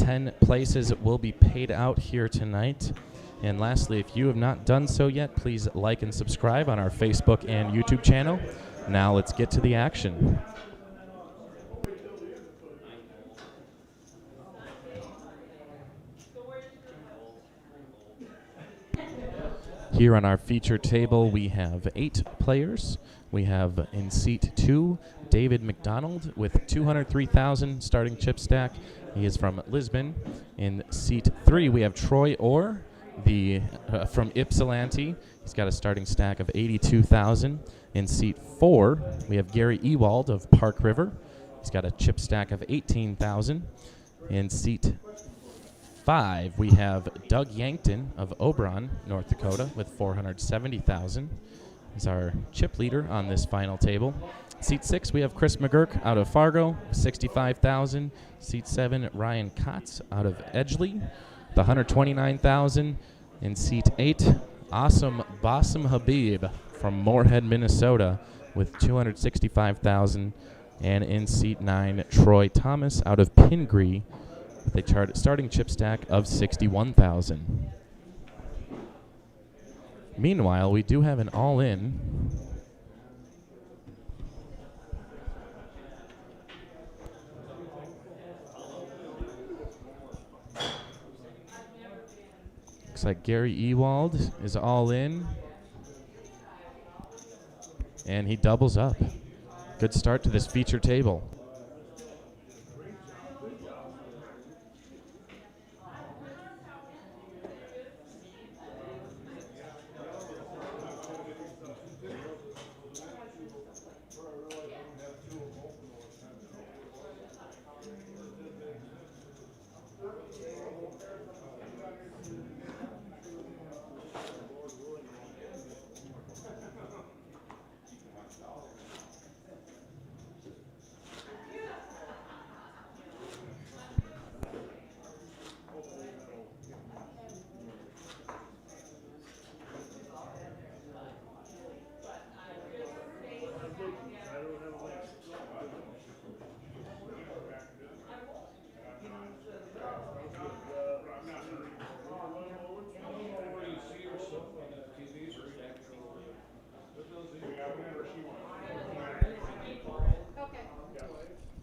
10 places will be paid out here tonight. And lastly, if you have not done so yet, please like and subscribe on our Facebook and YouTube channel. Now let's get to the action. Here on our feature table, we have 8 players. We have in seat 2, David McDonald with 203,000 starting chip stack. He is from Lisbon. In seat 3, we have Troy Orr, from Ypsilanti. He's got a starting stack of 82,000. In seat 4, we have Gary Ewald of Park River. He's got a chip stack of 18,000. In seat 5, we have Doug Yankton of Oberon, North Dakota, with 470,000. He's our chip leader on this final table. Seat 6, we have Chris McGurk out of Fargo, 65,000. Seat 7, Ryan Kotz out of Edgeley, with 129,000. In seat 8, Awesome Bassem Habib from Moorhead, Minnesota, with 265,000. And in seat 9, Troy Thomas out of Pingree, with a starting chip stack of 61,000. Meanwhile, we do have an all-in. Looks like Gary Ewald is all in. And he doubles up. Good start to this feature table.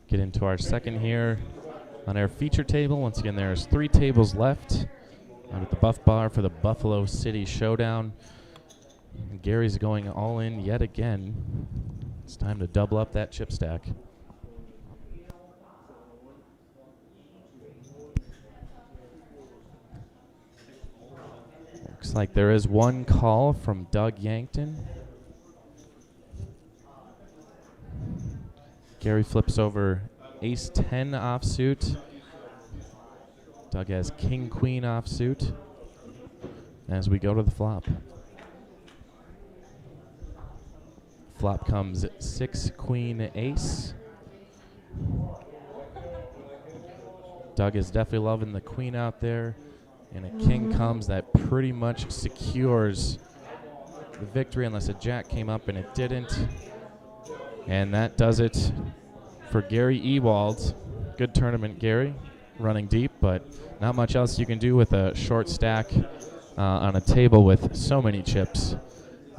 Get into our second here on our feature table. Once again, there's 3 tables left out at the Buff Bar for the Buffalo City Showdown. And Gary's going all in yet again. It's time to double up that chip stack. Looks like there is one call from Doug Yankton. Gary flips over ace-10 offsuit. Doug has king-queen offsuit as we go to the flop. Flop comes 6-queen-ace. Doug is definitely loving the queen out there. And a king comes that pretty much secures the victory unless a jack came up, and it didn't. And that does it for Gary Ewald. Good tournament, Gary. Running deep, but not much else you can do with a short stack on a table with so many chips.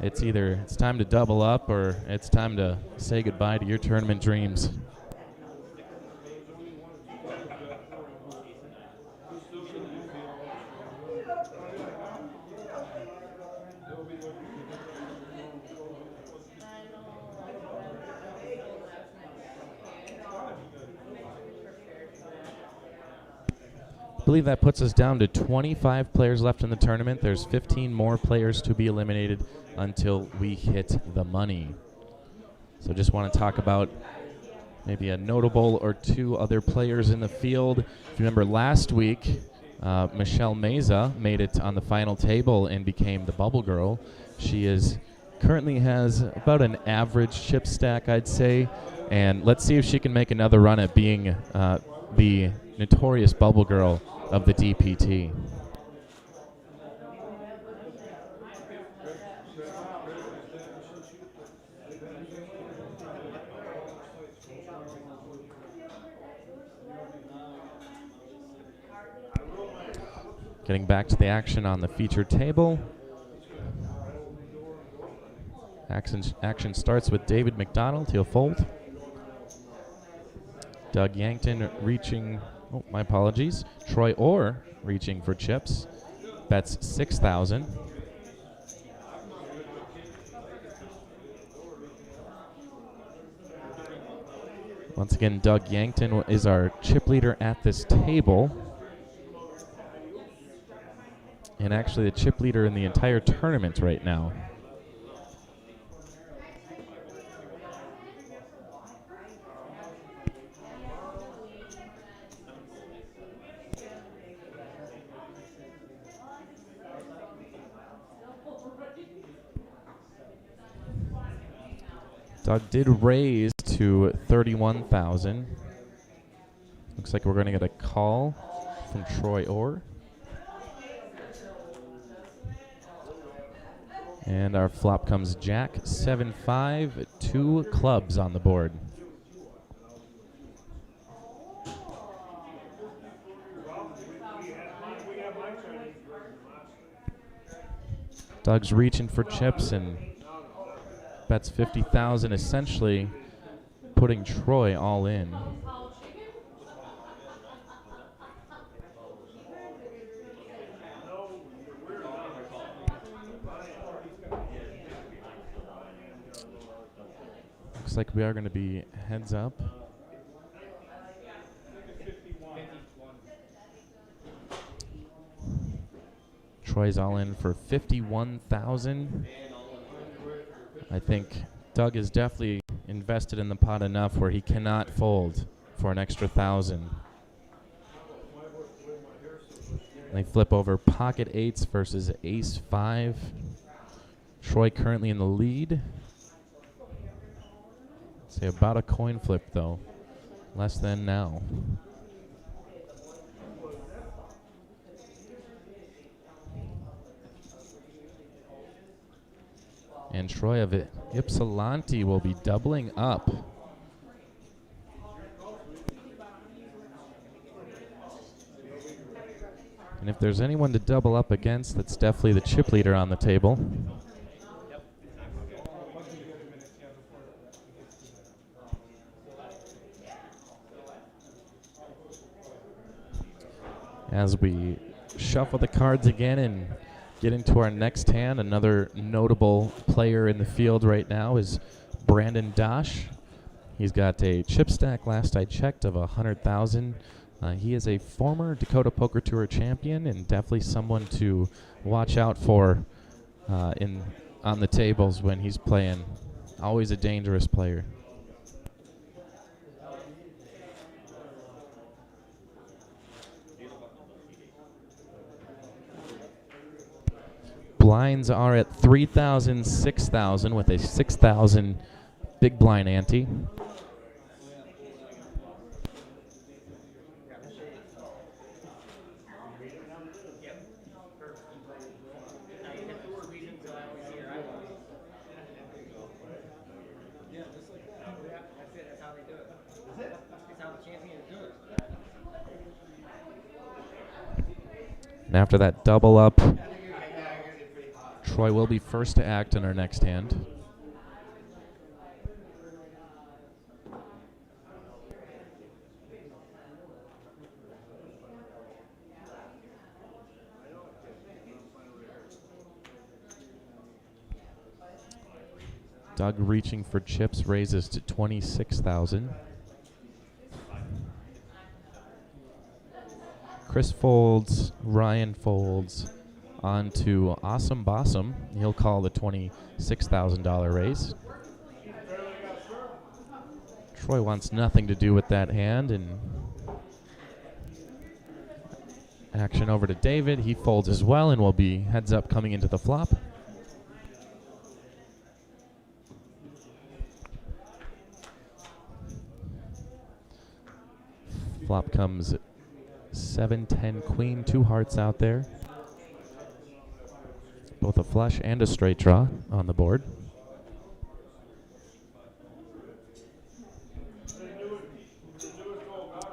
It's either it's time to double up or it's time to say goodbye to your tournament dreams. I believe that puts us down to 25 players left in the tournament. There's 15 more players to be eliminated until we hit the money. So just want to talk about maybe a notable or 2 other players in the field. If you remember last week, Michelle Meza made it on the final table and became the Bubble Girl. She currently has about an average chip stack, I'd say. And let's see if she can make another run at being the notorious Bubble Girl of the DPT. Getting back to the action on the featured table. Action starts with David McDonald. He'll fold. Doug Yankton reaching, oh, my apologies. Troy Orr reaching for chips. Bets 6,000. Once again, Doug Yankton is our chip leader at this table. And actually the chip leader in the entire tournament right now. Doug did raise to 31,000. Looks like we're going to get a call from Troy Orr. And our flop comes Jack, 7-5, 2 clubs on the board. Doug's reaching for chips and bets 50,000, essentially putting Troy all in. Looks like we are going to be heads up. Troy's all in for 51,000. I think Doug is definitely invested in the pot enough where he cannot fold for an extra 1,000. They flip over pocket eights versus ace 5. Troy currently in the lead. Say about a coin flip though. Less than now. And Troy of Ypsilanti will be doubling up. And if there's anyone to double up against, that's definitely the chip leader on the table. As we shuffle the cards again and get into our next hand, another notable player in the field right now is Brandon Dosh. He's got a chip stack last I checked of 100,000. He is a former Dakota Poker Tour champion and definitely someone to watch out for on the tables when he's playing. Always a dangerous player. Blinds are at 3,000, 6,000 with a 6,000 big blind ante. And after that double up, Troy will be first to act in our next hand. Doug reaching for chips raises to 26,000. Chris folds, Ryan folds. On to Awesome Bossum. He'll call the $26,000 raise. Troy wants nothing to do with that hand, and action over to David. He folds as well and will be heads up coming into the flop. Flop comes 7-10 queen, 2 hearts out there. Both a flush and a straight draw on the board.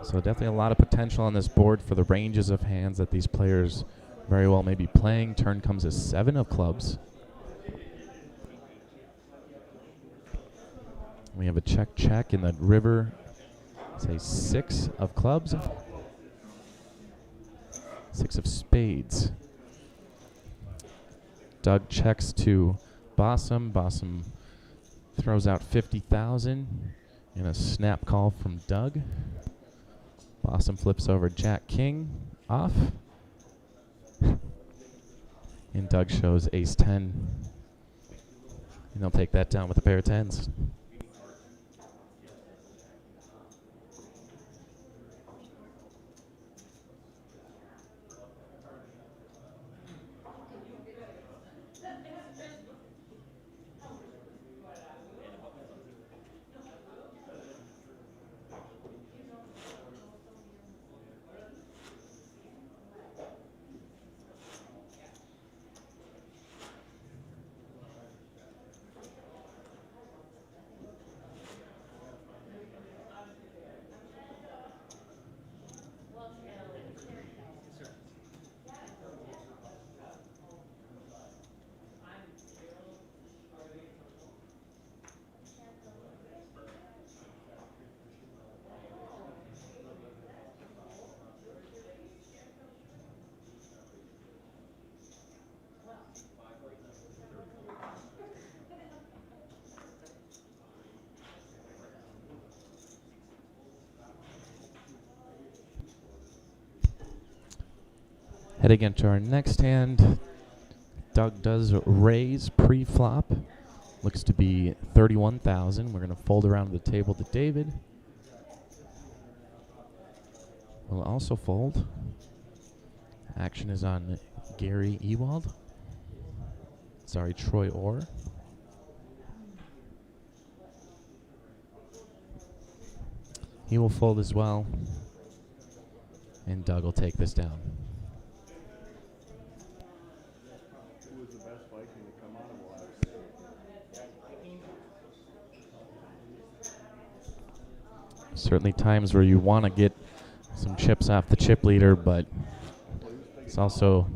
So definitely a lot of potential on this board for the ranges of hands that these players very well may be playing. Turn comes a 7 of clubs. We have a check in the river. It's a 6 of clubs. 6 of spades. Doug checks to Bossum. Bossum throws out 50,000 and a snap call from Doug. Bossum flips over Jack King off. And Doug shows ace 10. And he'll take that down with a pair of 10s. Heading into our next hand, Doug does raise pre-flop. Looks to be 31,000. We're going to fold around the table to David. We'll also fold. Action is on Gary Ewald. Sorry, Troy Orr. He will fold as well. And Doug will take this down. Certainly times where you want to get some chips off the chip leader, but this also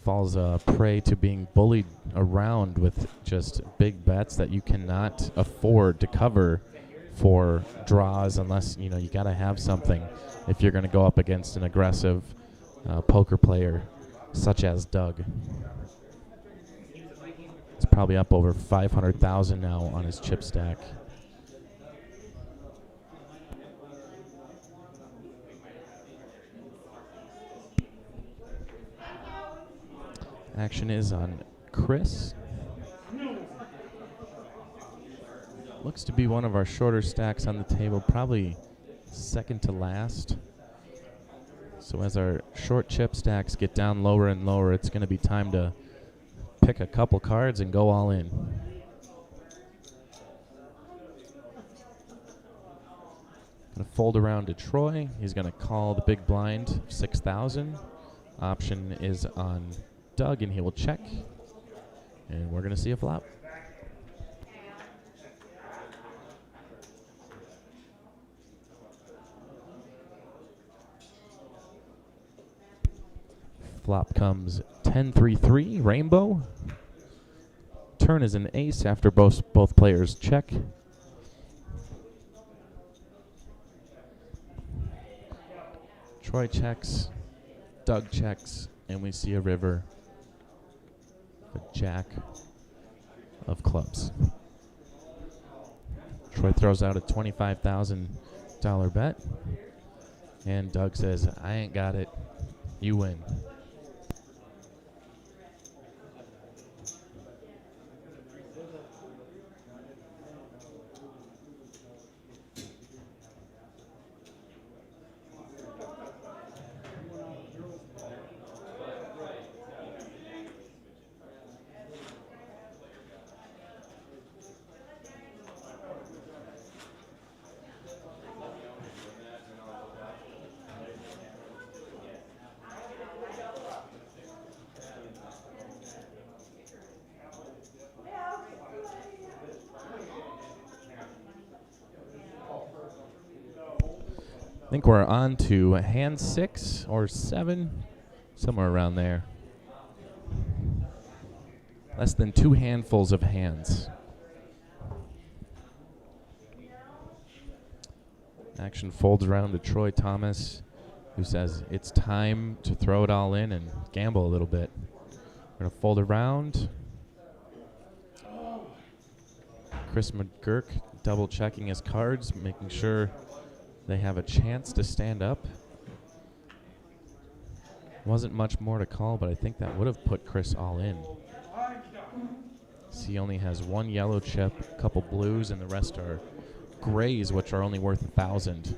falls prey to being bullied around with just big bets that you cannot afford to cover for draws unless, you got to have something if you're going to go up against an aggressive poker player such as Doug. It's probably up over 500,000 now on his chip stack. Action is on Chris. Looks to be one of our shorter stacks on the table, probably second to last. So as our short chip stacks get down lower and lower, it's going to be time to pick a couple cards and go all in. Going to fold around to Troy. He's going to call the big blind, 6,000. Option is on Doug, and he will check. And we're going to see a flop. Flop comes 10-3-3, rainbow. Turn is an ace after both players check. Troy checks, Doug checks, and we see a river. A jack of clubs. Troy throws out a $25,000 bet. And Doug says, I ain't got it. You win. I think we're on to hand 6 or 7, somewhere around there. Less than 2 handfuls of hands. Action folds around to Troy Thomas, who says it's time to throw it all in and gamble a little bit. We're going to fold around. Chris McGurk double checking his cards, making sure they have a chance to stand up. Wasn't much more to call, but I think that would have put Chris all in. He only has 1 yellow chip, a couple blues, and the rest are grays, which are only worth 1,000.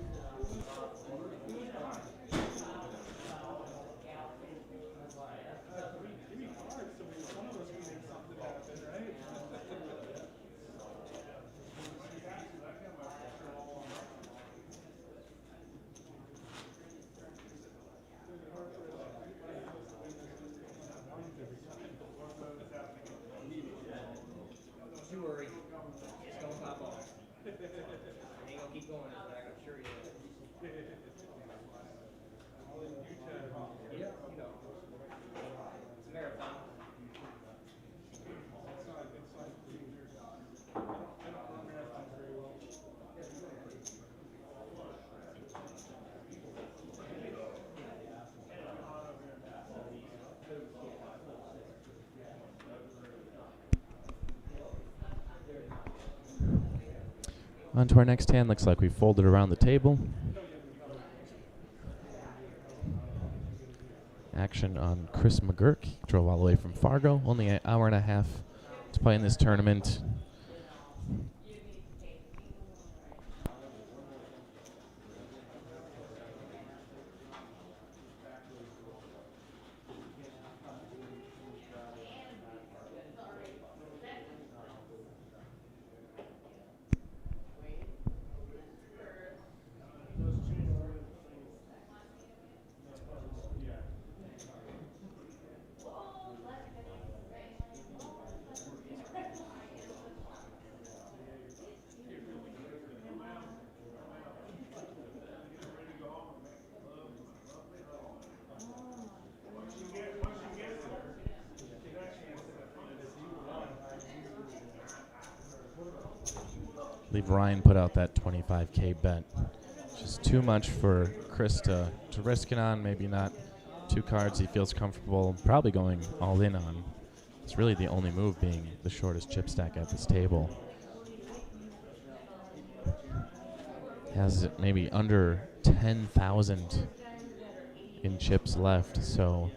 On to our next hand. Looks like we folded around the table. Action on Chris McGurk. He drove all the way from Fargo. Only an hour and a half to play in this tournament. I believe Ryan put out that 25K bet. Just too much for Chris to risk it on. Maybe not 2 cards he feels comfortable probably going all in on. It's really the only move being the shortest chip stack at this table. Has maybe under 10,000 in chips left, so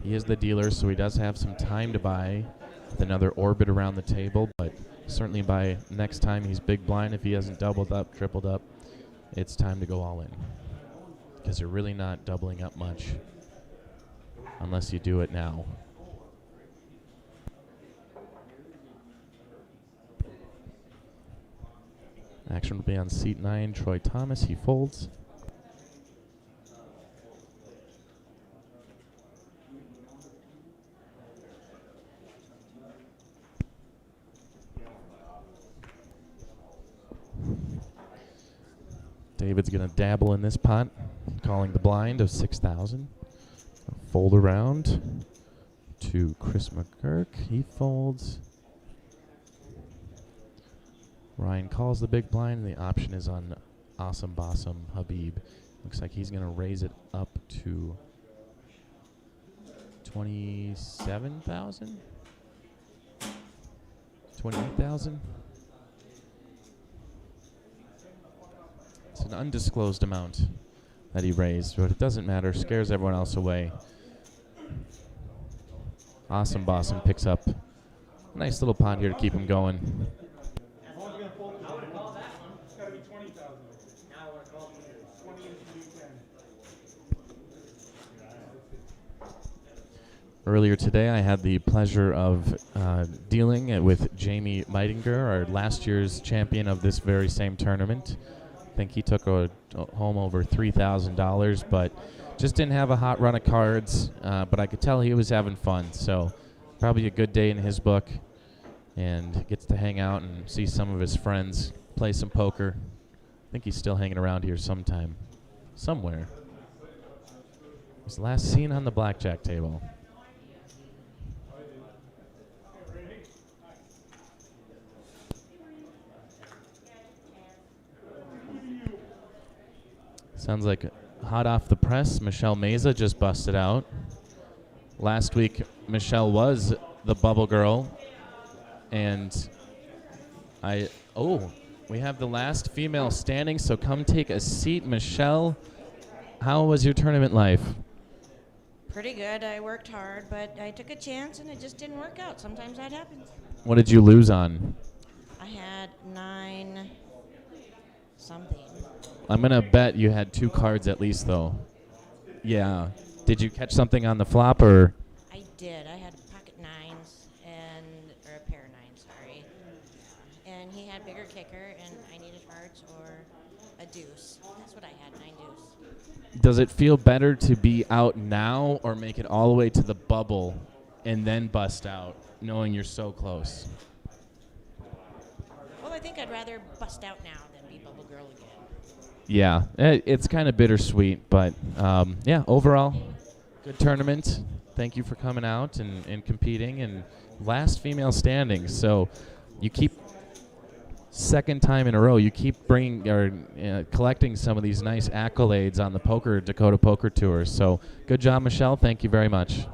he is the dealer, so he does have some time to buy with another orbit around the table, but certainly by next time he's big blind, if he hasn't doubled up, tripled up, it's time to go all in. Because you're really not doubling up much unless you do it now. Action will be on seat 9, Troy Thomas. He folds. David's going to dabble in this pot, calling the blind of 6,000. Fold around to Chris McGurk. He folds. Ryan calls the big blind, and the option is on Awesome Bossum Habib. Looks like he's going to raise it up to 27,000? 28,000? It's an undisclosed amount that he raised, but it doesn't matter. Scares everyone else away. Awesome Bossum picks up a nice little pot here to keep him going. Earlier today, I had the pleasure of dealing with Jamie Meitinger, our last year's champion of this very same tournament. I think he took home over $3,000, but just didn't have a hot run of cards. But I could tell he was having fun, so probably a good day in his book, and gets to hang out and see some of his friends play some poker. I think he's still hanging around here somewhere. He was last seen on the blackjack table. Sounds like hot off the press. Michelle Meza just busted out. Last week, Michelle was the bubble girl. And we have the last female standing, so come take a seat. Michelle, how was your tournament life? Pretty good. I worked hard, but I took a chance and it just didn't work out. Sometimes that happens. What did you lose on? I had 9 something. I'm going to bet you had 2 cards at least, though. Yeah. Did you catch something on the flop, or? I did. I had pocket 9s or a pair of 9s, sorry. And he had bigger kicker, and I needed hearts or a deuce. That's what I had, 9 deuce. Does it feel better to be out now or make it all the way to the bubble and then bust out, knowing you're so close? Well, I think I'd rather bust out now than be bubble girl again. Yeah, it's kind of bittersweet, but yeah, overall, good tournament. Thank you for coming out and competing, and last female standing. So you keep, second time in a row, you keep collecting some of these nice accolades on the Dakota Poker Tour. So good job, Michelle. Thank you very much.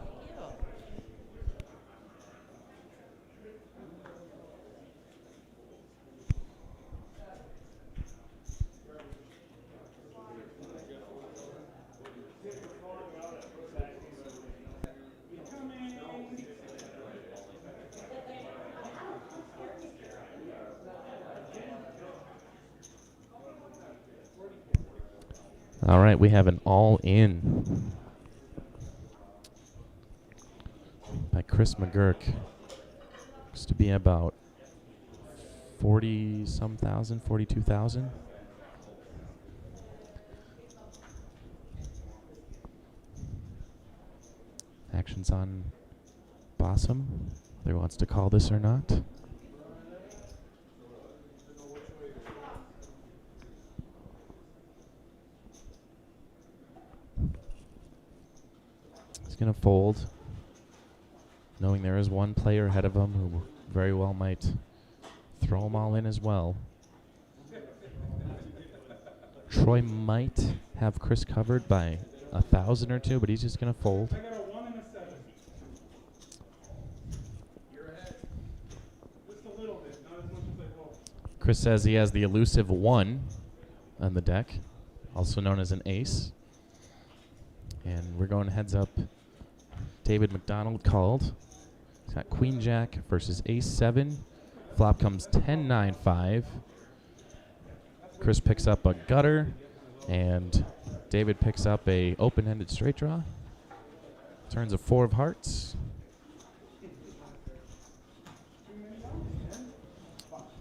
All right, we have an all-in by Chris McGurk. Looks to be about 40-some thousand, 42,000. Action's on Bossum, whether he wants to call this or not. He's going to fold, knowing there is one player ahead of him who very well might throw them all in as well. Troy might have Chris covered by 1,000 or 2, but he's just going to fold. Chris says he has the elusive 1 on the deck, also known as an ace. And we're going heads up. David McDonald called. He's got Queen Jack versus Ace 7. Flop comes 10-9-5. Chris picks up a gutter, and David picks up a open-ended straight draw. Turns a 4 of hearts.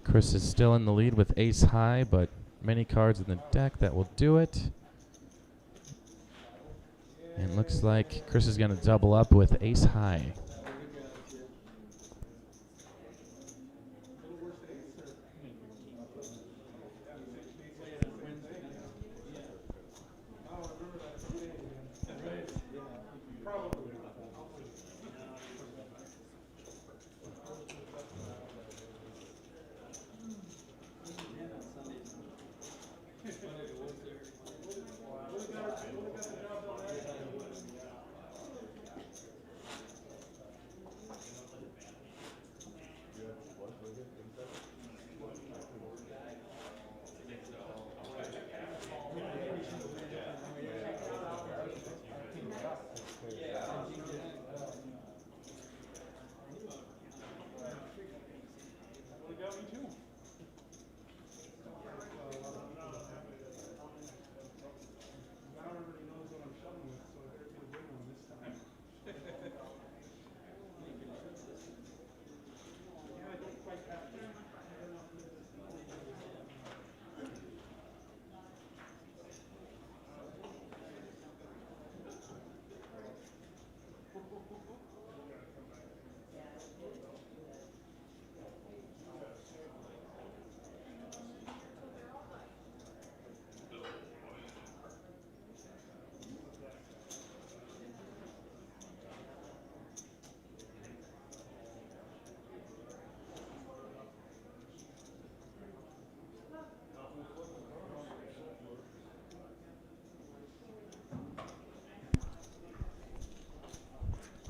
Chris is still in the lead with ace high, but many cards in the deck that will do it. And looks like Chris is going to double up with ace high.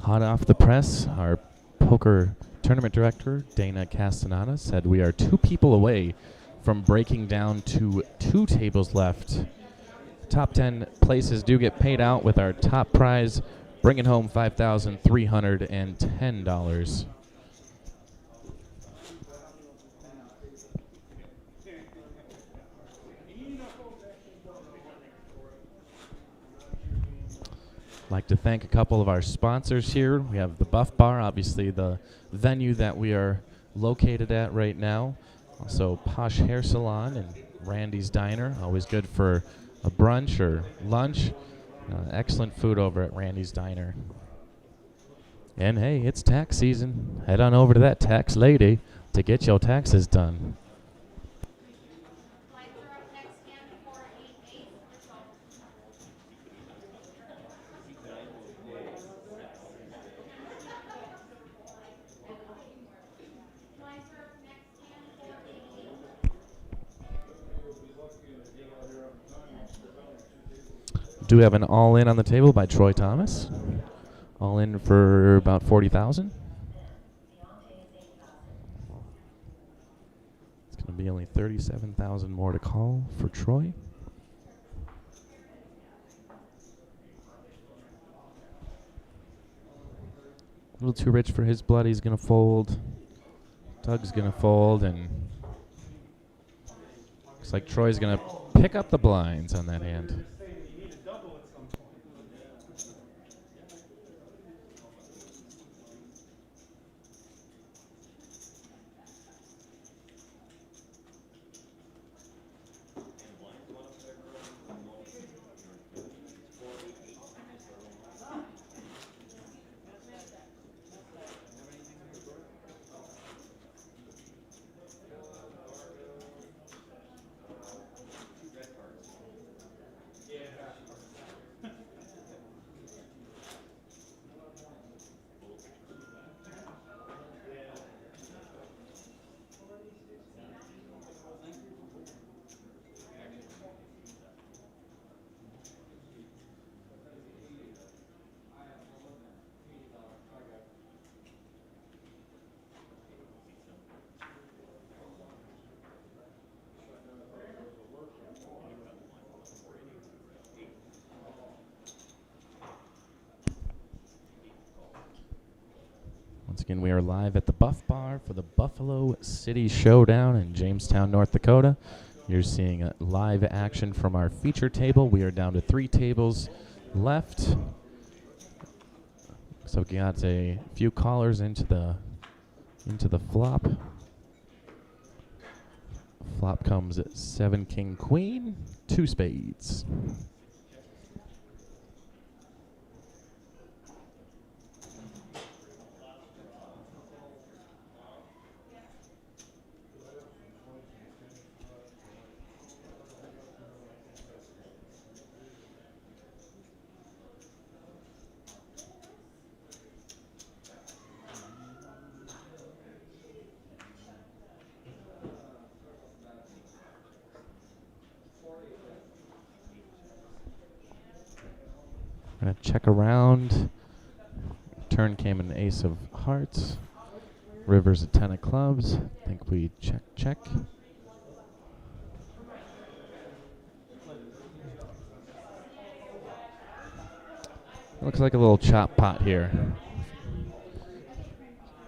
Hot off the press, our poker tournament director, Dana Castaneda, said we are 2 people away from breaking down to 2 tables left. Top 10 places do get paid out with our top prize, bringing home $5,310. Like to thank a couple of our sponsors here. We have the Buff Bar, obviously the venue that we are located at right now. Also Posh Hair Salon and Randy's Diner, always good for a brunch or lunch. Excellent food over at Randy's Diner. And hey, it's tax season. Head on over to that tax lady to get your taxes done. Do have an all-in on the table by Troy Thomas. All in for about 40,000. It's going to be only 37,000 more to call for Troy. A little too rich for his blood. He's going to fold. Doug's going to fold, and looks like Troy's going to pick up the blinds on that hand. Once again, we are live at the Buff Bar for the Buffalo City Showdown in Jamestown, North Dakota. You're seeing live action from our feature table. We are down to 3 tables left. So we got a few callers into the flop. Flop comes at 7 King Queen, 2 spades. Gonna check around. Turn came an ace of hearts. River's a 10 of clubs. I think we check. Looks like a little chop pot here.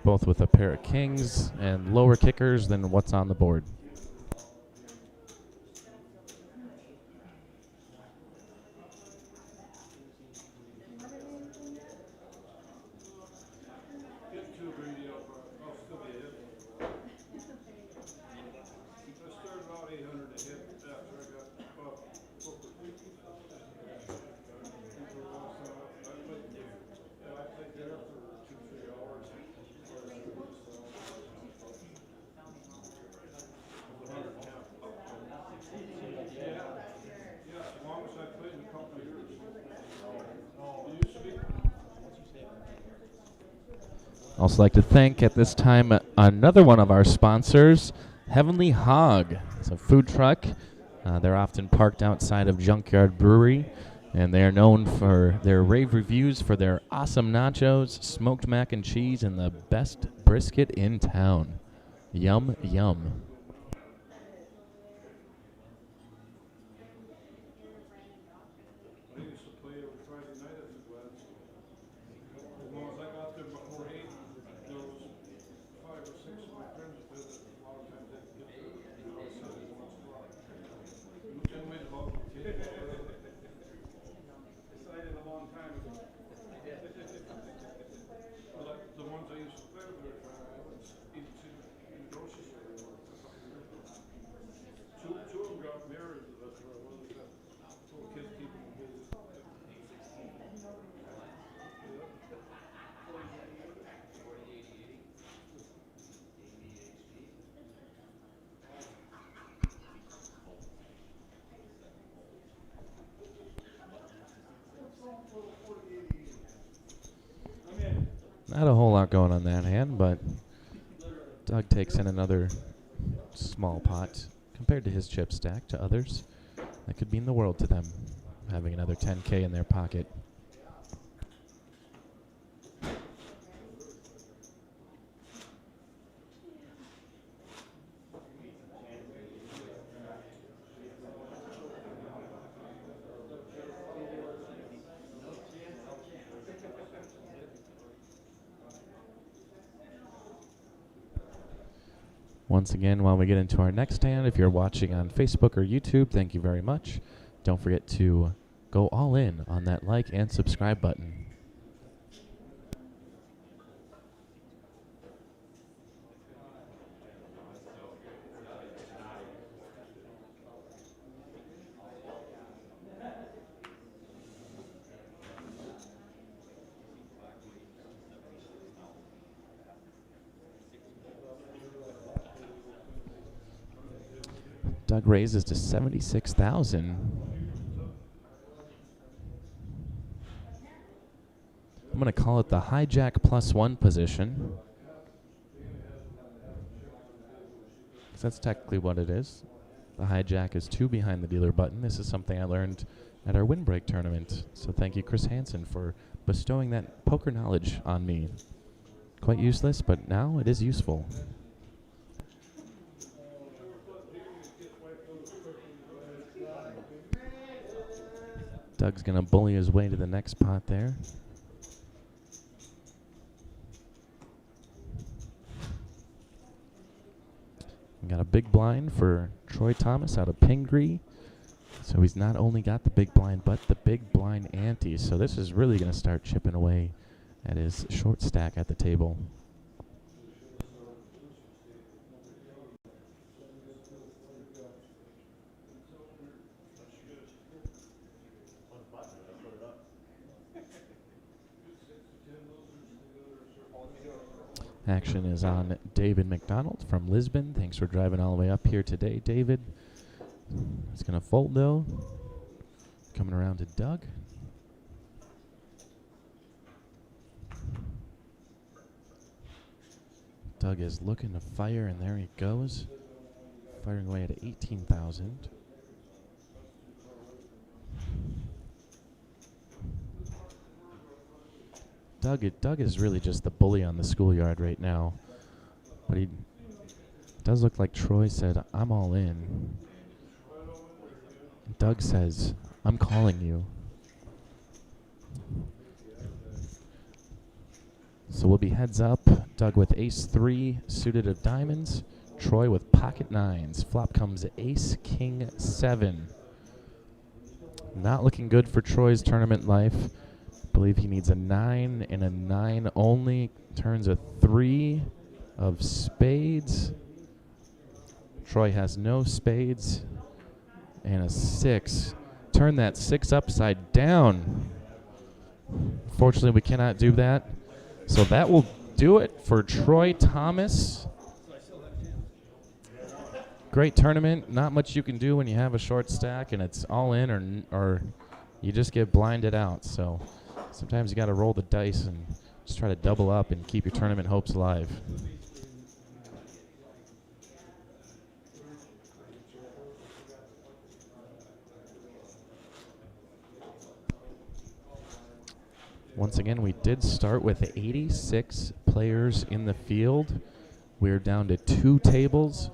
Both with a pair of kings and lower kickers than what's on the board. Also like to thank at this time another one of our sponsors, Heavenly Hog. It's a food truck. They're often parked outside of Junkyard Brewery And they are known for their rave reviews for their awesome nachos, smoked mac and cheese, and the best brisket in town. Yum, yum. Not a whole lot going on that hand, but Doug takes in another small pot compared to his chip stack. To others, that could mean the world to them, having another 10K in their pocket. Once again, while we get into our next hand, if you're watching on Facebook or YouTube, thank you very much. Don't forget to go all in on that like and subscribe button. Doug raises to 76,000. I'm going to call it the hijack +1 position. 'Cause that's technically what it is. The hijack is 2 behind the dealer button. This is something I learned at our windbreak tournament. So thank you, Chris Hansen, for bestowing that poker knowledge on me. Quite useless, but now it is useful. Doug's going to bully his way to the next pot there. We got a big blind for Troy Thomas out of Pingree. So he's not only got the big blind, but the big blind ante. So this is really going to start chipping away at his short stack at the table. Action is on David McDonald from Lisbon. Thanks for driving all the way up here today, David. He's going to fold, though. Coming around to Doug. Doug is looking to fire, and there he goes. Firing away at 18,000. Doug is really just the bully on the schoolyard right now. But he does look like Troy said, I'm all in. Doug says, I'm calling you. So we'll be heads up. Doug with ace-3 suited of diamonds. Troy with pocket 9s. Flop comes ace-king-7. Not looking good for Troy's tournament life. Believe he needs a 9 and a 9 only. Turns a 3 of spades. Troy has no spades. And a 6. Turn that 6 upside down. Fortunately, we cannot do that. So that will do it for Troy Thomas. Great tournament. Not much you can do when you have a short stack and it's all in or you just get blinded out. So sometimes you got to roll the dice and just try to double up and keep your tournament hopes alive. Once again, we did start with 86 players in the field. We're down to 2 tables.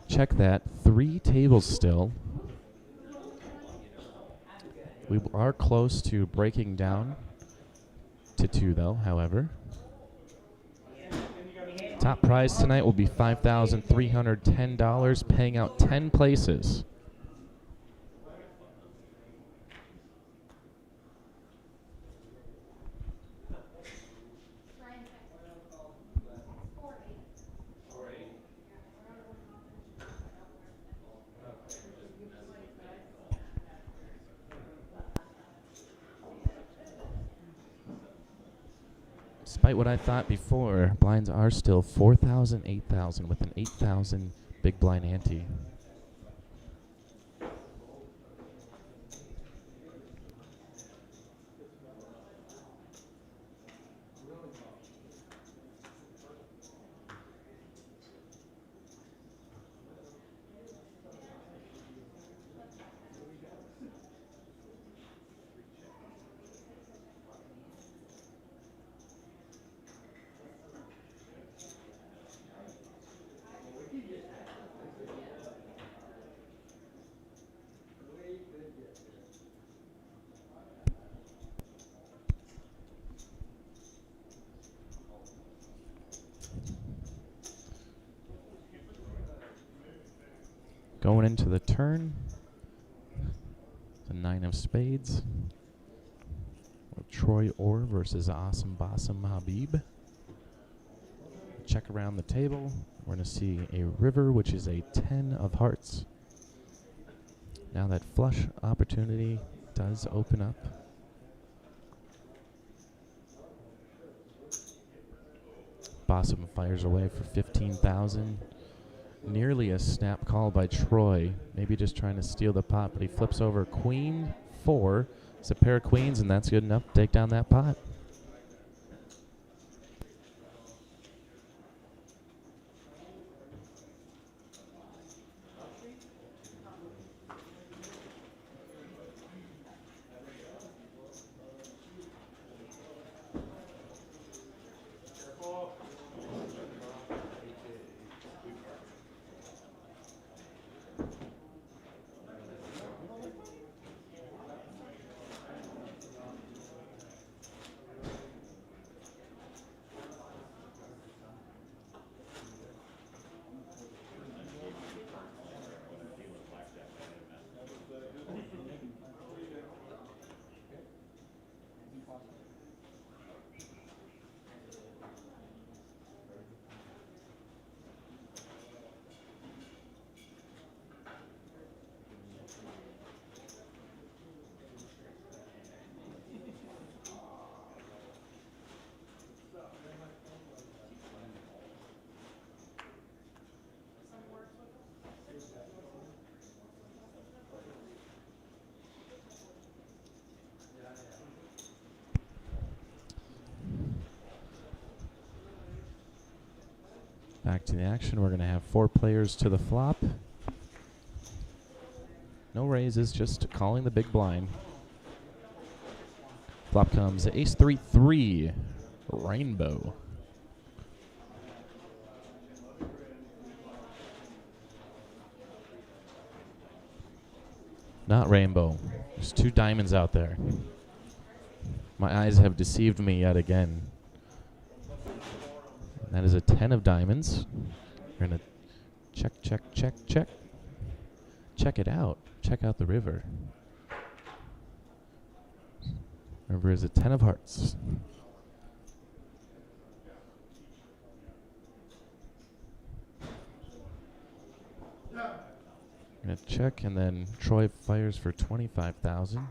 Check that, 3 tables still. We are close to breaking down to 2 though, however. Top prize tonight will be $5,310, paying out 10 places. Despite what I thought before, blinds are still 4,000, 8,000 with an 8,000 big blind ante. Going into the turn, the 9 of spades. Troy Orr versus Awesome Bossum Habib. Check around the table. We're going to see a river, which is a 10 of hearts. Now that flush opportunity does open up. Bossum fires away for 15,000. Nearly a snap call by Troy. Maybe just trying to steal the pot, but he flips over queen 4. It's a pair of queens, and that's good enough to take down that pot. Back to the action. We're going to have 4 players to the flop. No raises, just calling the big blind. Flop comes ace 3-3, rainbow. Not rainbow. There's 2 diamonds out there. My eyes have deceived me yet again. That is a 10 of diamonds. We're going to check, check, check, check. Check it out. Check out the river. River is a 10 of hearts. Going to check, and then Troy fires for 25,000.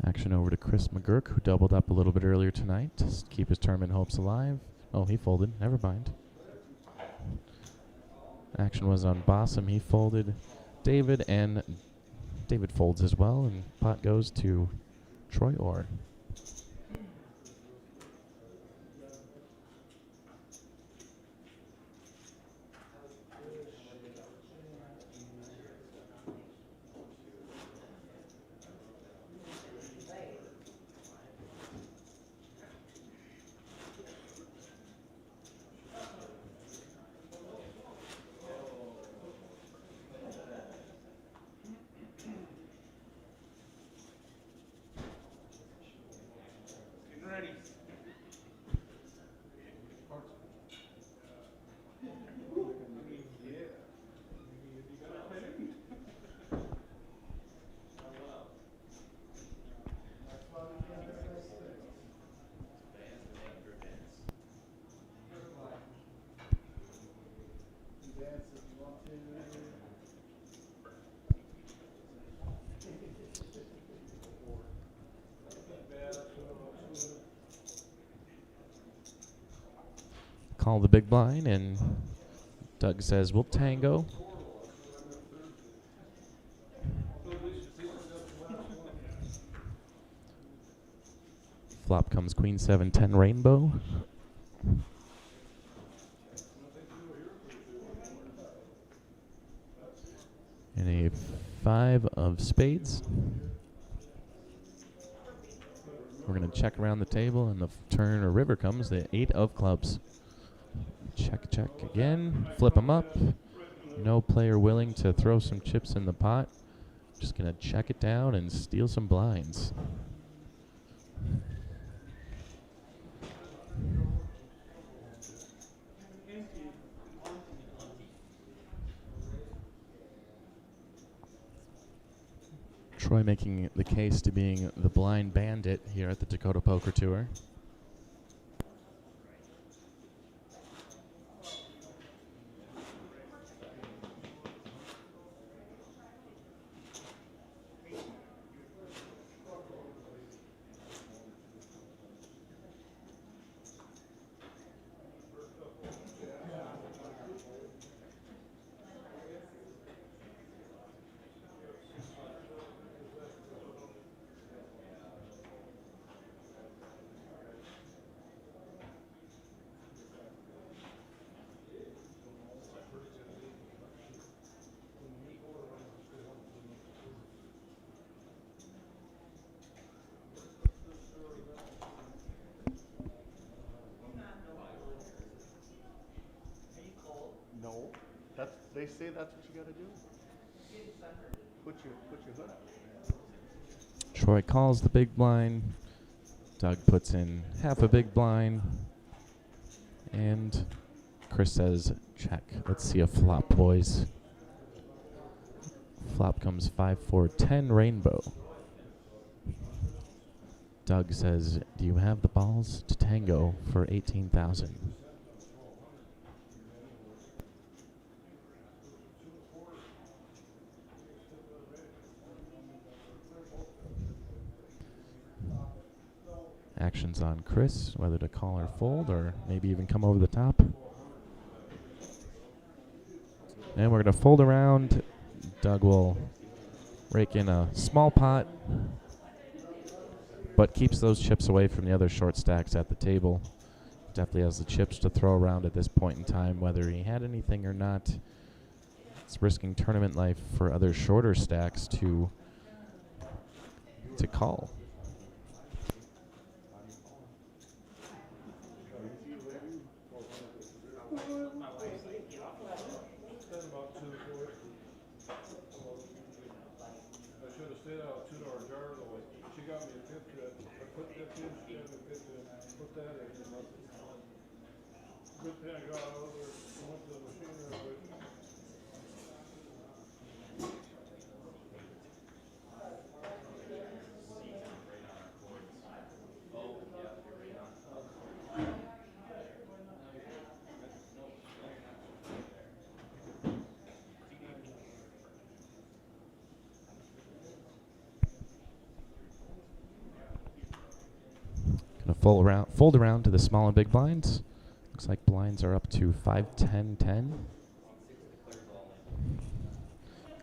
Action over to Chris McGurk, who doubled up a little bit earlier tonight to keep his tournament hopes alive. Oh, he folded. Never mind. Action was on Bossum. He folded. David, and David folds as well, and pot goes to Troy Orr. call the big blind, and Doug says, we'll tango. Flop comes queen 7-10 rainbow. And a 5 of spades. We're going to check around the table, and the turn or river comes the 8 of clubs. Check, check again. Flip them up. No player willing to throw some chips in the pot. Just going to check it down and steal some blinds. Troy making the case to being the blind bandit here at the Dakota Poker Tour. No, they say that's what you got to do. Put your hood up. Troy calls the big blind. Doug puts in half a big blind. And Chris says, check. Let's see a flop, boys. Flop comes 5-4-10 rainbow. Doug says, do you have the balls to tango for 18,000? Actions on Chris, whether to call or fold, or maybe even come over the top. And we're going to fold around. Doug will rake in a small pot, but keeps those chips away from the other short stacks at the table. Definitely has the chips to throw around at this point in time, whether he had anything or not. It's risking tournament life for other shorter stacks to call. Fold around to the small and big blinds. Looks like blinds are up to 5-10-10.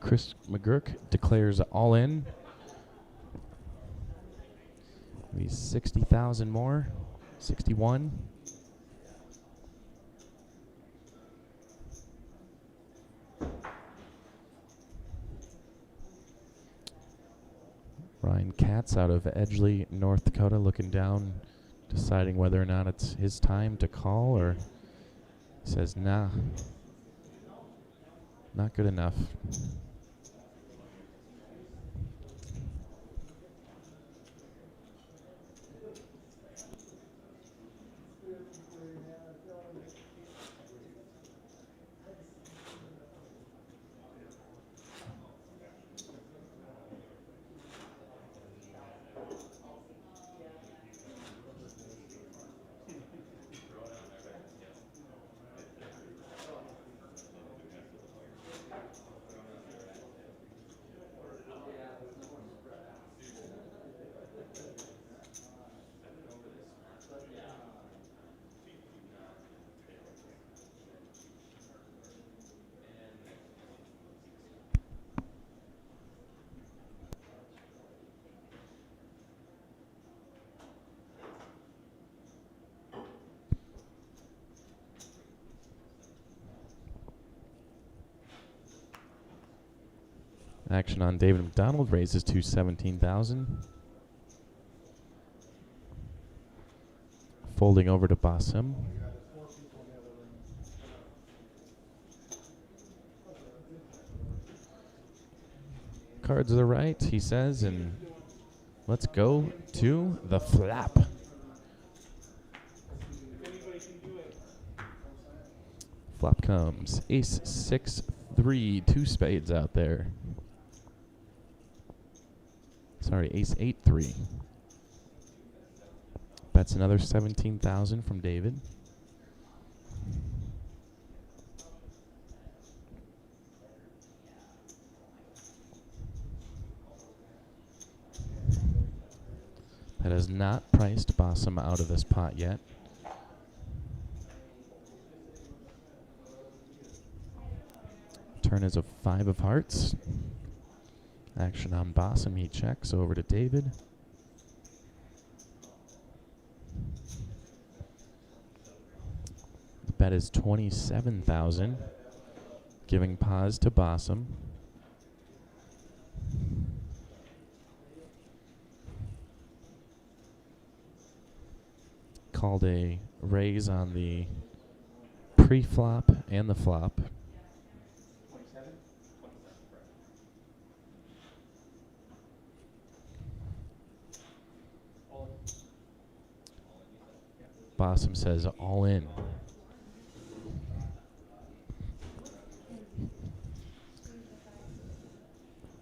Chris McGurk declares all in. Maybe 60,000 more. 61. Ryan Katz out of Edgeley, North Dakota, looking down, deciding whether or not it's his time to call, or says, nah, not good enough. Action on David McDonald raises to 17,000. Folding over to Basim. Cards to the right, he says, and let's go to the flop. Flop comes ace 6-3, 2 spades out there. Sorry, ace 8-3. Bets another 17,000 from David. That has not priced Basim out of this pot yet. Turn is a 5 of hearts. Action on Basim, he checks over to David. The bet is 27,000, giving pause to Basim. Called a raise on the pre-flop and the flop. Basim says all in.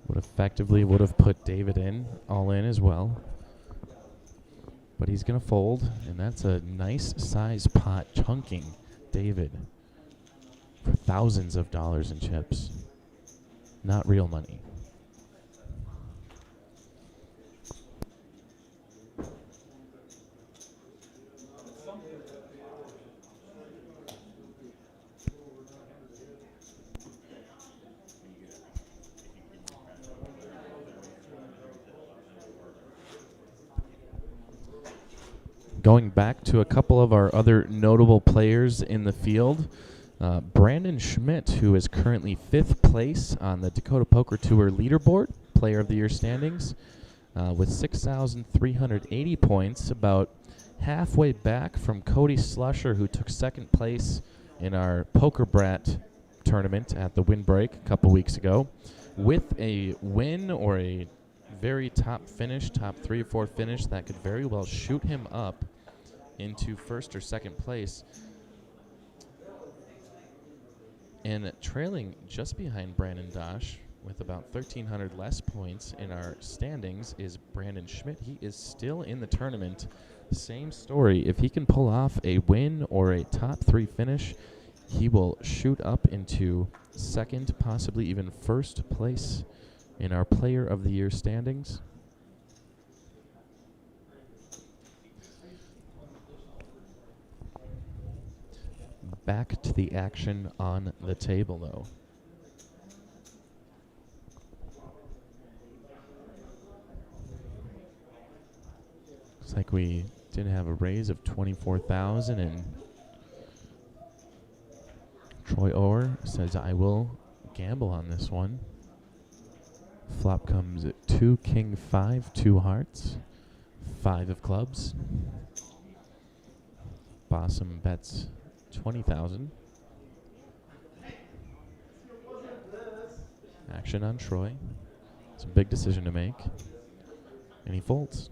Would have put David in, all in as well. But he's going to fold, and that's a nice size pot chunking David for thousands of dollars in chips. Not real money. Going back to a couple of our other notable players in the field, Brandon Schmidt, who is currently 5th place on the Dakota Poker Tour leaderboard, Player of the Year standings, with 6,380 points, about halfway back from Cody Slusher, who took 2nd place in our Poker Brat tournament at the Windbreak a couple weeks ago, with a win or a very top finish, top 3 or 4 finish that could very well shoot him up into 1st or 2nd place. And trailing just behind Brandon Dosh with about 1,300 less points in our standings is Brandon Schmidt. He is still in the tournament. Same story. If he can pull off a win or a top 3 finish, he will shoot up into 2nd, possibly even 1st place in our Player of the Year standings. Back to the action on the table, though. Looks like we did have a raise of 24,000, and Troy Orr says, I will gamble on this one. Flop comes at 2 king 5, 2 hearts, 5 of clubs. Basim bets 20,000. Action on Troy. It's a big decision to make, and he folds.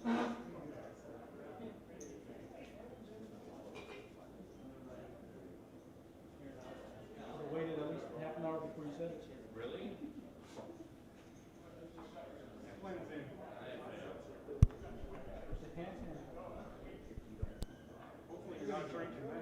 Waited at least half an hour before you said it. Really? Hopefully you're not drinking that.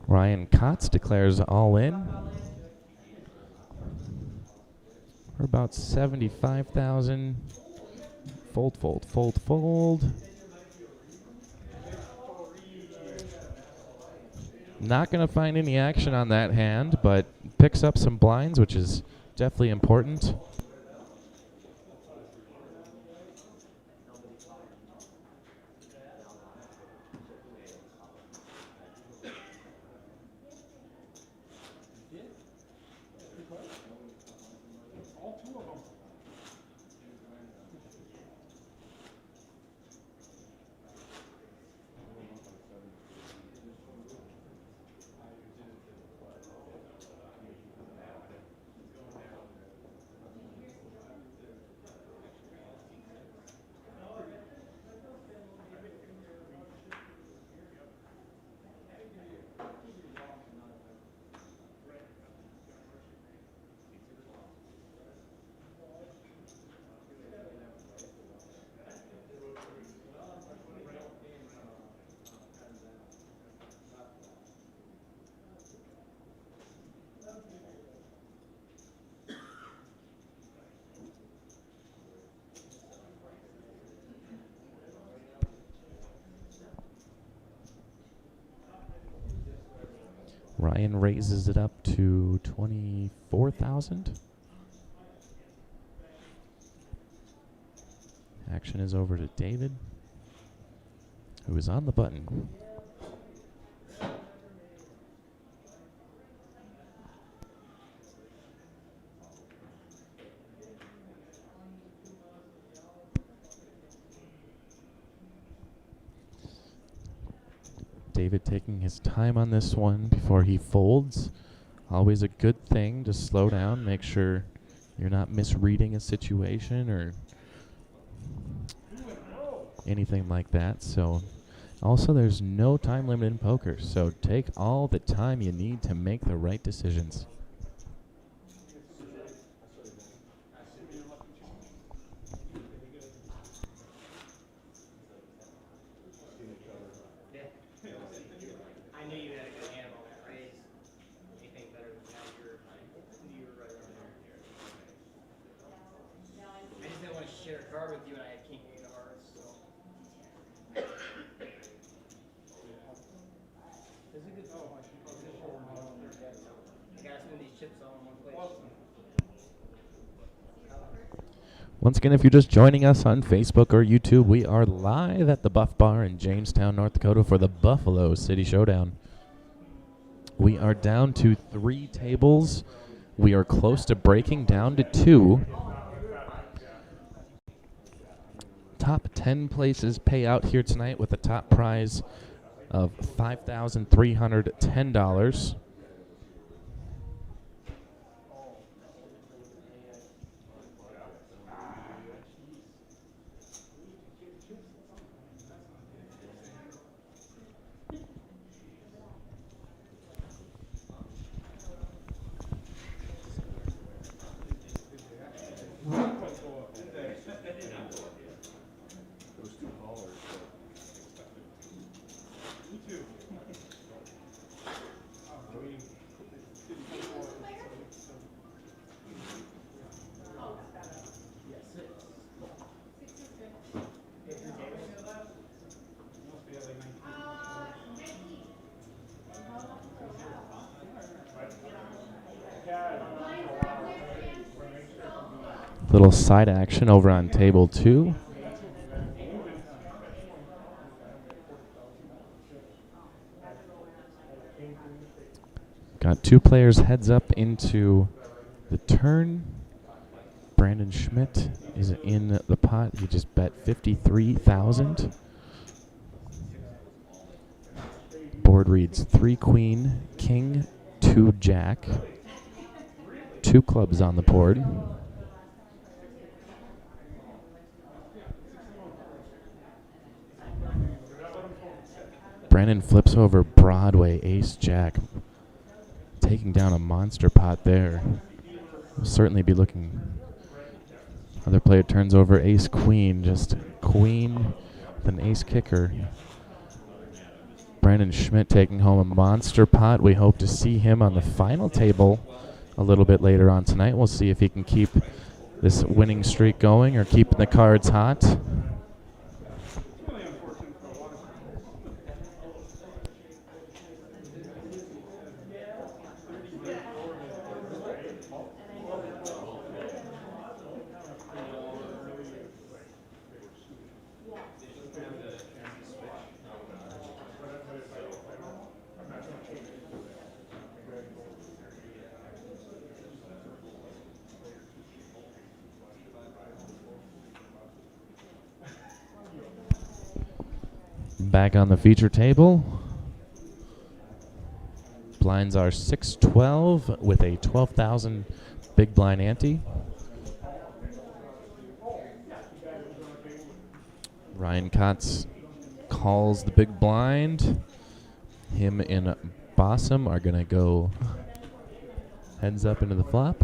Ryan Kotz declares all in. We're about 75,000. Fold, fold, fold, fold. Not going to find any action on that hand, but picks up some blinds, which is definitely important. All two of them. Ryan raises it up to 24,000. Action is over to David, who is on the button. David taking his time on this one before he folds. Always a good thing to slow down, make sure you're not misreading a situation or anything like that. So also there's no time limit in poker, so take all the time you need to make the right decisions. I knew you had a good hand on that raise. Anything better than that, you were right on there. I just didn't want to share a card with you, and I had king eight of hearts. So. Is it good? Oh, I gotta spend these chips all in one place. Once again, if you're just joining us on Facebook or YouTube, we are live at the Buff Bar in Jamestown, North Dakota for the Buffalo City Showdown. We are down to 3 tables. We are close to breaking down to 2. Top 10 places pay out here tonight with a top prize of $5,310. Those two callers. Me too. Little side action over on table 2. Got 2 players heads up into the turn. Brandon Schmidt is in the pot. He just bet 53,000. board reads 3 queen, king, 2 jack, 2 clubs on the board. Brennan flips over Broadway, ace jack, taking down a monster pot there. Will certainly be looking. Other player turns over ace queen, just queen with an ace kicker. Brandon Schmidt taking home a monster pot. We hope to see him on the final table a little bit later on tonight. We'll see if he can keep this winning streak going or keep the cards hot. Back on the feature table. Blinds are 6-12 with a 12,000 big blind ante. Ryan Kotz calls the big blind. Him and Bossum are going to go heads up into the flop.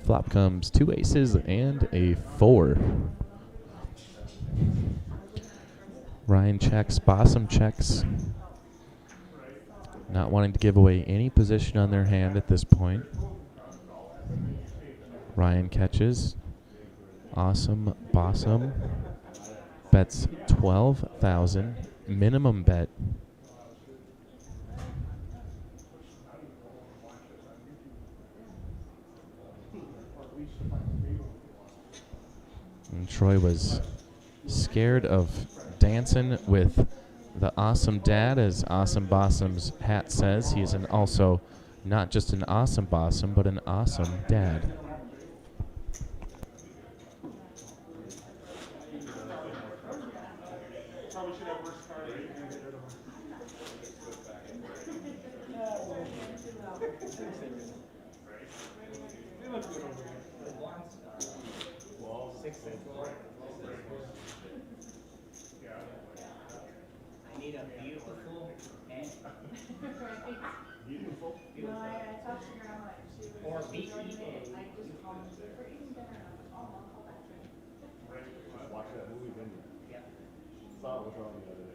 Flop comes 2 aces and a 4. Ryan checks, Bossum checks. Not wanting to give away any position on their hand at this point. Ryan catches. Awesome, Bossum. Bets 12,000. Minimum bet. And Troy was scared of dancing with the awesome dad, as Awesome Bossum's hat says. He is also not just an awesome Bossum, but an awesome dad. I need a beautiful head. Beautiful? No, I talked to Grandma and she was. Or BEA. I just called her for eating dinner and I'm like, oh, I'll call back. Watch that movie, didn't you? Yeah. Saw it was on the other day.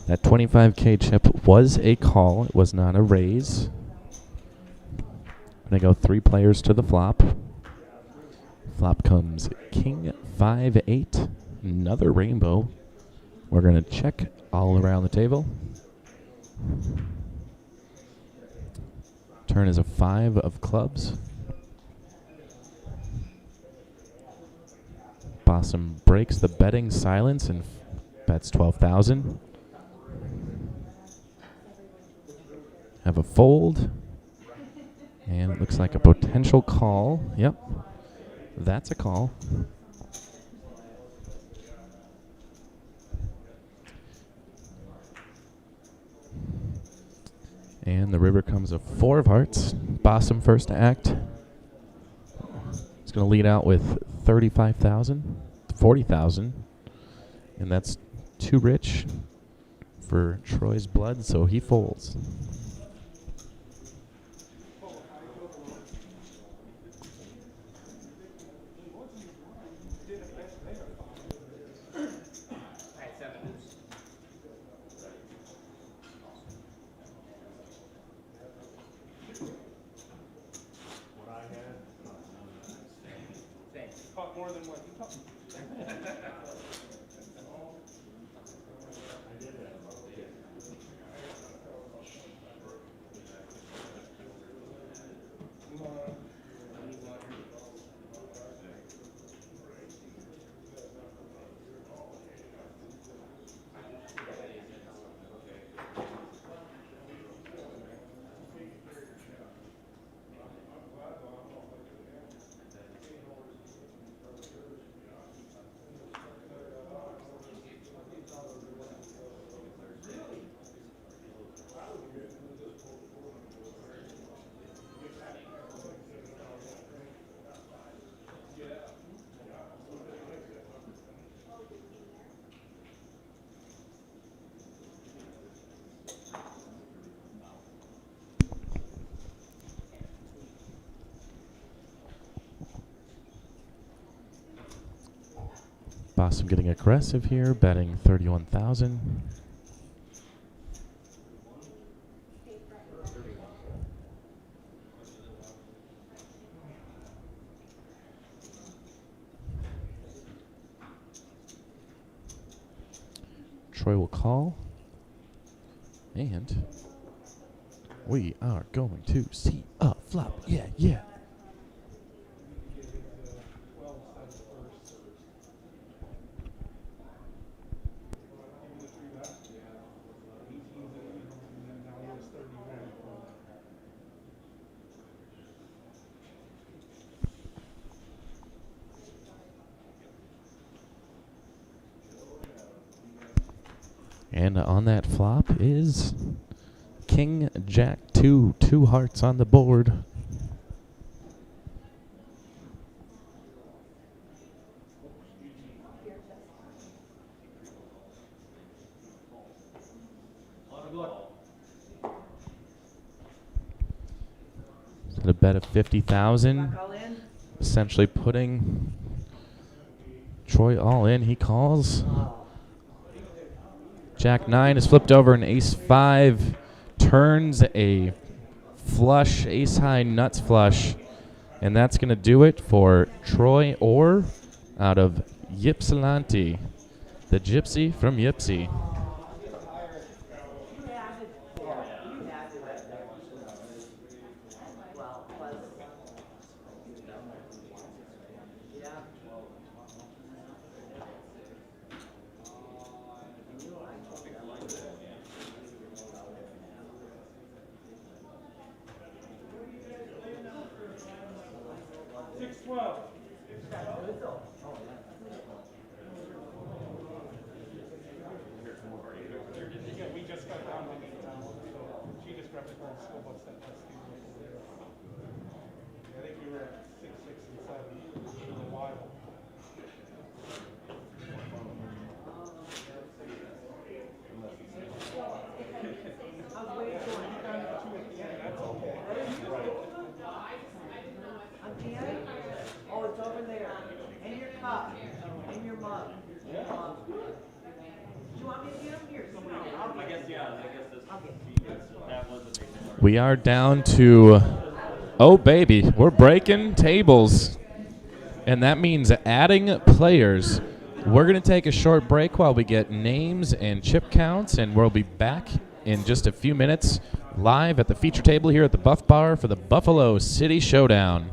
That 25K chip was a call. It was not a raise. Gonna go 3 players to the flop. Flop comes king 5-8. Another rainbow. We're gonna check all around the table. Turn is a 5 of clubs. Bossum breaks the betting silence and bets 12,000. Have a fold. And it looks like a potential call. Yep. That's a call. And the river comes a 4 of hearts. Bossum first to act. It's going to lead out with 35,000, 40,000. And that's too rich for Troy's blood, so he folds. Boston getting aggressive here, betting 31,000. Troy will call. And we are going to see a flop. Yeah, yeah. And on that flop is King Jack 2, 2 hearts on the board. At a bet of 50,000, essentially putting Troy all in. He calls. Jack 9 is flipped over, and Ace 5 turns a flush, Ace high nuts flush, and that's going to do it for Troy Orr out of Ypsilanti, the gypsy from Ypsi. Oh, it's over there. And your cup. And your mug. Do you want me to get them here? I guess, yeah, I guess that was a big part. We are down to, oh baby, we're breaking tables. And that means adding players. We're going to take a short break while we get names and chip counts, and we'll be back in just a few minutes live at the feature table here at the Buff Bar for the Buffalo City Showdown.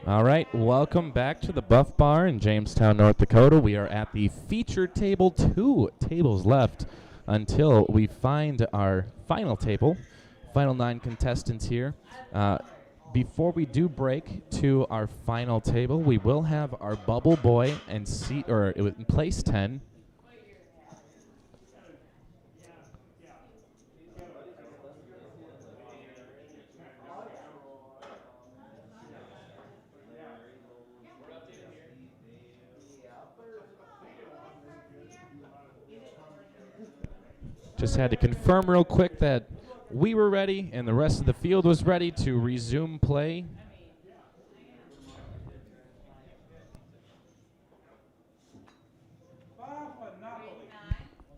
All right, welcome back to the Buff Bar in Jamestown, North Dakota. We are at the feature table, 2 tables left until we find our final table. Final 9 contestants here. Before we do break to our final table, we will have our Bubble Boy and in place 10. Just had to confirm real quick that we were ready and the rest of the field was ready to resume play.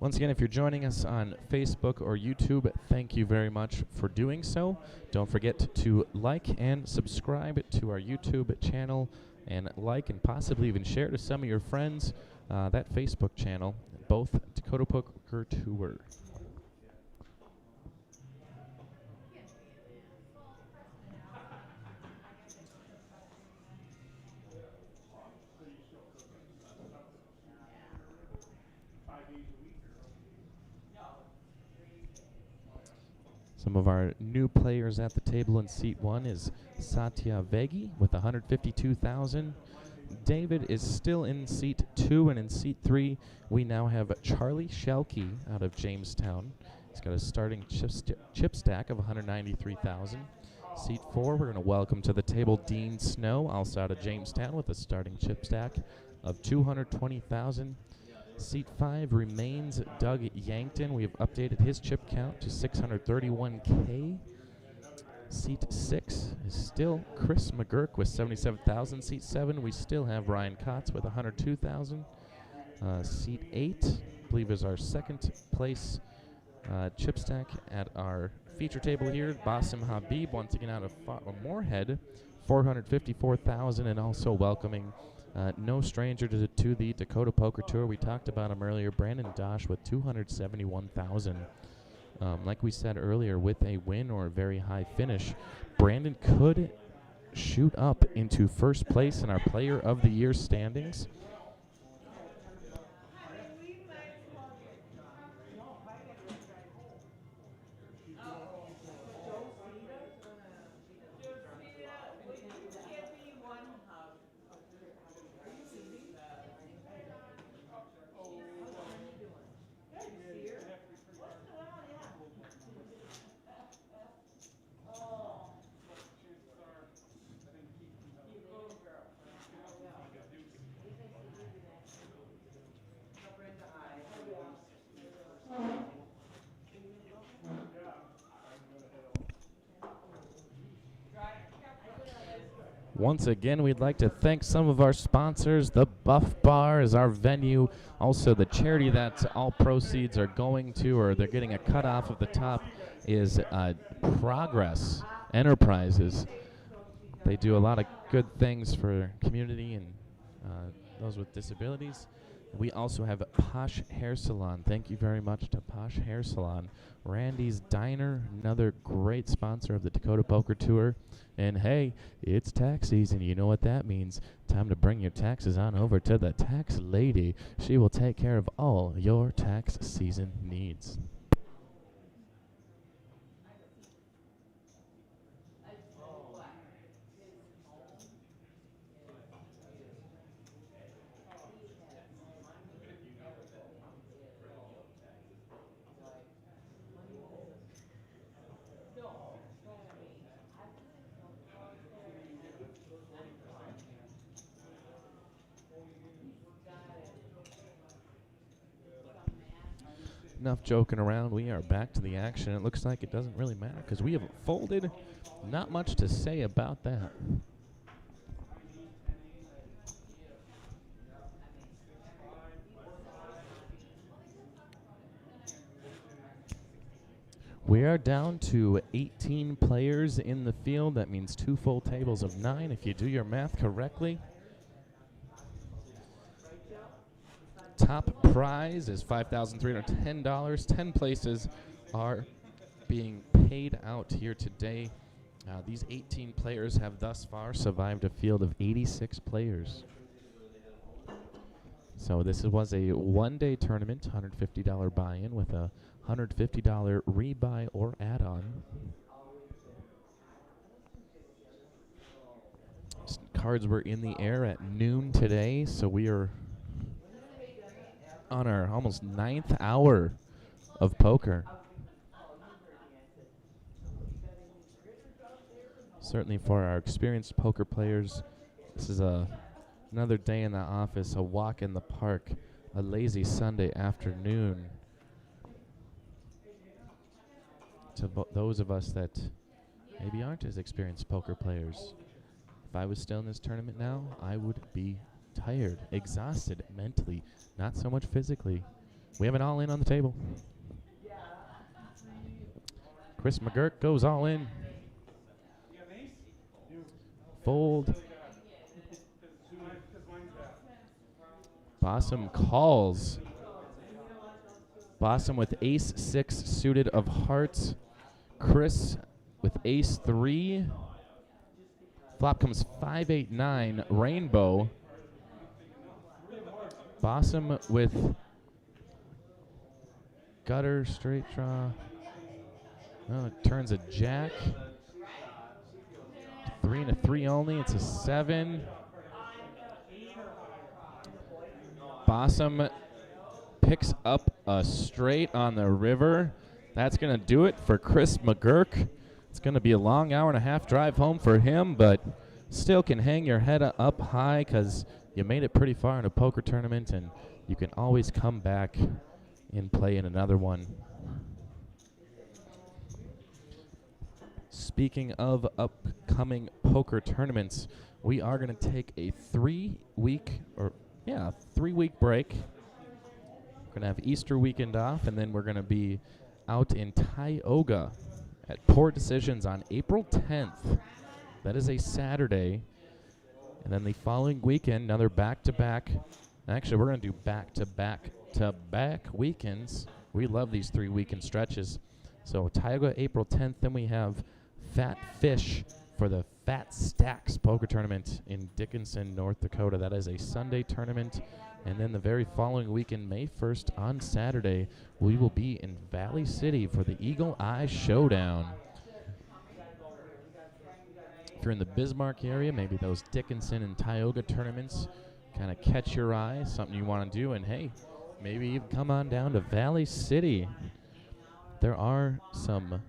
Once again, if you're joining us on Facebook or YouTube, thank you very much for doing so. Don't forget to like and subscribe to our YouTube channel, and like and possibly even share to some of your friends that Facebook channel, both Dakota Poker Tour. Some of our new players at the table in seat 1 is Satya Vegi with 152,000. David is still in seat 2, and in seat 3 we now have Charlie Shelkey out of Jamestown. He's got a starting chip stack of 193,000. Seat 4, we're going to welcome to the table Dean Snow, also out of Jamestown, with a starting chip stack of 220,000. Seat 5 remains Doug Yankton. We have updated his chip count to 631K. Seat 6 is still Chris McGurk with 77,000. Seat 7, we still have Ryan Kotz with 102,000. Seat 8, I believe, is our second place chip stack at our feature table here. Basim Habib, once again out of Moorhead, 454,000, and also welcoming no stranger to the Dakota Poker Tour. We talked about him earlier, Brandon Dosh with 271,000. Like we said earlier, with a win or a very high finish, Brandon could shoot up into first place in our Player of the Year standings. Once again, we'd like to thank some of our sponsors. The Buff Bar is our venue. Also, the charity that all proceeds are going to, or they're getting a cut off of the top, is Progress Enterprises. They do a lot of good things for community and those with disabilities. We also have Posh Hair Salon. Thank you very much to Posh Hair Salon. Randy's Diner, another great sponsor of the Dakota Poker Tour. And hey, it's tax season. You know what that means. Time to bring your taxes on over to the tax lady. She will take care of all your tax season needs. Enough joking around. We are back to the action. It looks like it doesn't really matter because we have folded. Not much to say about that. We are down to 18 players in the field. That means 2 full tables of 9 if you do your math correctly. Top prize is $5,310. 10 places are being paid out here today. These 18 players have thus far survived a field of 86 players. So this was a one-day tournament, $150 buy-in with a $150 rebuy or add-on. Cards were in the air at noon today, so we are on our almost 9th hour of poker. Certainly for our experienced poker players, this is another day in the office, a walk in the park, a lazy Sunday afternoon. To those of us that maybe aren't as experienced poker players, if I was still in this tournament now, I would be tired, exhausted mentally, not so much physically. We have it all in on the table. Chris McGurk goes all in. Fold. Bossum calls. Bossum with ace-6 suited of hearts. Chris with ace-3. Flop comes 5-8-9, rainbow. Bossum with gutter, straight draw. Oh, it turns a jack. 3 and a 3 only. It's a 7. Bossum picks up a straight on the river. That's going to do it for Chris McGurk. It's going to be a long hour-and-a-half drive home for him, but still can hang your head up high because you made it pretty far in a poker tournament, and you can always come back and play in another one. Speaking of upcoming poker tournaments, we are going to take a 3-week break. We're going to have Easter weekend off, and then we're going to be out in Tioga at Poor Decisions on April 10th. That is a Saturday. And then the following weekend, another back-to-back. Actually, we're going to do back-to-back-to-back weekends. We love these 3 weekend stretches. So Tioga, April 10th. Then we have Fat Fish for the Fat Stacks Poker Tournament in Dickinson, North Dakota. That is a Sunday tournament. And then the very following weekend, May 1st, on Saturday, we will be in Valley City for the Eagle Eye Showdown. If you're in the Bismarck area, maybe those Dickinson and Tioga tournaments kind of catch your eye, something you want to do, and hey, maybe even come on down to Valley City. There are some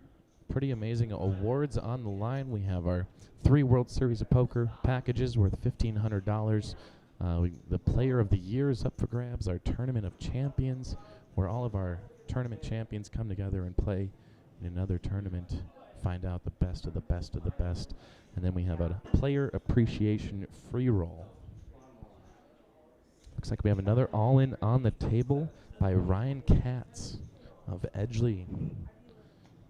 pretty amazing awards on the line. We have our 3 World Series of Poker packages worth $1,500. The Player of the Year is up for grabs. Our Tournament of Champions, where all of our tournament champions come together and play in another tournament, find out the best of the best of the best. And then we have a Player Appreciation Free Roll. Looks like we have another all-in on the table by Ryan Katz of Edgeley.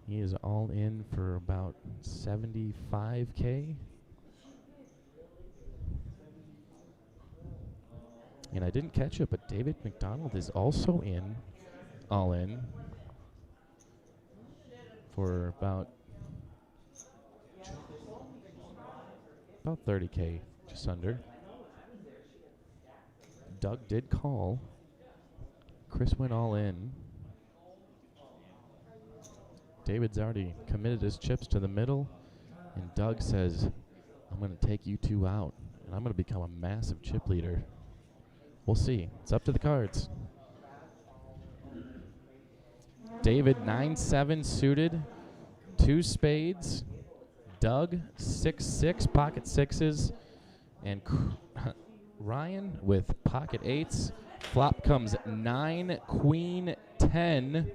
He is all in for about $75K. And I didn't catch it, but David McDonald is also in, all in, for about 30K, just under. Doug did call. Chris went all in. David's already committed his chips to the middle, and Doug says, I'm going to take you 2 out, and I'm going to become a massive chip leader. We'll see. It's up to the cards. David, 9-7 suited, 2 spades. Doug, 6-6, pocket 6s. And Ryan with pocket 8s. Flop comes 9, queen, 10.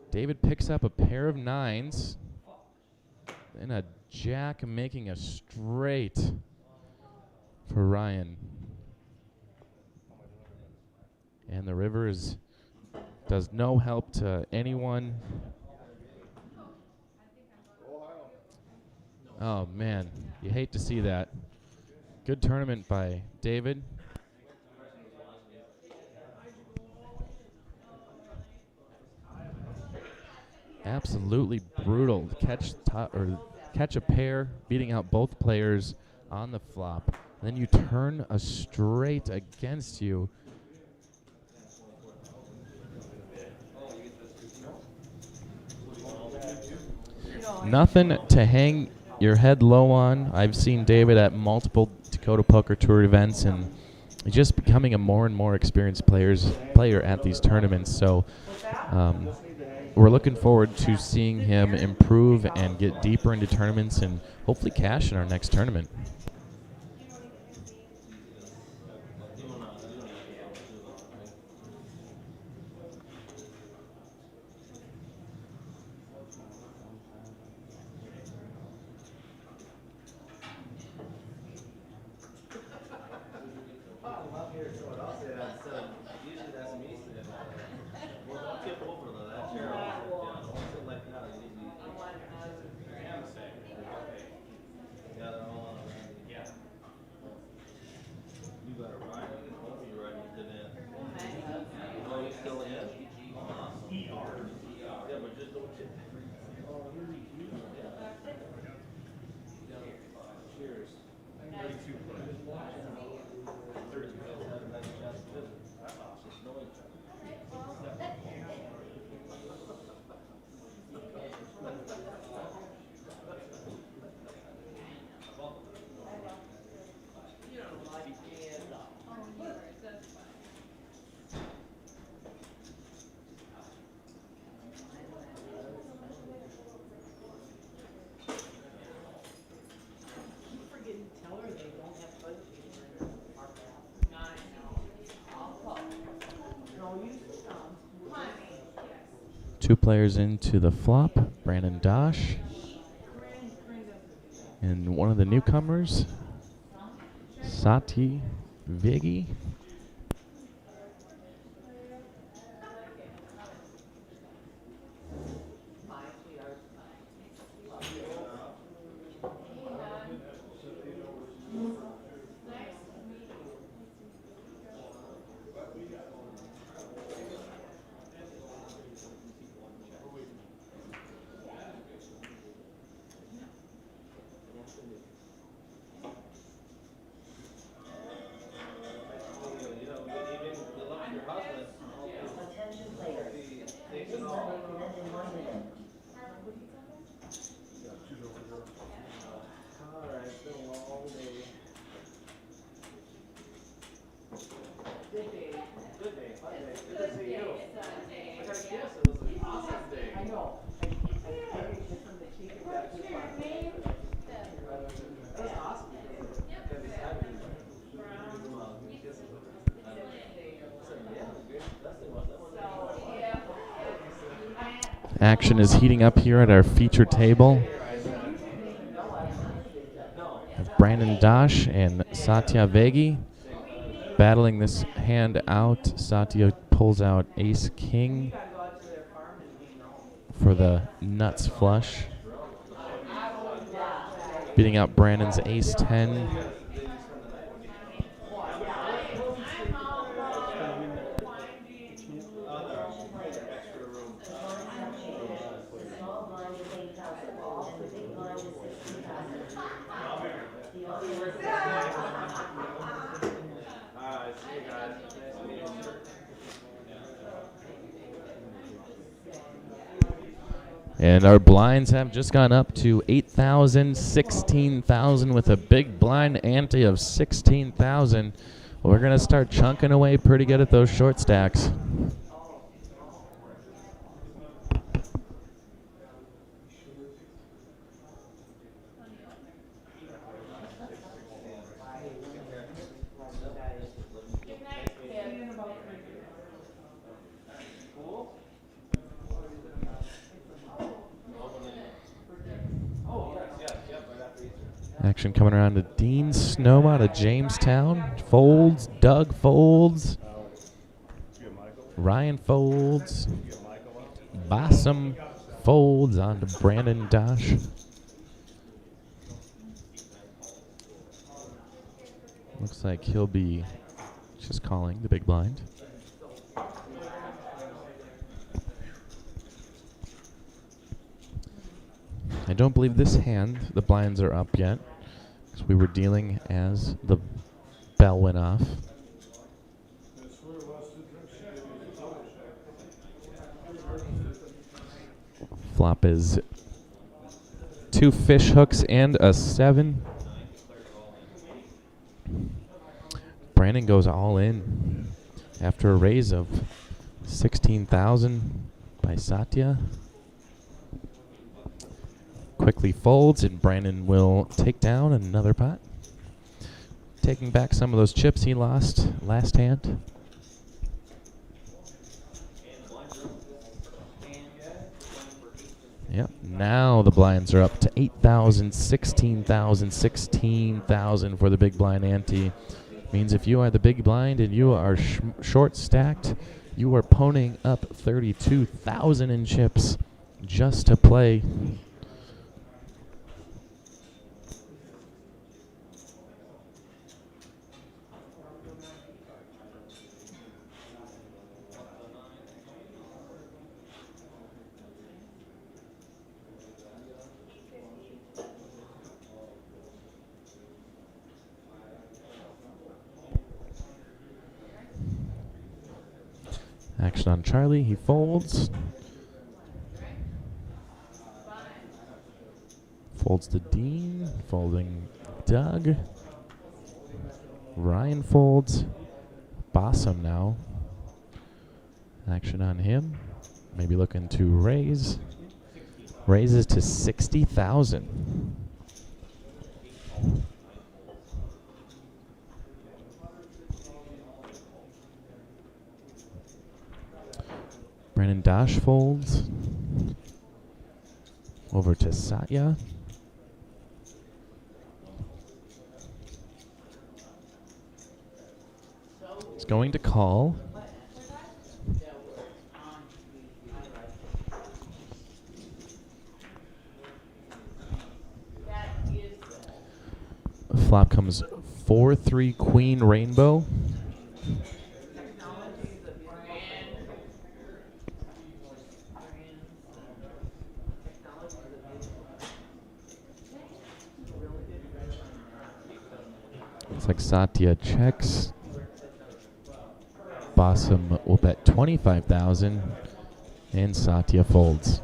David picks up a pair of 9s. And a jack making a straight for Ryan. And the river does no help to anyone. Oh man, you hate to see that. Good tournament by David. Absolutely brutal. Catch a pair, beating out both players on the flop. Then you turn a straight against you. Nothing to hang your head low on. I've seen David at multiple Dakota Poker Tour events, and he's just becoming a more and more experienced player at these tournaments. So we're looking forward to seeing him improve and get deeper into tournaments and hopefully cash in our next tournament. Two players into the flop, Brandon Dosh, and one of the newcomers, Sati Vigi. Action is heating up here at our feature table. Brandon Dosh and Satya Vegi battling this hand out. Satya pulls out Ace King for the nuts flush, beating out Brandon's Ace 10. And our blinds have just gone up to 8,000, 16,000 with a big blind ante of 16,000. We're going to start chunking away pretty good at those short stacks. Action coming around to Dean Snow out of Jamestown. Folds, Doug folds. Ryan folds. Bossum folds on to Brandon Dosh. Looks like he'll be just calling the big blind. I don't believe this hand, the blinds are up yet, because we were dealing as the bell went off. Flop is 2 fish hooks and a 7. Brandon goes all in after a raise of 16,000 by Satya. Quickly folds, and Brandon will take down another pot, taking back some of those chips he lost last hand. Yep, now the blinds are up to 8,000, 16,000, 16,000 for the big blind ante. Means if you are the big blind and you are short stacked, you are ponying up 32,000 in chips just to play. Action on Charlie, he folds. Folds to Dean, folding Doug. Ryan folds. Bossum now. Action on him. Maybe looking to raise. Raises to 60,000. Brandon Dosh folds. Over to Satya. He's going to call. Flop comes 4-3 Queen Rainbow. Looks like Satya checks. Bossum will bet 25,000, and Satya folds.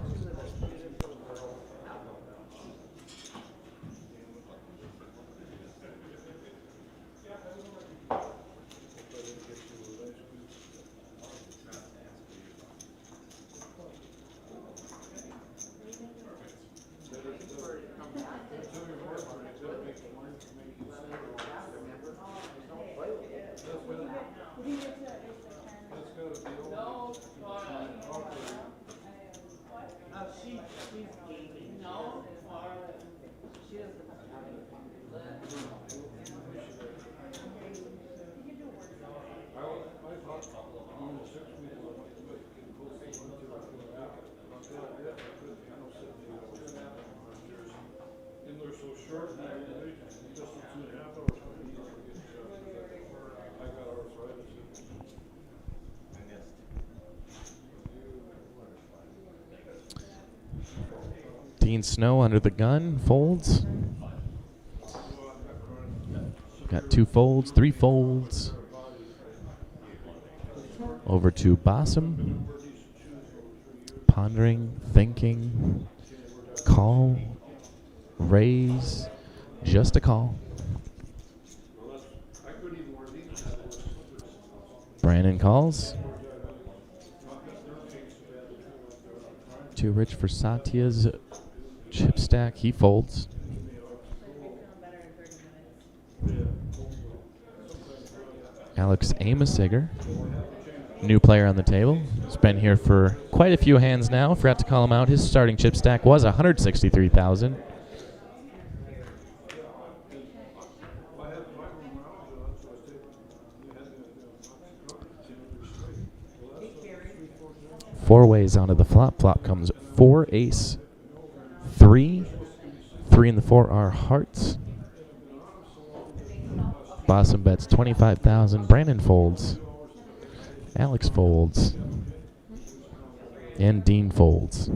Dean Snow under the gun, folds. Got 2 folds, 3 folds. Over to Bossum. Pondering, thinking. Call. Raise. Just a call. Brandon calls. Too rich for Satya's chip stack. He folds. Alex Amasiger, new player on the table. He's been here for quite a few hands now. Forgot to call him out. His starting chip stack was 163,000. Four ways onto the flop. Flop comes 4 ace, 3. 3 and the 4 are hearts. Bossum bets 25,000. Brandon folds. Alex folds. And Dean folds.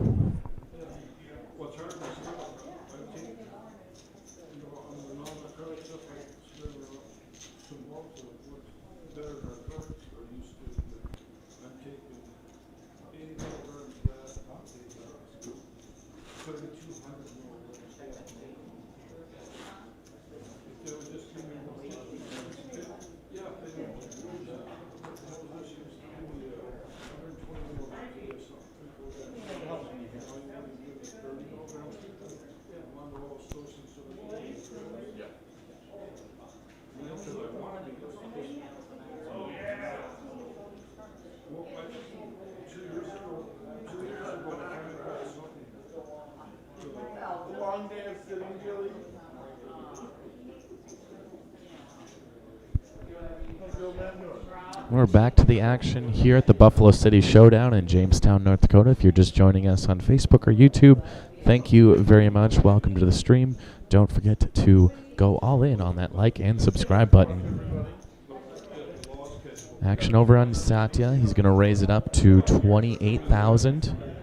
Long day of sitting, Julie. How's the old man doing? We're back to the action here at the Buffalo City Showdown in Jamestown, North Dakota. If you're just joining us on Facebook or YouTube, thank you very much. Welcome to the stream. Don't forget to go all in on that like and subscribe button. Action over on Satya. He's going to raise it up to 28,000.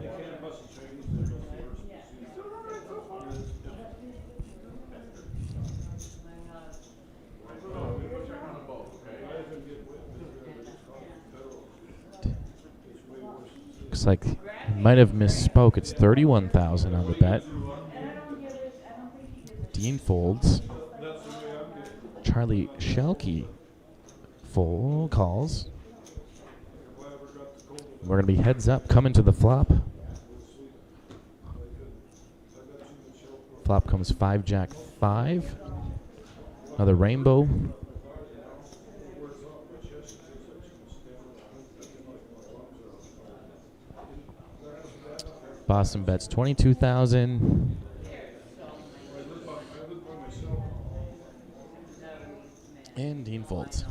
Looks like he might have misspoke. It's 31,000 on the bet. Dean folds. Charlie Shelkey full calls. We're going to be heads up coming to the flop. Flop comes 5 Jack 5. Another rainbow. Boston bets 22,000. And Dean folds.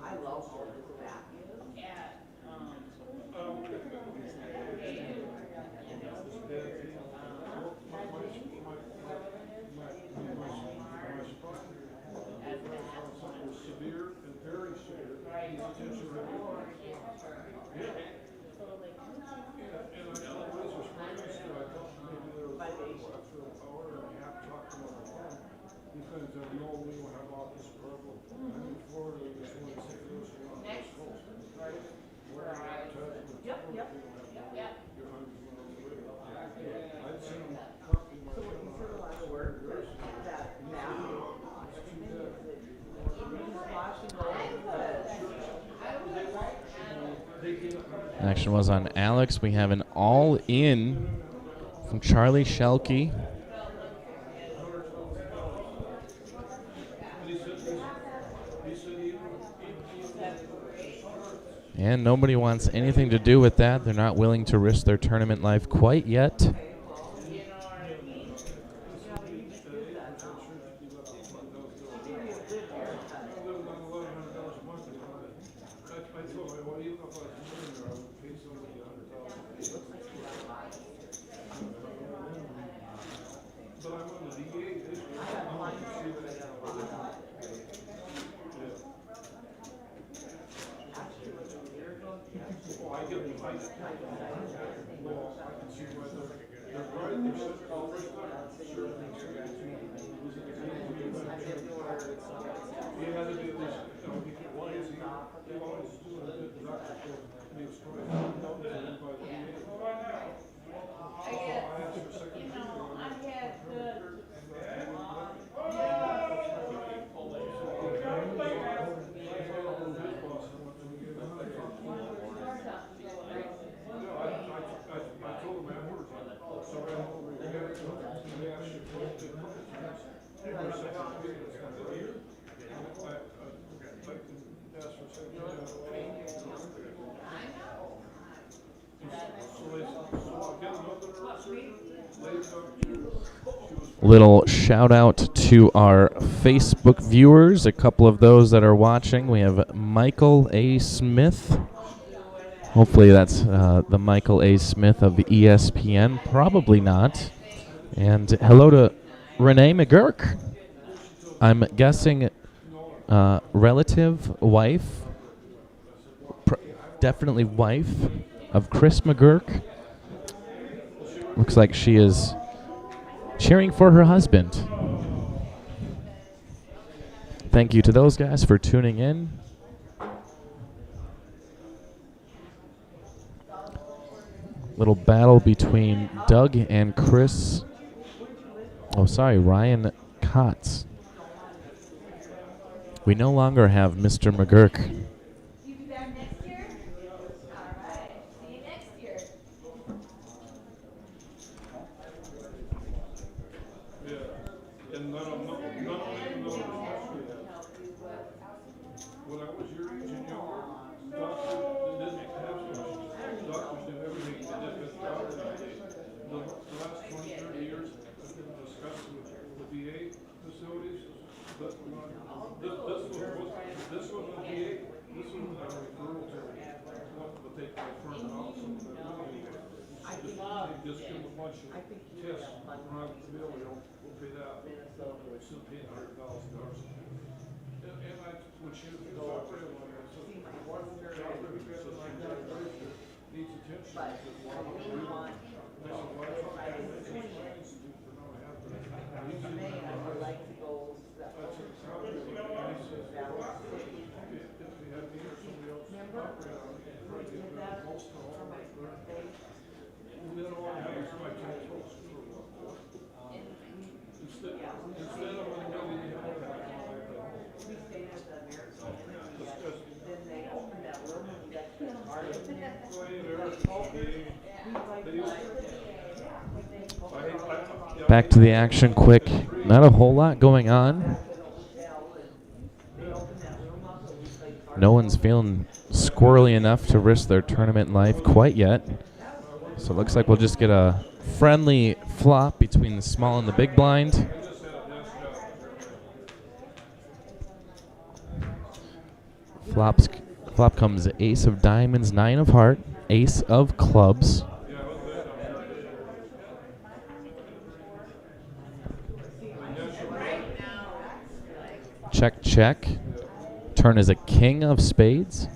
I love holding back. Severe and very severe. Action was on Alex. We have an all-in from Charlie Shelkey. And nobody wants anything to do with that. They're not willing to risk their tournament life quite yet. Little shout out to our Facebook viewers, a couple of those that are watching. We have Michael A. Smith. Hopefully that's the Michael A. Smith of ESPN. Probably not. And hello to Renee McGurk. I'm guessing relative, wife, definitely wife of Chris McGurk. Looks like she is cheering for her husband. Thank you to those guys for tuning in. Little battle between Doug and Chris. Oh, sorry, Ryan Kotz. We no longer have Mr. McGurk. You be back next year? All right. See you next year. Yeah, and none of them know when I was your age and younger, doctors didn't have much. Doctors did everything they did with doctors. The last 20, 30 years, I've been discussing with the VA facilities, but this was a VA, this was a referral to what they refer to also. They just give them a bunch of tests, private bill, we'll pay that. We're still paying $100,000. And I, when she was operating on her, I said, needs attention. I said, why don't you do it? And I said, why don't you do the Institute for Mental Health? And he said, I would like to go. I said, how do you? And he says, well, if we had me or somebody else operate on it, try to get rid of most of all my birthday. And then all I have is my two toes for a while. Instead of when really have that. We stayed at the American, then they opened that room and we got to party. Back to the action quick. Not a whole lot going on. No one's feeling squirrely enough to risk their tournament life quite yet. So it looks like we'll just get a friendly flop between the small and the big blind. Flop comes ace of diamonds, 9 of heart, ace of clubs. Check, check. Turn is a king of spades.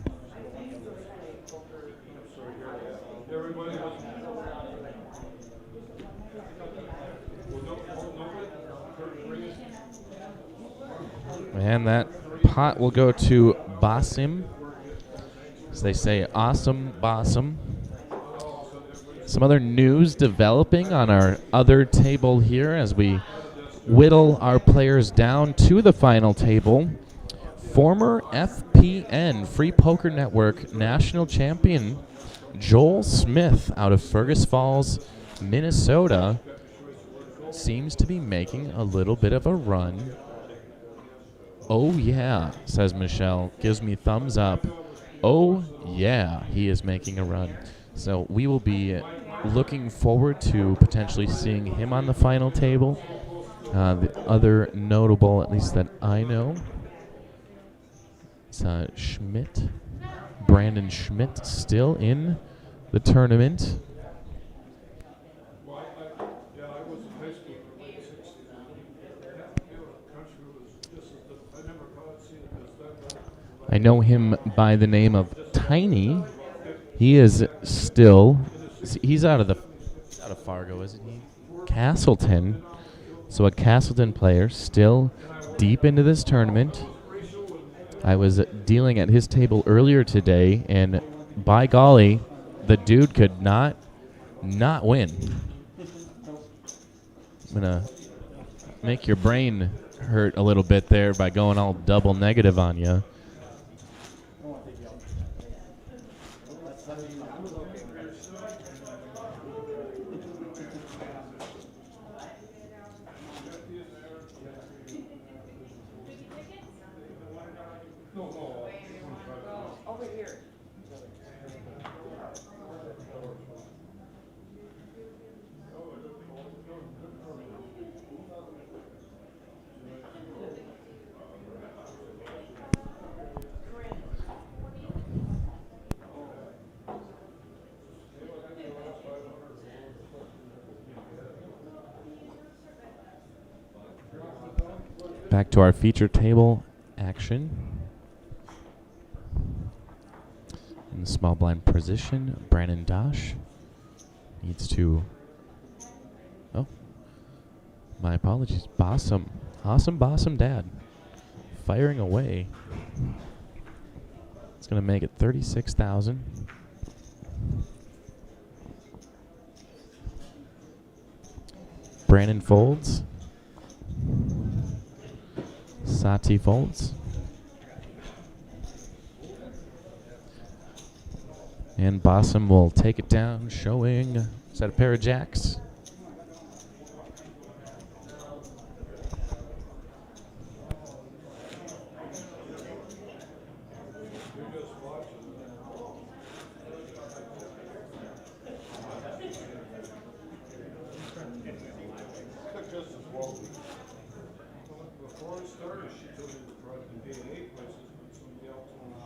And that pot will go to Basim. As they say, awesome, Basim. Some other news developing on our other table here as we whittle our players down to the final table. Former FPN, Free Poker Network, national champion Joel Smith out of Fergus Falls, Minnesota, seems to be making a little bit of a run. Oh yeah, says Michelle, gives me thumbs up. Oh yeah, he is making a run. So we will be looking forward to potentially seeing him on the final table. The other notable, at least that I know, is Schmidt, Brandon Schmidt, still in the tournament. I know him by the name of Tiny. He is still, he's out of Fargo, isn't he? Castleton. So a Castleton player still deep into this tournament. I was dealing at his table earlier today, and by golly, the dude could not win. I'm going to make your brain hurt a little bit there by going all double negative on you. Over here. Back to our feature table action. In the small blind position, Brandon Dosh needs to... Oh, my apologies. Bossum. Awesome Bossum Dad. Firing away. It's going to make it 36,000. Brandon folds. Sati folds. And Bossum will take it down, showing, is that a pair of jacks? Before it started, she told me to try to pay 8 places, but somebody else wanted to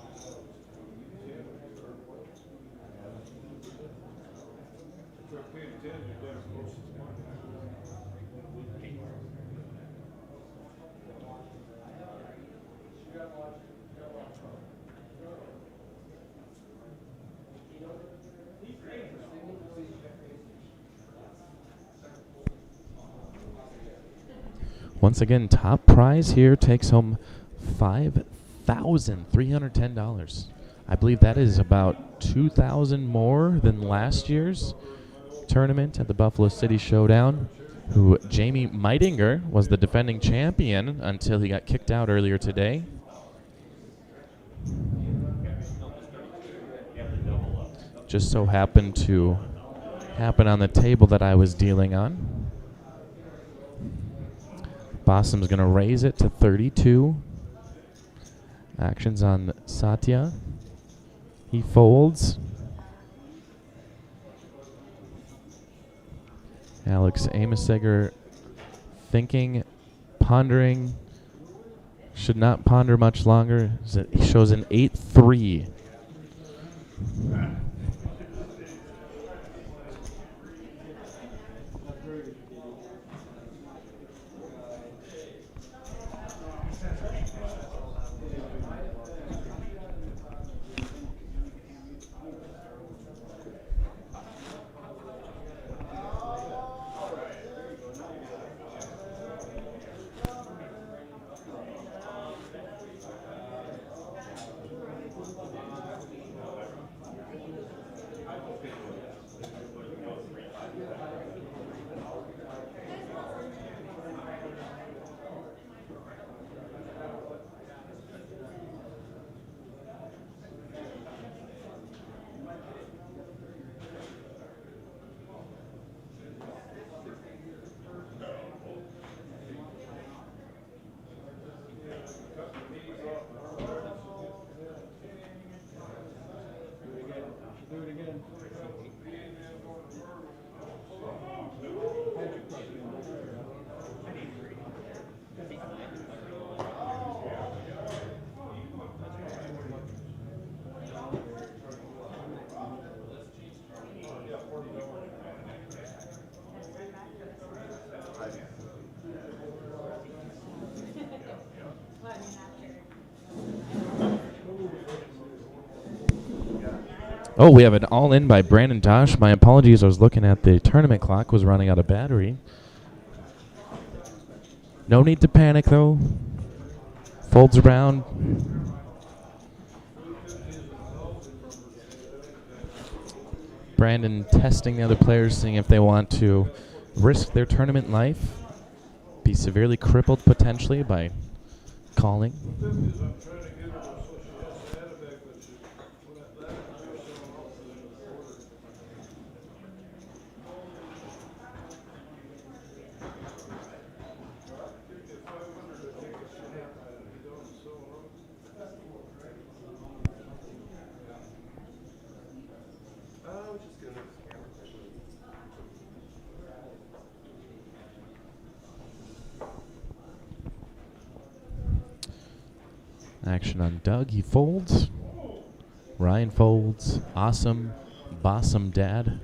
I paid 10, but that's close to 10. Once again, top prize here takes home $5,310. I believe that is about $2,000 more than last year's tournament at the Buffalo City Showdown, who Jamie Meitinger was the defending champion until he got kicked out earlier today. Just so happened to happen on the table that I was dealing on. Bossum's going to raise it to 32. Actions on Satya. He folds. Alex Amiseger thinking, pondering. Should not ponder much longer. He shows an 8-3. Oh, we have an all-in by Brandon Dosh. My apologies, I was looking at the tournament clock, was running out of battery. No need to panic, though. Folds around. Brandon testing the other players, seeing if they want to risk their tournament life, be severely crippled potentially by calling. Action on Doug. He folds. Ryan folds. Awesome. Bossum Dad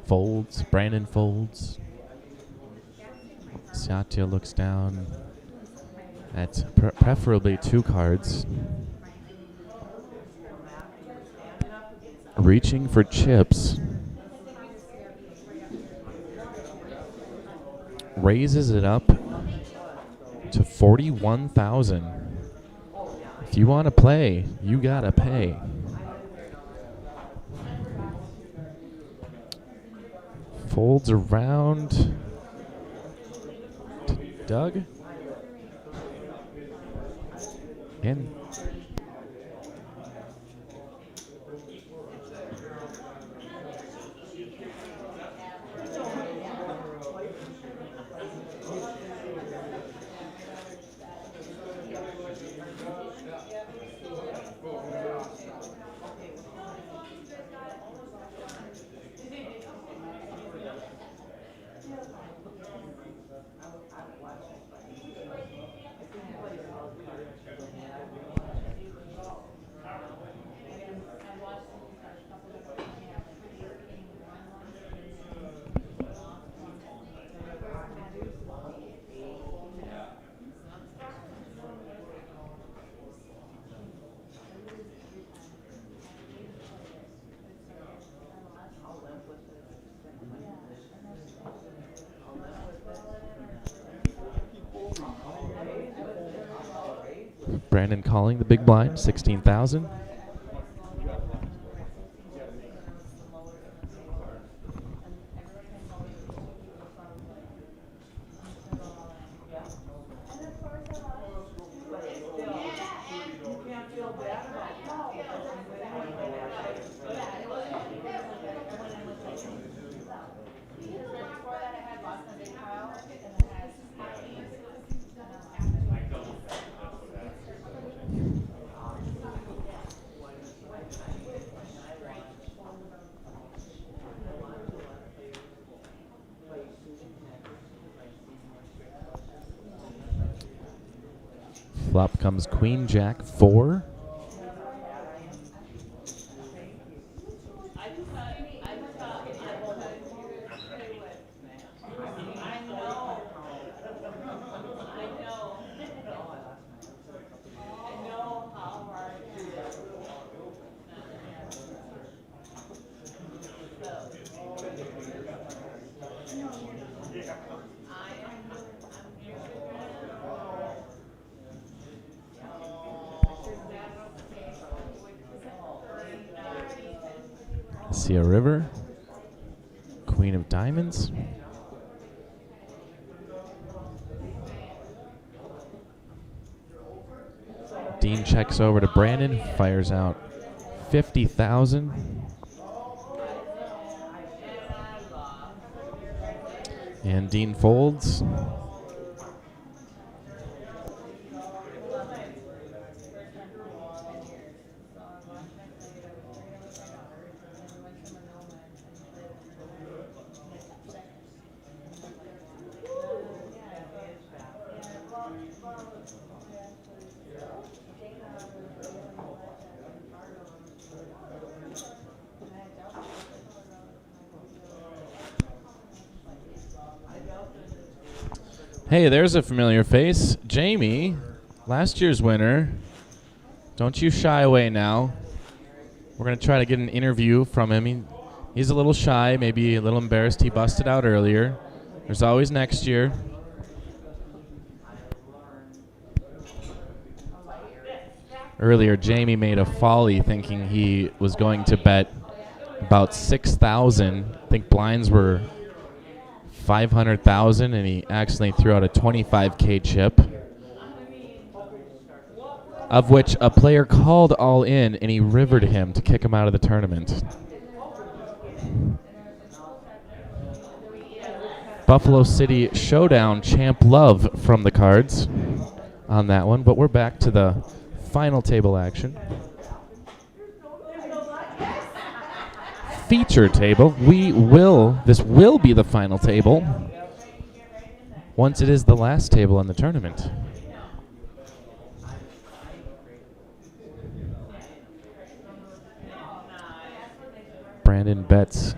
folds. Brandon folds. Satya looks down. That's preferably 2 cards. Reaching for chips. Raises it up to 41,000. If you want to play, you gotta pay. Folds around to Doug. And Brandon calling the big blind, 16,000. Flop comes Queen Jack 4. See a river. Queen of diamonds. Dean checks over to Brandon, fires out 50,000. And Dean folds. Hey, there's a familiar face. Jamie, last year's winner. Don't you shy away now. We're going to try to get an interview from him. He's a little shy, maybe a little embarrassed. He busted out earlier. There's always next year. Earlier, Jamie made a folly thinking he was going to bet about 6,000. I think blinds were 500,000, and he accidentally threw out a 25K chip, of which a player called all in, and he rivered him to kick him out of the tournament. Buffalo City Showdown champ love from the cards on that one, but we're back to the final table action. Feature table. This will be the final table once it is the last table in the tournament. Brandon bets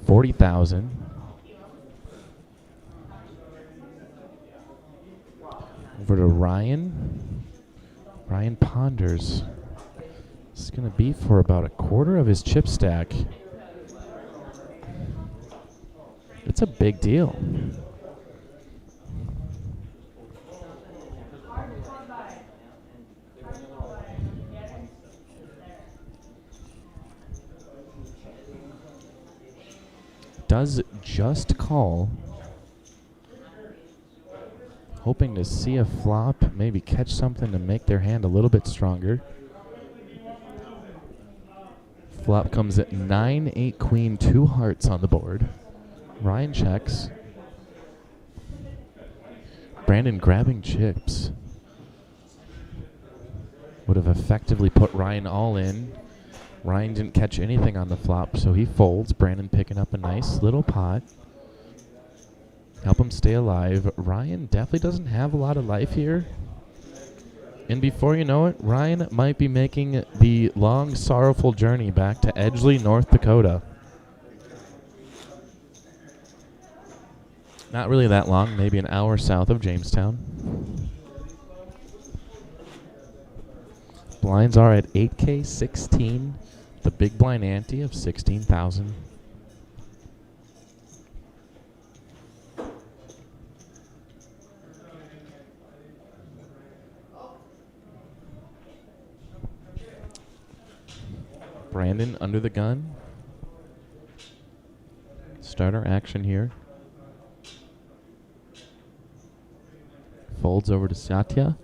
40,000. over to Ryan. Ryan ponders. It's going to be for about a quarter of his chip stack. It's a big deal. Does just call. Hoping to see a flop, maybe catch something to make their hand a little bit stronger. Flop comes at 9, 8, queen, 2 hearts on the board. Ryan checks. Brandon grabbing chips. Would have effectively put Ryan all in. Ryan didn't catch anything on the flop, so he folds. Brandon picking up a nice little pot. Help him stay alive. Ryan definitely doesn't have a lot of life here. And before you know it, Ryan might be making the long, sorrowful journey back to Edgeley, North Dakota. Not really that long, maybe an hour south of Jamestown. Blinds are at 8K 16, the big blind ante of 16,000. Brandon under the gun. Starter action here. Folds over to Satya.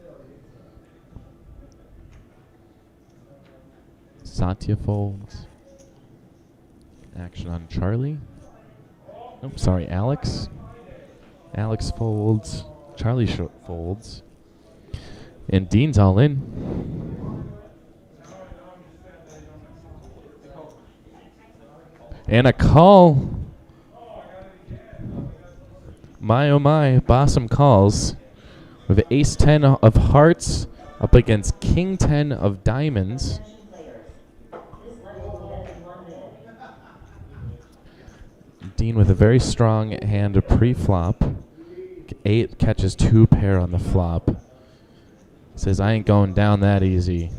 Satya folds. Action on Charlie. Oh, sorry, Alex. Alex folds. Charlie folds. And Dean's all in. And a call. My oh my, Bossum calls with ace 10 of hearts up against king 10 of diamonds. Dean with a very strong hand of pre-flop. 8 catches 2 pair on the flop. Says, I ain't going down that easy.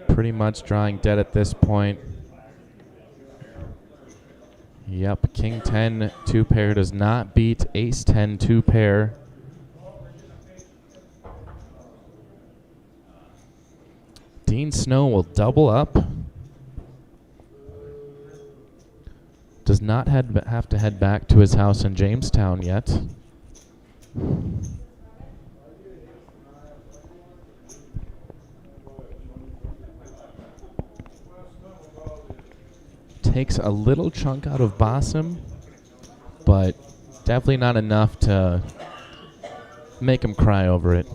Pretty much drawing dead at this point. Yep, king 10 2 pair does not beat ace 10 2 pair. Dean Snow will double up. Does not have to head back to his house in Jamestown yet. Takes a little chunk out of Bossum, but definitely not enough to make him cry over it.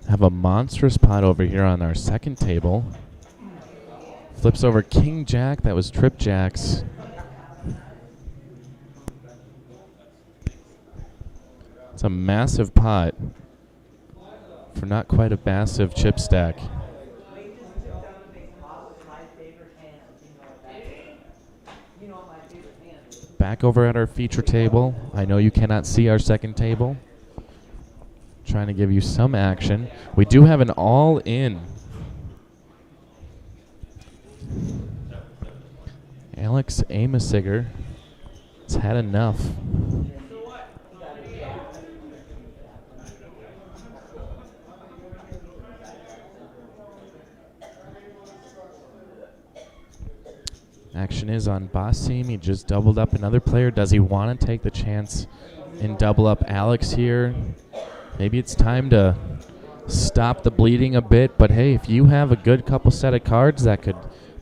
Have a monstrous pot over here on our second table. Flips over king jack. That was trip jacks. It's a massive pot for not quite a massive chip stack. Back over at our feature table. I know you cannot see our second table. Trying to give you some action. We do have an all-in. Alex Amasiger has had enough. Action is on Basim. He just doubled up another player. Does he want to take the chance and double up Alex here? Maybe it's time to stop the bleeding a bit, but hey, if you have a good couple set of cards that could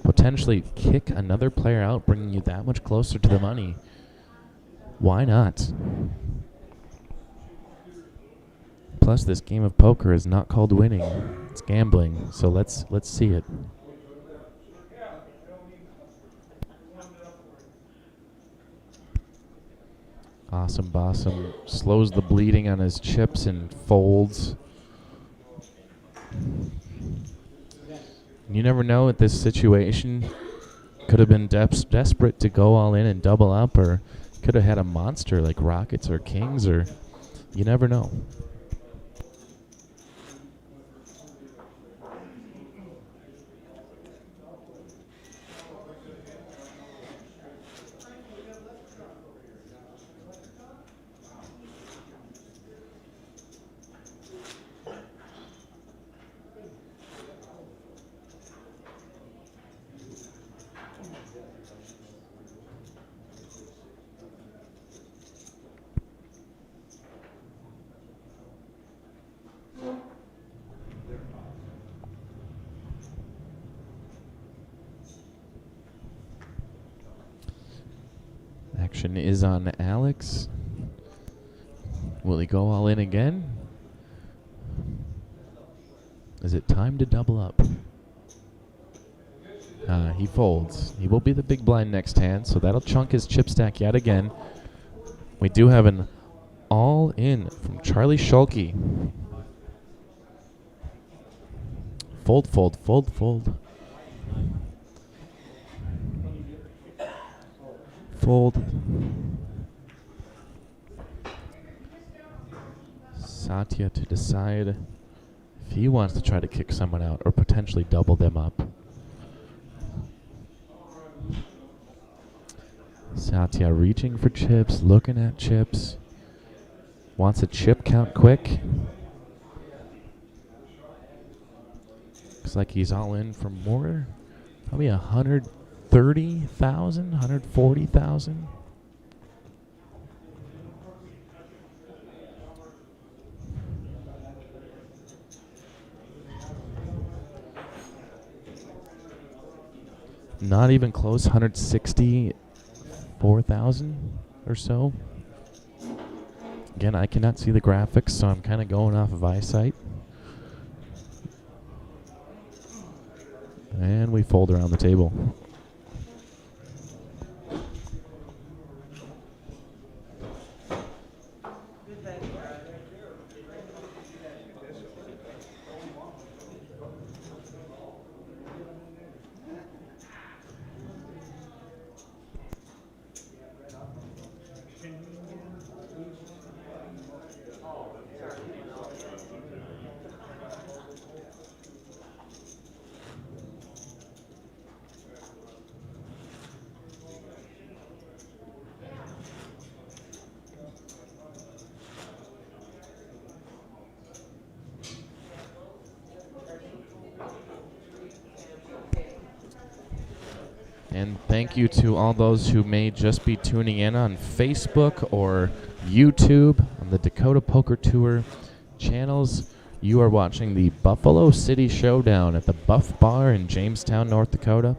potentially kick another player out, bringing you that much closer to the money, Why not? Plus, this game of poker is not called winning; it's gambling. So let's see it. Awesome Bossum slows the bleeding on his chips and folds. You never know at this situation. Could have been desperate to go all in and double up, or could have had a monster like Rockets or Kings, or you never know. Action is on Alex. Will he go all in again? Is it time to double up? He folds. He will be the big blind next hand, so that'll chunk his chip stack yet again. We do have an all in from Charlie Schulke. Fold, fold, fold, fold. Fold. Satya to decide if he wants to try to kick someone out or potentially double them up. Satya reaching for chips, looking at chips. Wants a chip count quick. Looks like he's all in for more. Probably 130,000, 140,000. Not even close, 164,000 or so. Again, I cannot see the graphics, so I'm kind of going off of eyesight. And we fold around the table. And thank you to all those who may just be tuning in on Facebook or YouTube on the Dakota Poker Tour channels. You are watching the Buffalo City Showdown at the Buff Bar in Jamestown, North Dakota.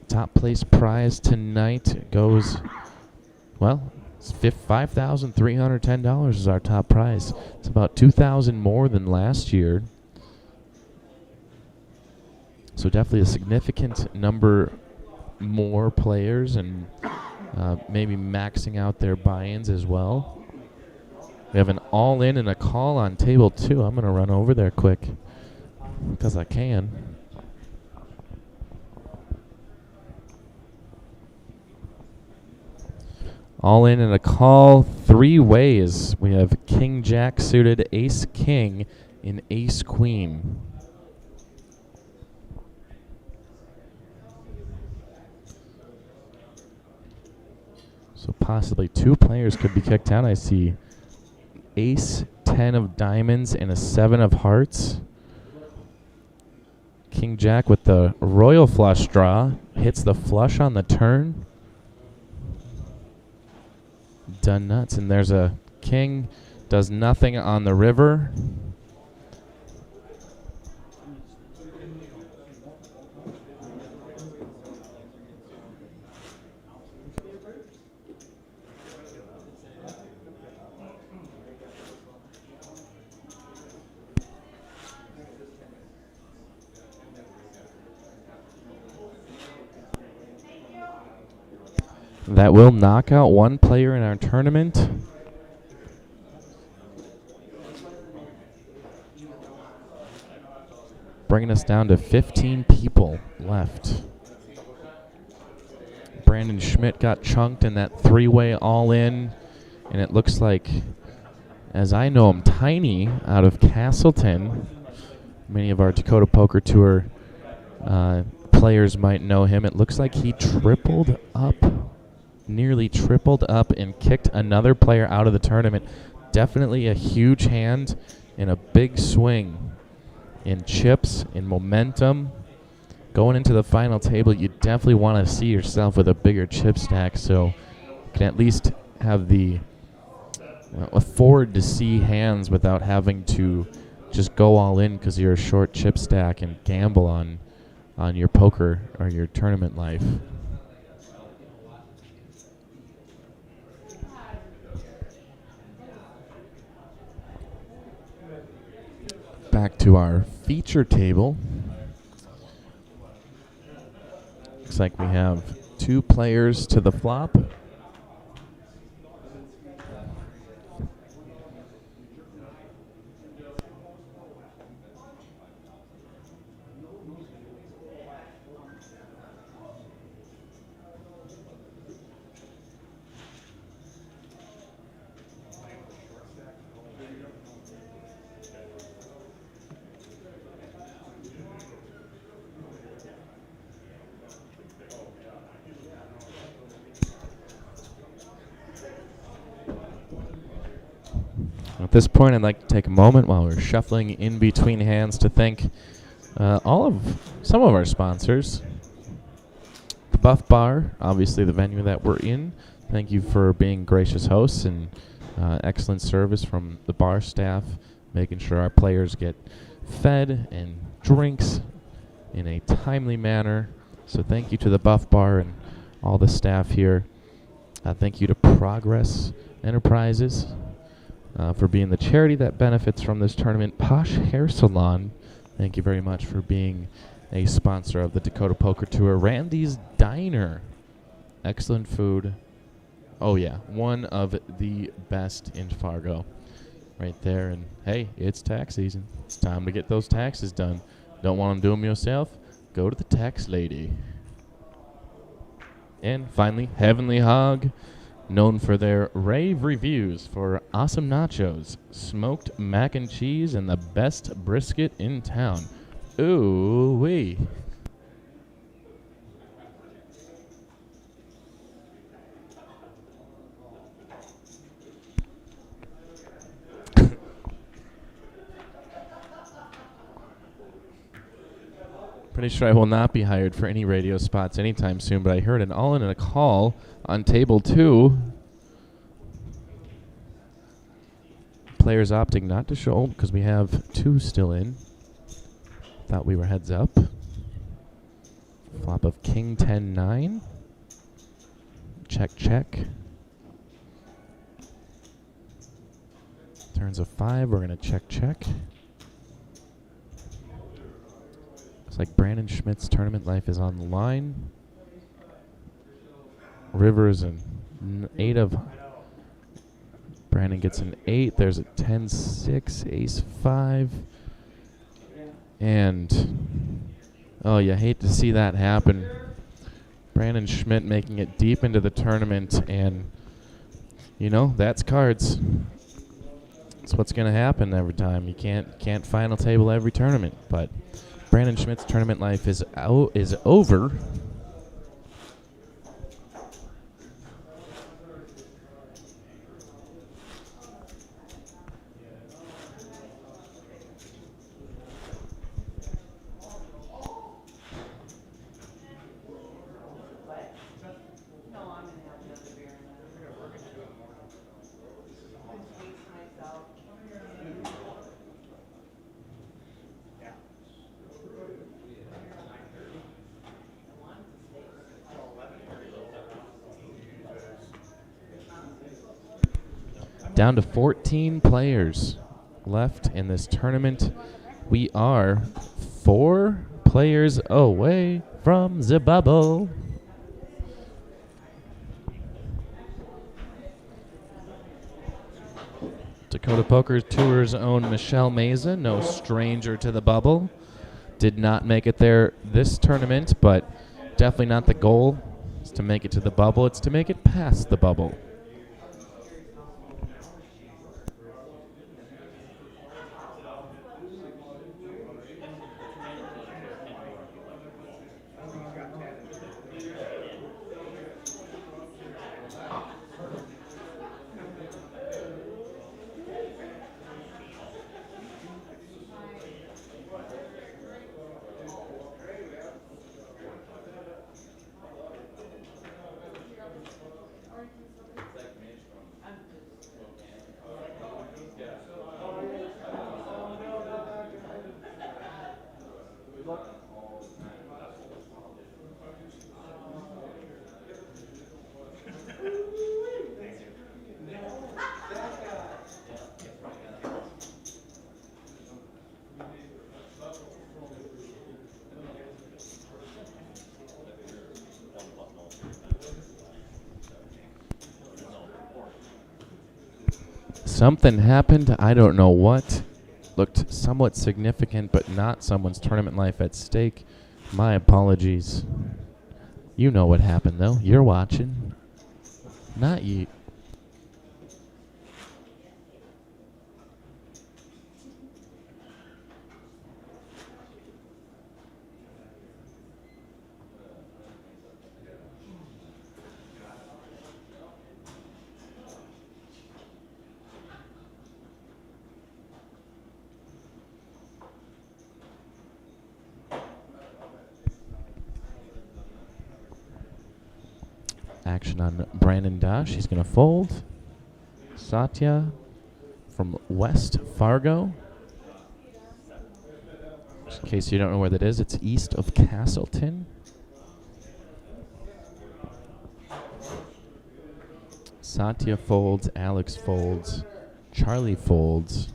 Top place prize tonight goes, well, it's $5,310 is our top prize. It's about $2,000 more than last year. So definitely a significant number more players and maybe maxing out their buy-ins as well. We have an all-in and a call on table 2. I'm going to run over there quick because I can. All in and a call 3 ways. We have King Jack suited, Ace King, and Ace Queen. So possibly 2 players could be kicked out. I see Ace 10 of diamonds and a 7 of hearts. King Jack with the royal flush draw hits the flush on the turn. Done nuts. And there's a king, does nothing on the river. That will knock out one player in our tournament. Bringing us down to 15 people left. Brandon Schmidt got chunked in that three-way all-in, and it looks like, as I know him, Tiny out of Castleton. Many of our Dakota Poker Tour players might know him. It looks like he tripled up, nearly tripled up, and kicked another player out of the tournament. Definitely a huge hand and a big swing in chips, in momentum. Going into the final table, you definitely want to see yourself with a bigger chip stack, so you can at least have the afford to see hands without having to just go all in because you're a short chip stack and gamble on your poker or your tournament life. Back to our feature table. Looks like we have 2 players to the flop. At this point, I'd like to take a moment while we're shuffling in between hands to thank some of our sponsors. The Buff Bar, obviously the venue that we're in. Thank you for being gracious hosts and excellent service from the bar staff, making sure our players get fed and drinks in a timely manner. So thank you to the Buff Bar and all the staff here. Thank you to Progress Enterprises for being the charity that benefits from this tournament. Posh Hair Salon, thank you very much for being a sponsor of the Dakota Poker Tour. Randy's Diner, excellent food. Oh yeah, one of the best in Fargo right there. And hey, it's tax season. It's time to get those taxes done. Don't want to do them yourself? Go to the tax lady. And finally, Heavenly Hog, known for their rave reviews for awesome nachos, smoked mac and cheese, and the best brisket in town. Ooh-wee. Pretty sure I will not be hired for any radio spots anytime soon, but I heard an all-in and a call on table 2. Players opting not to show because we have 2 still in. Thought we were heads up. Flop of King 10-9. Check, check. Turns of 5. We're going to check, check. Looks like Brandon Schmidt's tournament life is on the line. Rivers an 8 of. Brandon gets an 8. There's a 10-6, ace 5. And, oh, you hate to see that happen. Brandon Schmidt making it deep into the tournament, and, you know, that's cards. That's what's going to happen every time. You can't final table every tournament, but Brandon Schmidt's tournament life is over. Down to 14 players left in this tournament. We are 4 players away from the bubble. Dakota Poker Tour's own Michelle Meza, no stranger to the bubble. Did not make it there this tournament, but definitely not the goal. It's to make it to the bubble. It's to make it past the bubble. Something happened. I don't know what. Looked somewhat significant, but not someone's tournament life at stake. My apologies. You know what happened, though. You're watching. Not you. Action on Brandon Dosh. He's going to fold. Satya from West Fargo. Just in case you don't know where that is, it's east of Castleton. Satya folds. Alex folds. Charlie folds.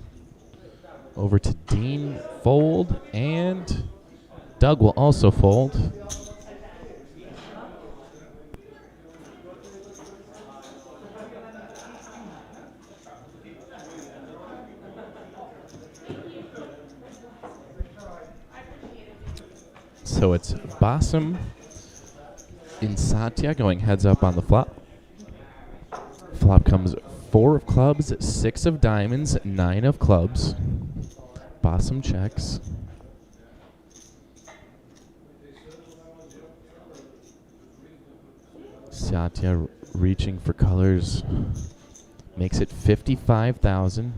Over to Dean, fold. And Doug will also fold. So it's Bassam in Satya going heads up on the flop. Flop comes 4 of clubs, 6 of diamonds, 9 of clubs. Bassam checks. Satya reaching for colors. Makes it 55,000.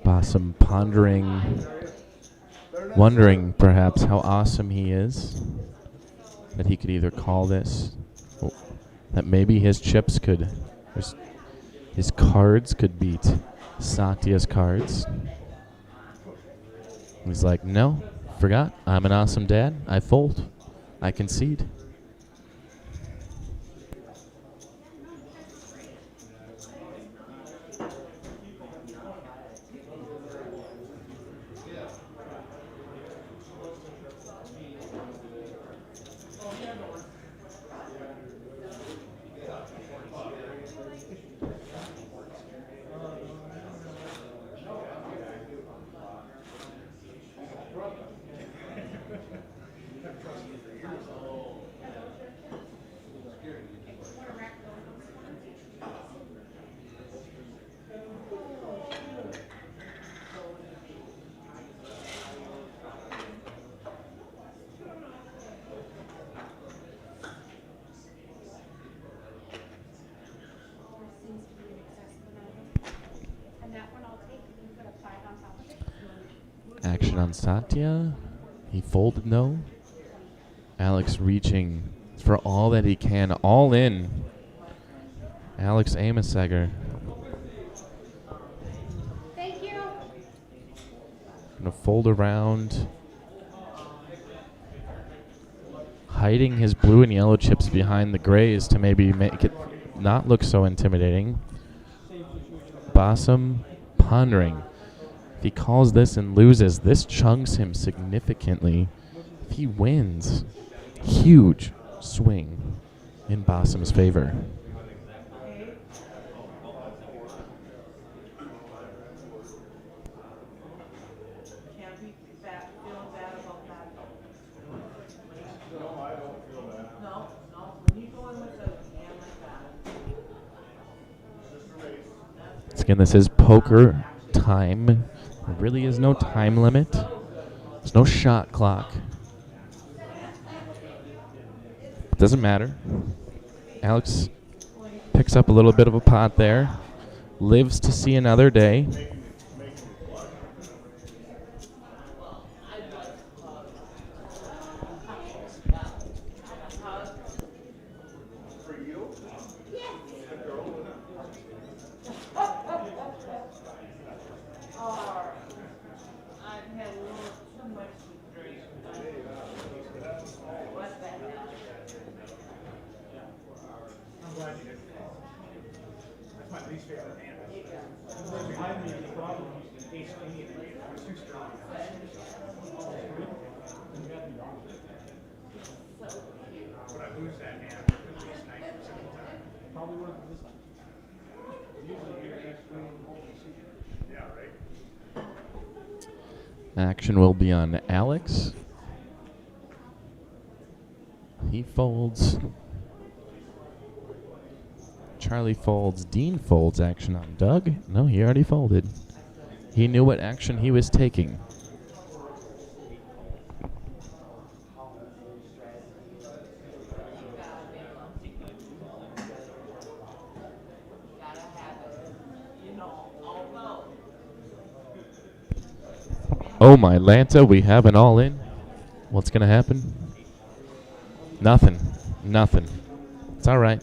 Bassam pondering, wondering perhaps how awesome he is, that he could either call this, that maybe his chips could, his cards could beat Satya's cards. He's like, no, forgot, I'm an awesome dad, I fold, I concede. Action on Satya. He folded no. Alex reaching for all that he can. All in. Alex Amiseger. Thank you. Gonna fold around. Hiding his blue and yellow chips behind the grays to maybe make it not look so intimidating. Bossum pondering. If he calls this and loses, this chunks him significantly. If he wins, huge swing in Bossum's favor. Can't be feeling bad about that. No, I don't feel that. No, when you go in with a hand like that. Once again, this is poker time. There really is no time limit. There's no shot clock. Doesn't matter. Alex picks up a little bit of a pot there. Lives to see another day. I've had a little too much to drink. What's that? I'm glad you did. That's my least favorite hand. Behind me, the problem is the ace queen. It was too strong. Would I lose that hand? Ace 90% of the time. Probably would have this time. Usually you're actually Yeah, right. Action will be on Alex. He folds. Charlie folds. Dean folds. Action on Doug. No, he already folded. He knew what action he was taking. Oh my Lanta, we have an all in. What's gonna happen? Nothing. Nothing. It's all right.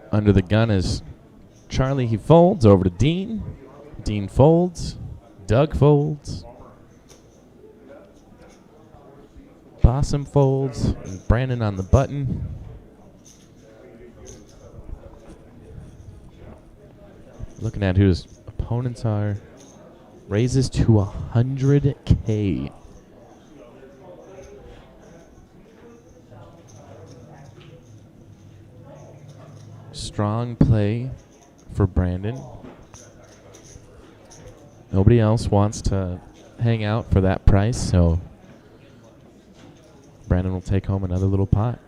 Under the gun is Charlie. He folds over to Dean. Dean folds. Doug folds. Bossum folds. And Brandon on the button. Looking at who his opponents are. Raises to 100K. Strong play for Brandon. Nobody else wants to hang out for that price, so Brandon will take home another little pot.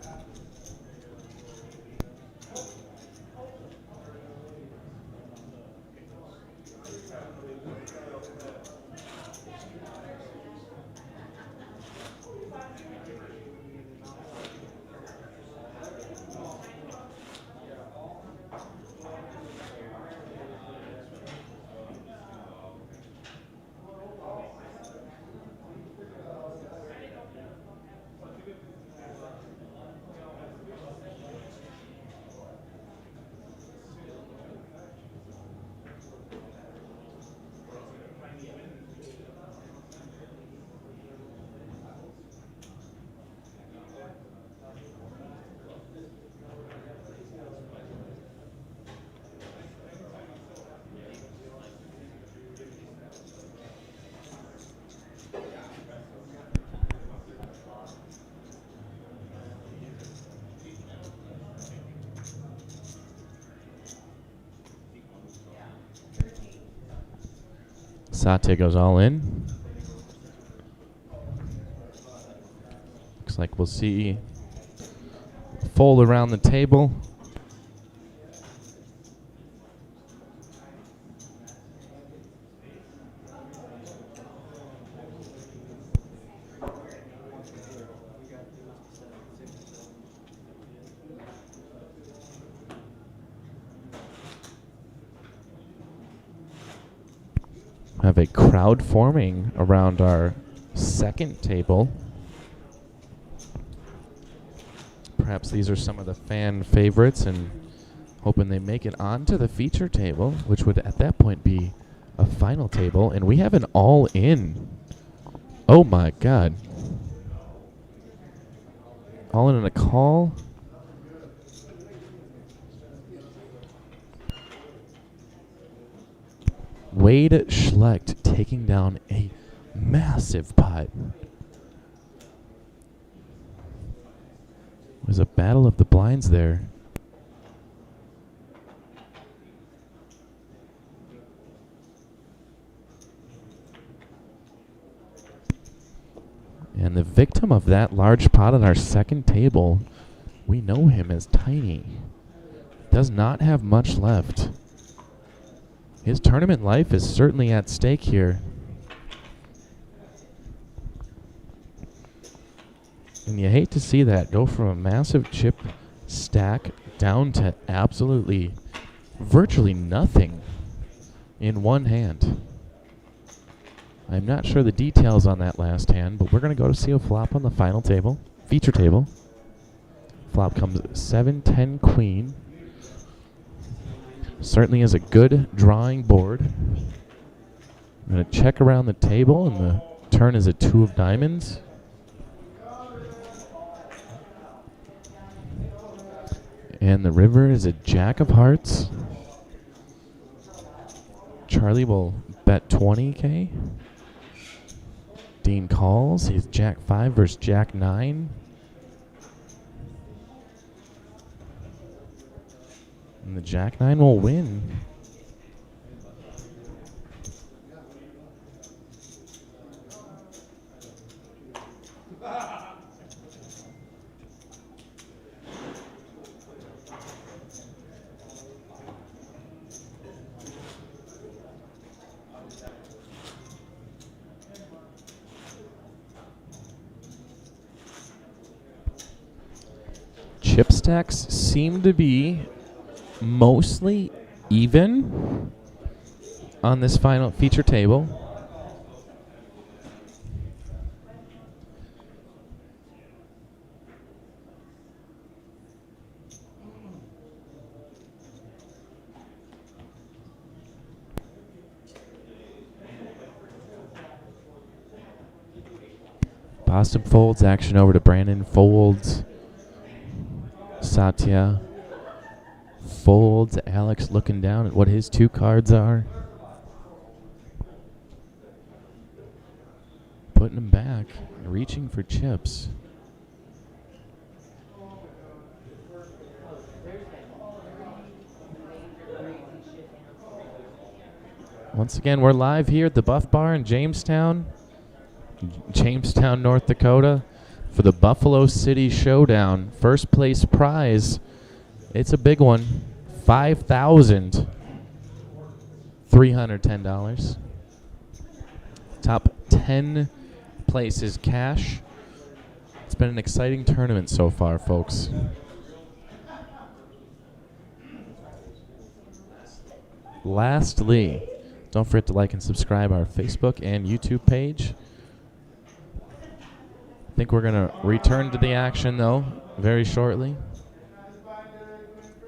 Satya goes all in. Looks like we'll see a fold around the table. a crowd forming around our second table. Perhaps these are some of the fan favorites, and hoping they make it onto the feature table, which would at that point be a final table. And we have an all-in. Oh my God. All in and a call. Wade Schlecht taking down a massive pot. It was a battle of the blinds there. And the victim of that large pot on our second table, we know him as Tiny. Does not have much left. His tournament life is certainly at stake here. And you hate to see that go from a massive chip stack down to absolutely virtually nothing in one hand. I'm not sure the details on that last hand, but we're going to go to see a flop on the final table, feature table. Flop comes 7-10 queen. Certainly is a good drawing board. I'm going to check around the table, and the turn is a 2 of diamonds. And the river is a jack of hearts. Charlie will bet 20K. Dean calls. He's jack 5 versus jack 9. And the jack 9 will win. Chip stacks seem to be mostly even on this final feature table. Boston folds, action over to Brandon, folds. Satya folds. Alex looking down at what his 2 cards are. Putting them back, reaching for chips. Once again, we're live here at the Buff Bar in Jamestown, North Dakota, for the Buffalo City Showdown. First place prize. It's a big one. $5,310. Top 10 places cash. It's been an exciting tournament so far, folks. Lastly, don't forget to like and subscribe our Facebook and YouTube page. I think we're going to return to the action, though, very shortly.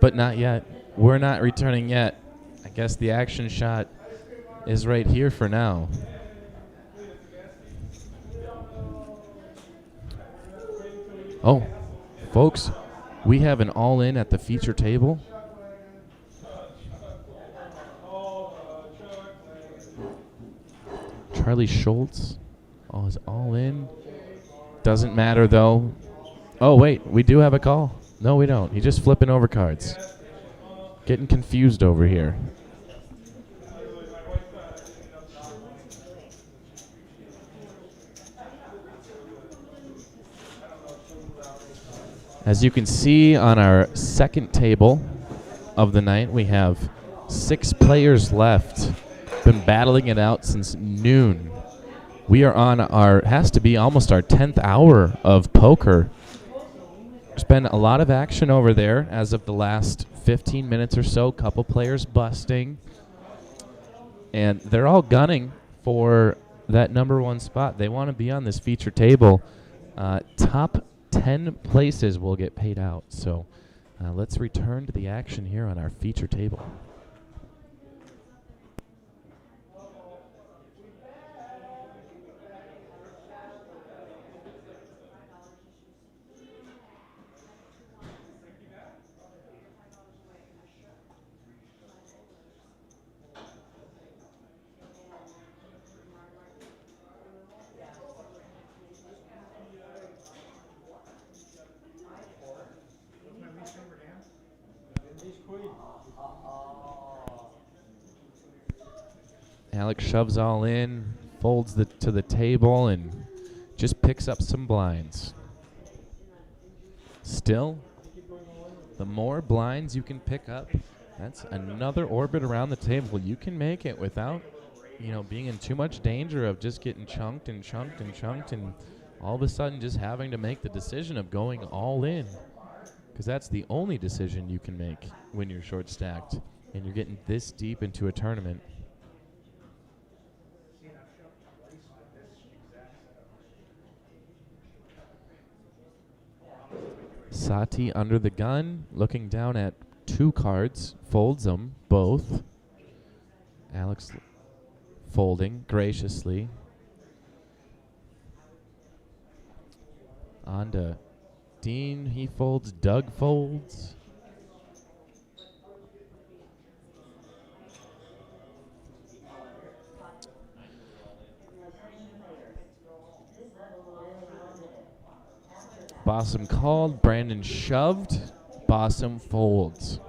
But not yet. We're not returning yet. I guess the action shot is right here for now. Oh, folks, we have an all-in at the feature table. Charlie Schultz is all in. Doesn't matter, though. Oh, wait, we do have a call. No, we don't. He's just flipping over cards. Getting confused over here. As you can see on our second table of the night, we have 6 players left. Been battling it out since noon. We are on has to be almost our 10th hour of poker. There's been a lot of action over there as of the last 15 minutes or so. Couple players busting. And they're all gunning for that number one spot. They want to be on this feature table. Top 10 places will get paid out. So let's return to the action here on our feature table. Alex shoves all in, folds to the table, and just picks up some blinds. Still, the more blinds you can pick up, that's another orbit around the table. You can make it without, being in too much danger of just getting chunked and chunked and chunked, and all of a sudden just having to make the decision of going all in, because that's the only decision you can make when you're short stacked and you're getting this deep into a tournament. Sati under the gun, looking down at 2 cards, folds them both. Alex folding graciously. On to Dean, he folds, Doug folds. Bossum called, Brandon shoved, Bossum folds.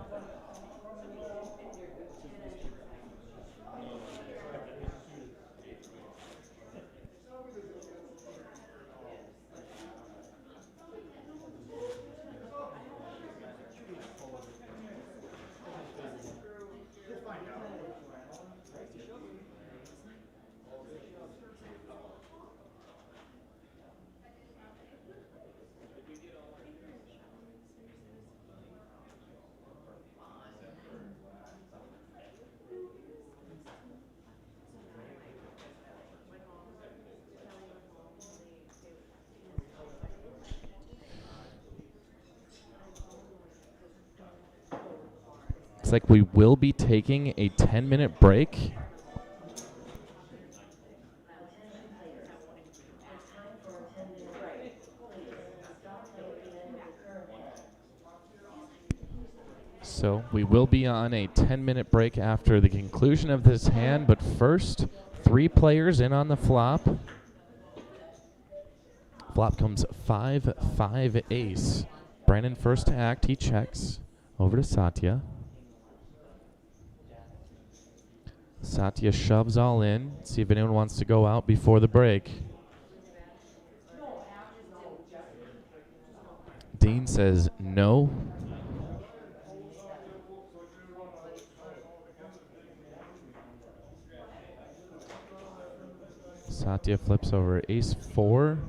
Looks like we will be taking a 10-minute break. So we will be on a 10-minute break after the conclusion of this hand, but first, 3 players in on the flop. Flop comes 5-5 ace. Brandon first to act, he checks over to Satya. Satya shoves all in. See if anyone wants to go out before the break. Dean says no. Satya flips over ace-4.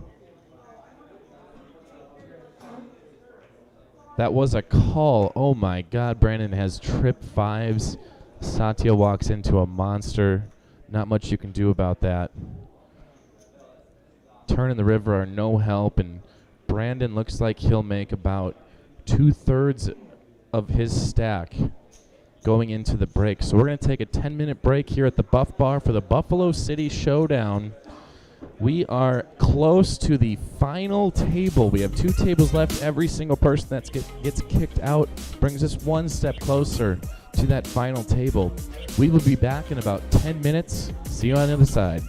That was a call. Oh my God, Brandon has trip 5s. Satya walks into a monster. Not much you can do about that. Turn and the river are no help, and Brandon looks like he'll make about 2/3 of his stack going into the break. So we're going to take a 10-minute break here at the Buff Bar for the Buffalo City Showdown. We are close to the final table. We have 2 tables left. Every single person that gets kicked out brings us 1 step closer to that final table. We will be back in about 10 minutes. See you on the other side.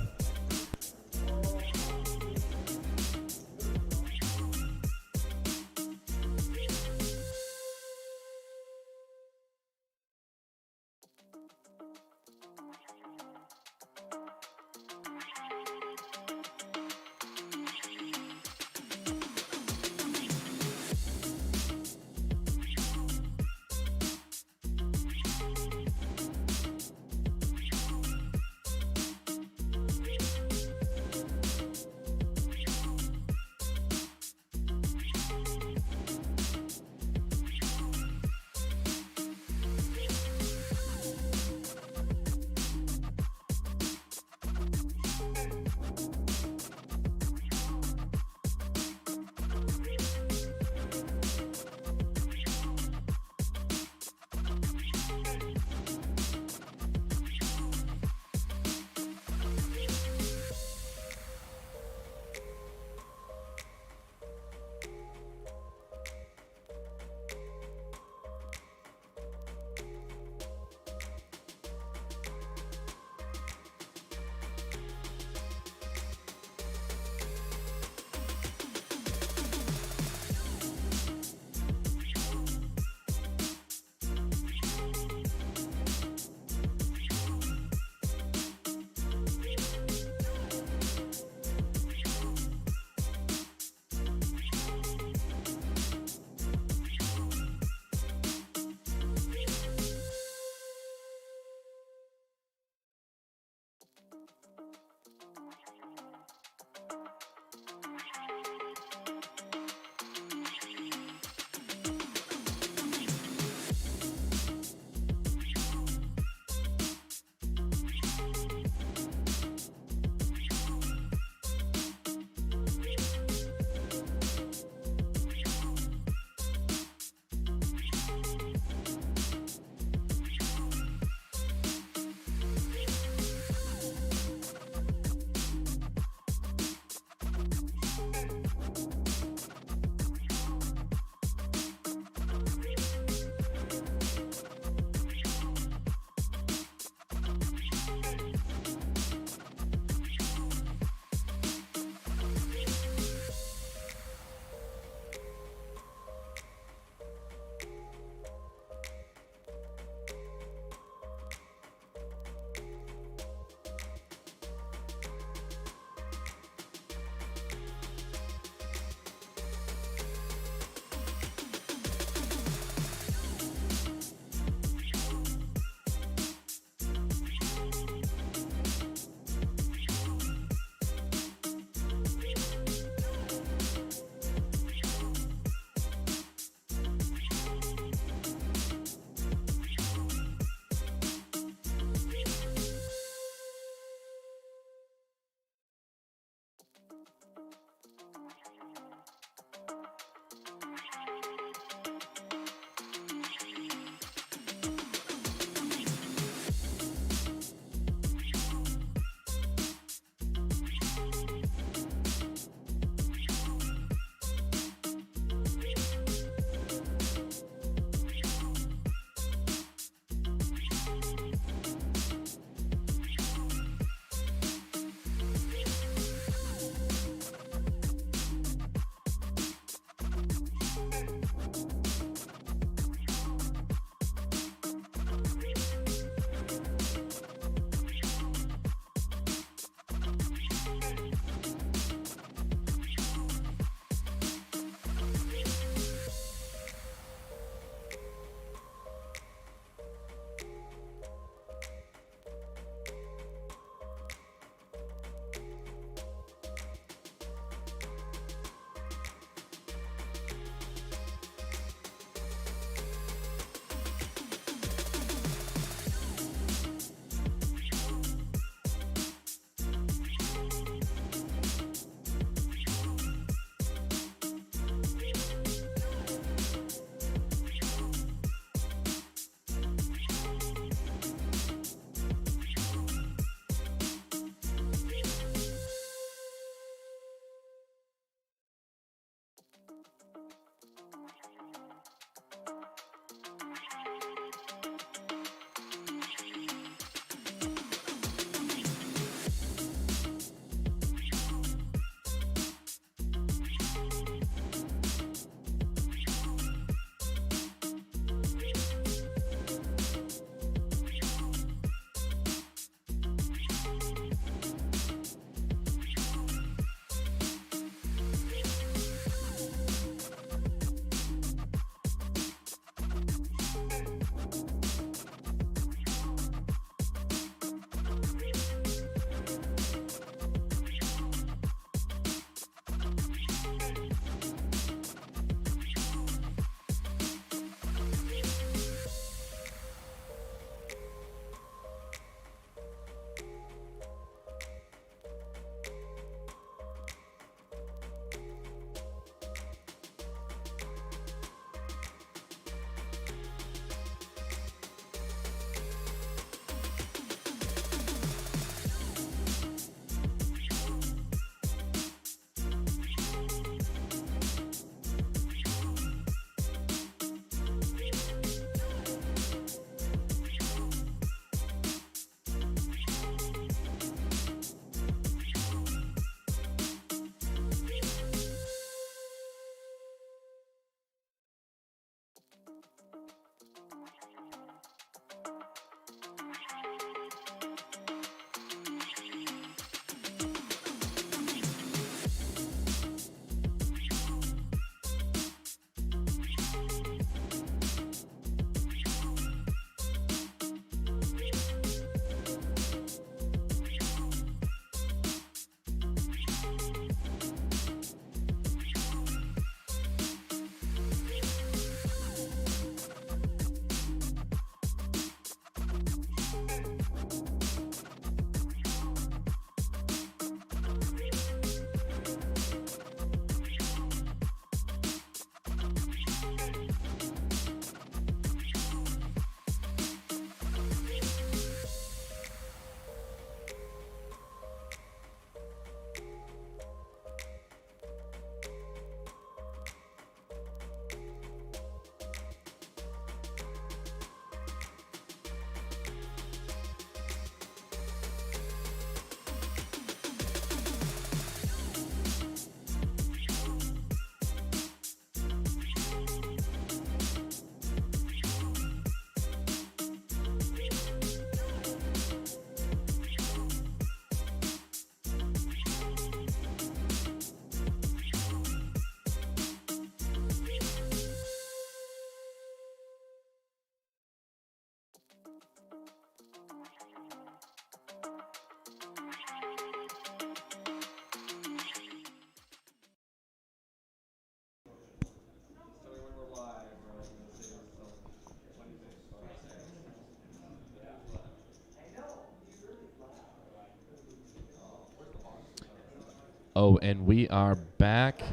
Buffalo, and we are back.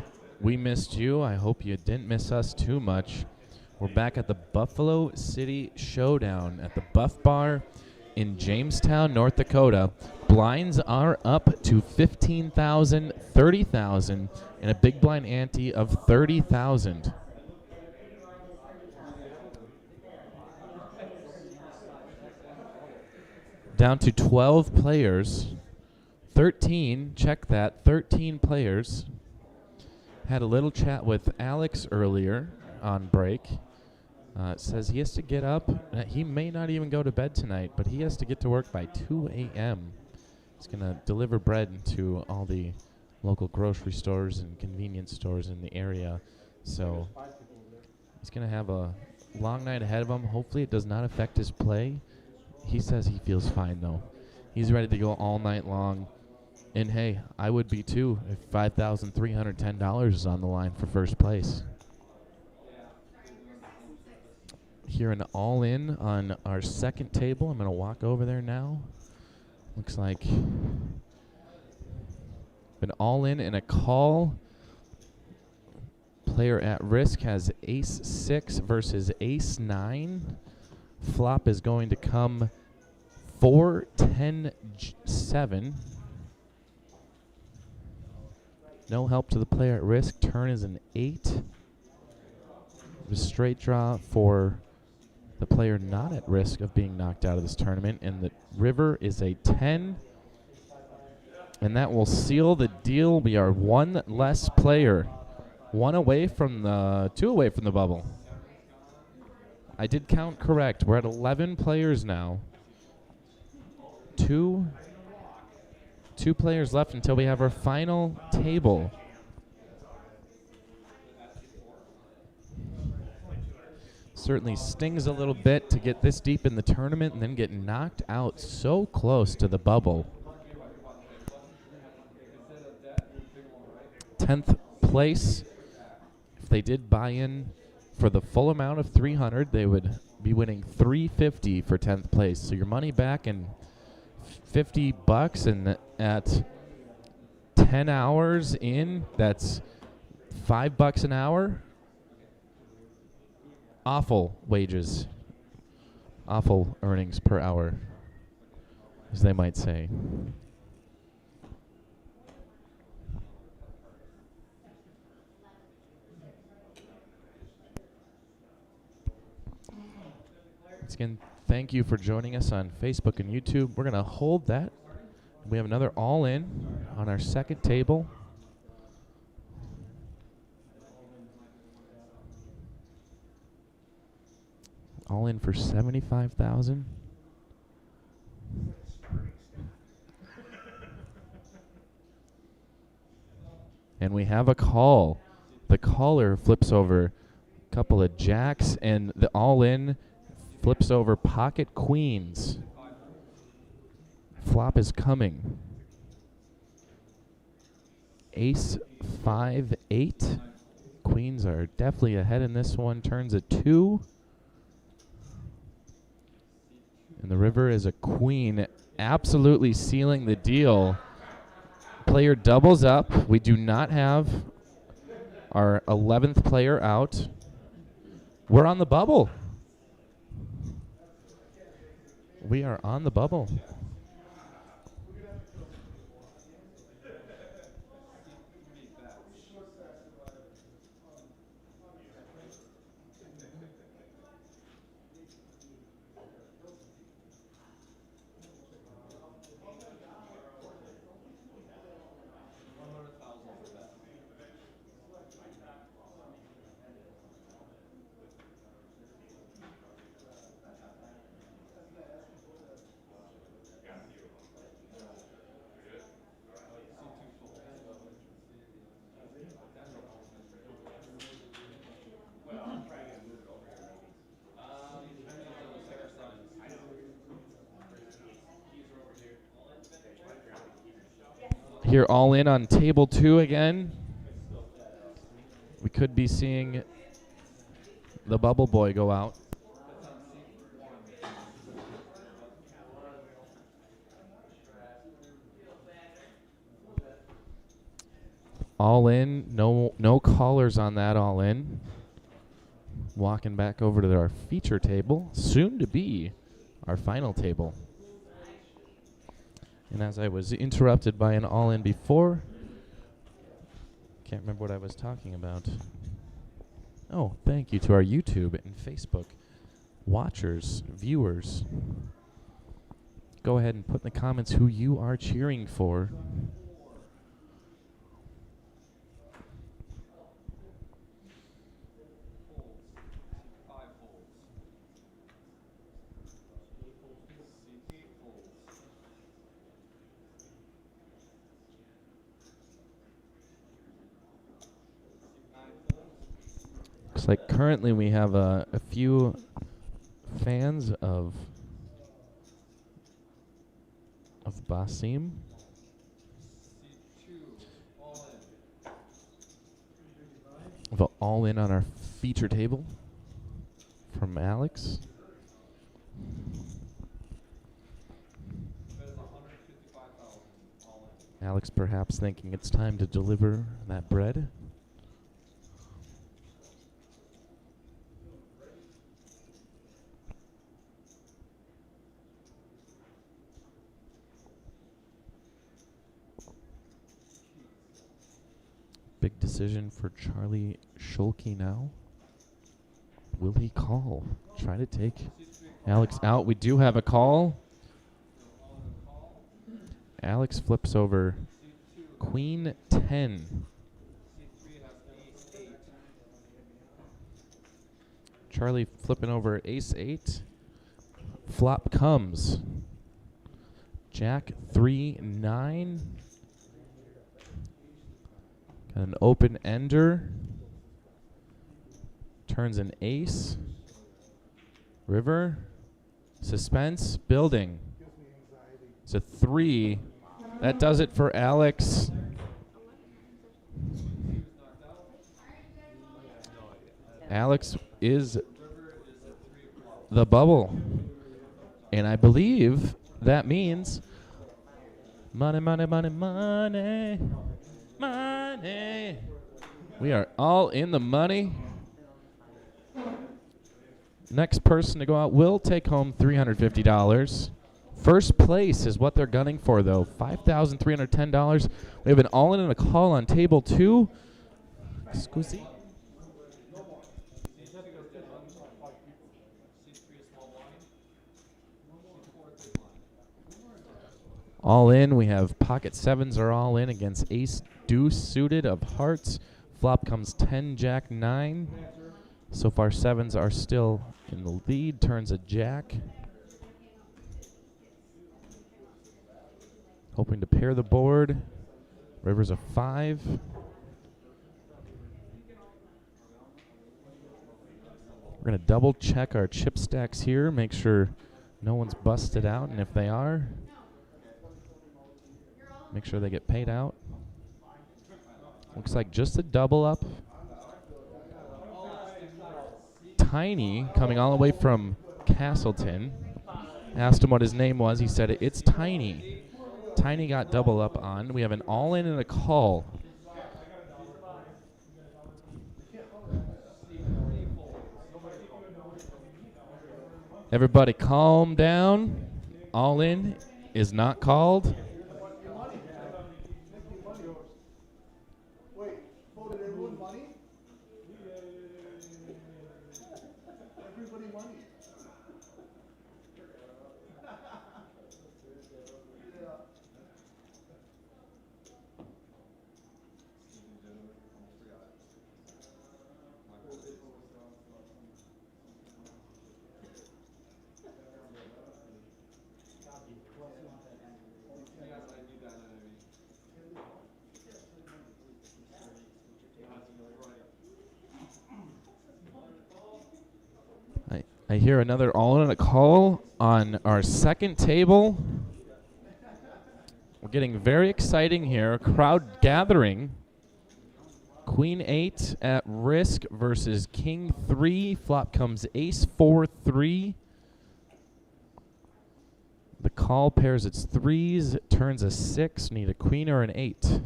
We missed you. I hope you didn't miss us too much. We're back at the Buffalo City Showdown at the Buff Bar in Jamestown, North Dakota. Blinds are up to 15,000, 30,000, and a big blind ante of 30,000. Down to 12 players. 13, check that, 13 players. Had a little chat with Alex earlier on break. Says he has to get up. He may not even go to bed tonight, but he has to get to work by 2 a.m. He's going to deliver bread to all the local grocery stores and convenience stores in the area. So he's going to have a long night ahead of him. Hopefully it does not affect his play. He says he feels fine, though. He's ready to go all night long. And, hey, I would be, too, if $5,310 is on the line for first place. Here an all-in on our second table. I'm going to walk over there now. Looks like an all-in and a call. Player at risk has ace-6 versus ace-9. Flop is going to come 4-10-7. No help to the player at risk. Turn is an 8. The straight draw for the player not at risk of being knocked out of this tournament. And the river is a 10. And that will seal the deal. We are one less player. 2 away from the bubble. I did count correct. We're at 11 players now. Two players left until we have our final table. Certainly stings a little bit to get this deep in the tournament and then get knocked out so close to the bubble. 10th place. If they did buy in for the full amount of 300, they would be winning $350 for 10th place. So your money back in $50, and at 10 hours in, that's $5 an hour. Awful wages, awful earnings per hour, as they might say. Once again, thank you for joining us on Facebook and YouTube. We're going to hold that. We have another all-in on our second table. All in for 75,000. And we have a call. The caller flips over a couple of jacks, and the all-in flips over pocket queens. Flop is coming. Ace 5-8. Queens are definitely ahead in this one. Turns at 2. And the river is a queen, absolutely sealing the deal. Player doubles up. We do not have our 11th player out. We're on the bubble. We are on the bubble. Here all in on table 2 again. We could be seeing the bubble boy go out. All in. No callers on that all in. Walking back over to our feature table, soon to be our final table. And as I was interrupted by an all in before, can't remember what I was talking about. Oh, thank you to our YouTube and Facebook watchers, viewers. Go ahead and put in the comments who you are cheering for. Looks like currently we have a few fans of Basim. Of all in on our feature table from Alex. Alex perhaps thinking it's time to deliver that bread. Big decision for Charlie Schulke now. Will he call? Try to take Alex out. We do have a call. Alex flips over Queen 10. Charlie flipping over Ace 8. Flop comes. Jack 3 9. Got an open ender. Turns an ace. River. Suspense. Building. It's a 3. That does it for Alex. Alex is the bubble. And I believe that means money, money, money, money. Money. We are all in the money. Next person to go out will take home $350. First place is what they're gunning for, though. $5,310. We have an all-in and a call on table 2. Scusi. All in. We have pocket 7s are all in against ace deuce suited of hearts. Flop comes 10, jack 9. So far 7s are still in the lead. Turns a jack. Hoping to pair the board. River's a 5. We're going to double check our chip stacks here. Make sure no one's busted out. And if they are, make sure they get paid out. Looks like just a double up. Tiny coming all the way from Castleton. Asked him what his name was. He said, it's Tiny. Tiny got double up on. We have an all-in and a call. Everybody calm down. All-in is not called. Wait, did everyone money? Everybody money. I hear another all-in and a call on our second table. We're getting very exciting here. Crowd gathering. Queen 8 at risk versus King 3. Flop comes ace 4 3. The call pairs its 3s. It turns a 6. Need a queen or an 8.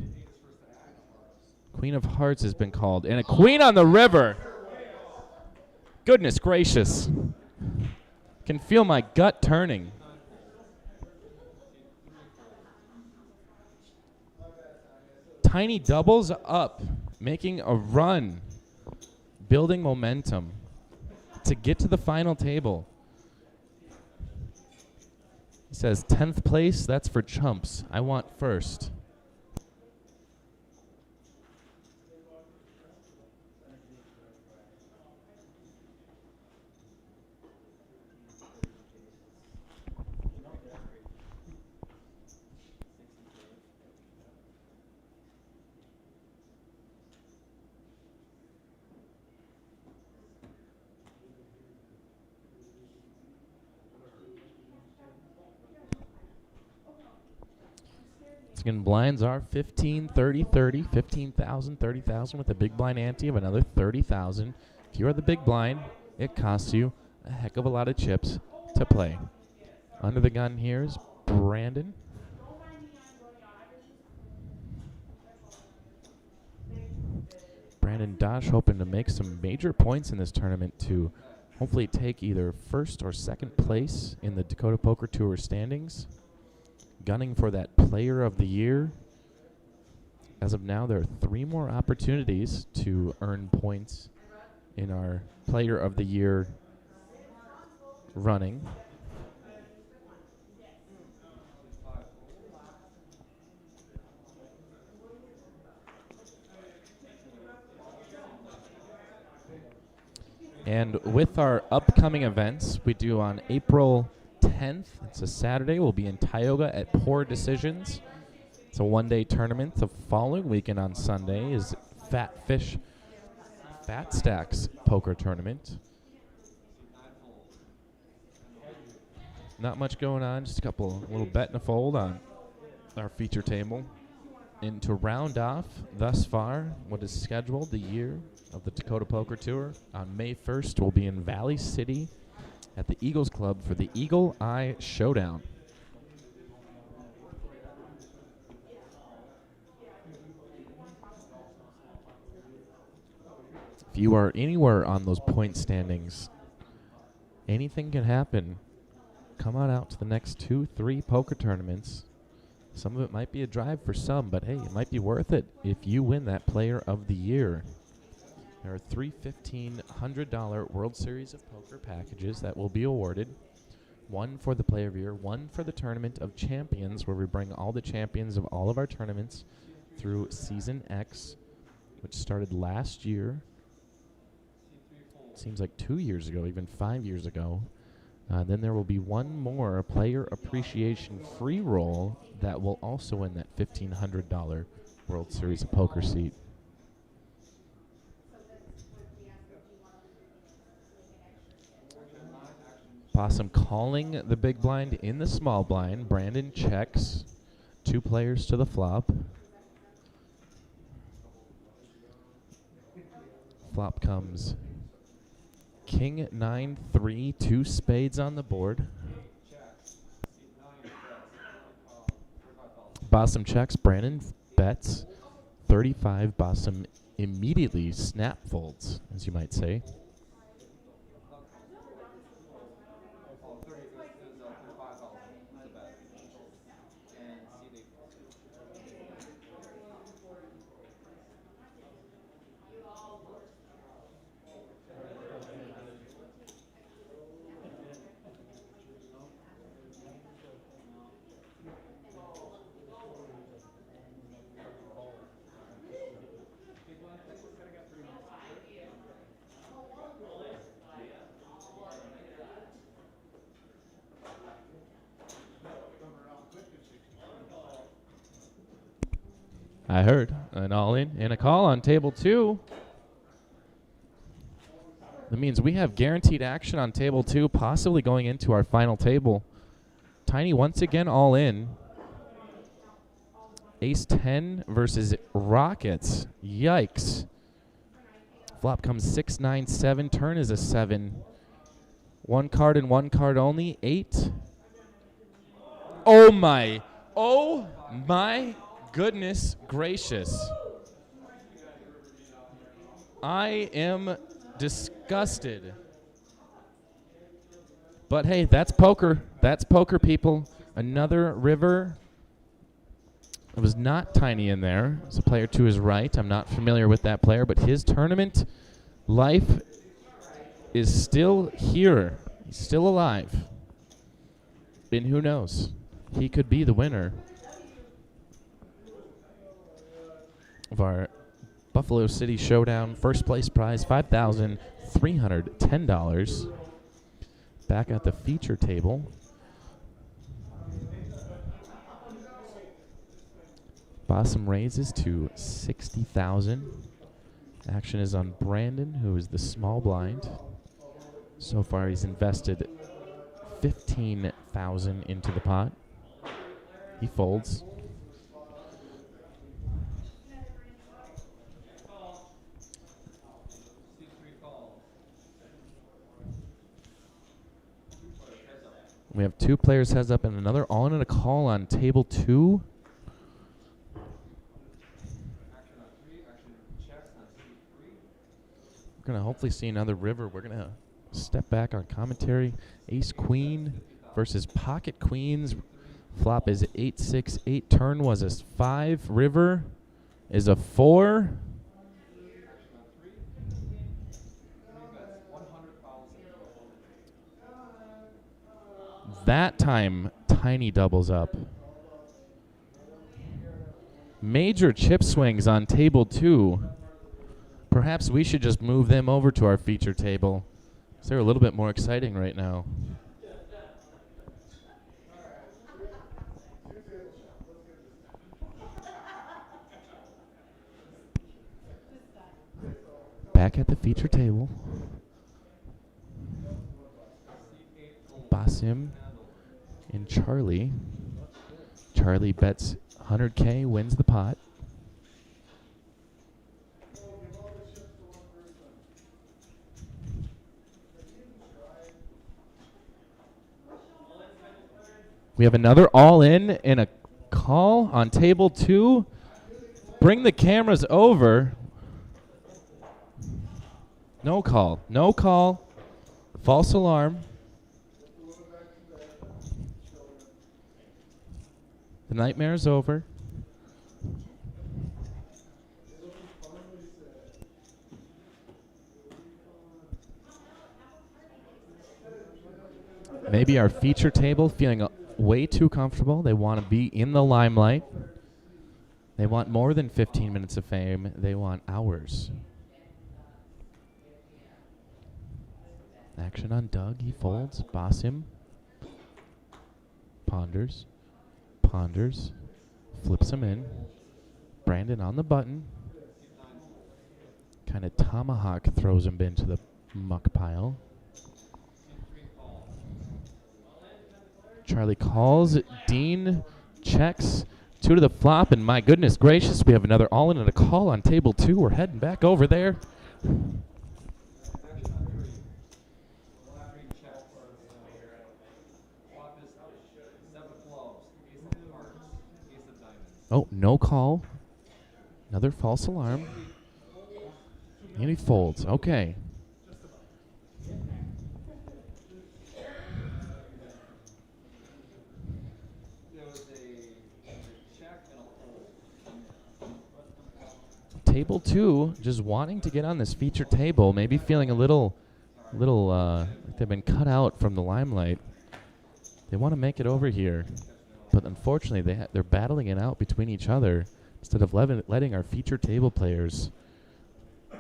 Queen of Hearts has been called. And a Queen on the river. Goodness gracious. Can feel my gut turning. Tiny doubles up, making a run, building momentum to get to the final table. He says 10th place, that's for chumps. I want first. Again, blinds are 15, 30, 30, 15,000, 30,000 with a big blind ante of another 30,000. If you are the big blind, it costs you a heck of a lot of chips to play. Under the gun here is Brandon. Brandon Dosh hoping to make some major points in this tournament to hopefully take either first or second place in the Dakota Poker Tour standings. Gunning for that Player of the Year. As of now, there are 3 more opportunities to earn points in our Player of the Year running. And with our upcoming events, we do on April 10th, it's a Saturday, we'll be in Tioga at Poor Decisions. It's a one-day tournament. The following weekend on Sunday is Fat Stacks Poker Tournament. Not much going on, just a little bet and a fold on our feature table. And to round off thus far what is scheduled, the year of the Dakota Poker Tour, on May 1st we'll be in Valley City at the Eagles Club for the Eagle Eye Showdown. If you are anywhere on those point standings, anything can happen. Come on out to the next 2-3 poker tournaments. Some of it might be a drive for some, but hey, it might be worth it if you win that Player of the Year. There are 3 $1,500 World Series of Poker packages that will be awarded. 1 for the Player of the Year, 1 for the Tournament of Champions, where we bring all the champions of all of our tournaments through Season X, which started last year. Seems like 2 years ago, even 5 years ago. Then there will be 1 more Player Appreciation free roll that will also win that $1,500 World Series of Poker seat. Possum calling the big blind in the small blind. Brandon checks. 2 players to the flop. Flop comes King 9-3, 2 spades on the board. Possum checks. Brandon bets 35. Possum immediately snap folds, as you might say. I heard an all-in and a call on table 2. That means we have guaranteed action on table 2, possibly going into our final table. Tiny once again all in. Ace 10 versus Rockets. Yikes. Flop comes 6-9-7. Turn is a 7. 1 card and 1 card only. 8. Oh my goodness gracious. I am disgusted. But hey, that's poker. That's poker, people. Another river. It was not Tiny in there. It's a player to his right. I'm not familiar with that player, but his tournament life is still here. He's still alive. And who knows? He could be the winner of our Buffalo City Showdown. First place prize, $5,310. Back at the feature table. Bossum raises to 60,000. Action is on Brandon, who is the small blind. So far, he's invested 15,000 into the pot. He folds. We have 2 players heads up and another all in and a call on table 2. We're going to hopefully see another river. We're going to step back on commentary. Ace Queen versus Pocket Queens. Flop is 8-6-8. Turn was a 5. River is a 4. That time, Tiny doubles up. Major chip swings on table 2. Perhaps we should just move them over to our feature table. So they're a little bit more exciting right now. Back at the feature table. Basim and Charlie. Charlie bets 100K, wins the pot. We have another all-in and a call on table 2. Bring the cameras over. No call. No call. False alarm. The nightmare is over. Maybe our feature table feeling way too comfortable. They want to be in the limelight. They want more than 15 minutes of fame. They want hours. Action on Doug. He folds. Basim. Ponders. Ponders. Flips him in. Brandon on the button. Kind of tomahawk throws him into the muck pile. Charlie calls. Dean checks. 2 to the flop, and my goodness gracious, we have another all-in and a call on table 2. We're heading back over there. Oh, no call. Another false alarm. And he folds. Okay. Table 2, just wanting to get on this feature table, maybe feeling a little like they've been cut out from the limelight. They want to make it over here, but unfortunately they're battling it out between each other instead of letting our feature table players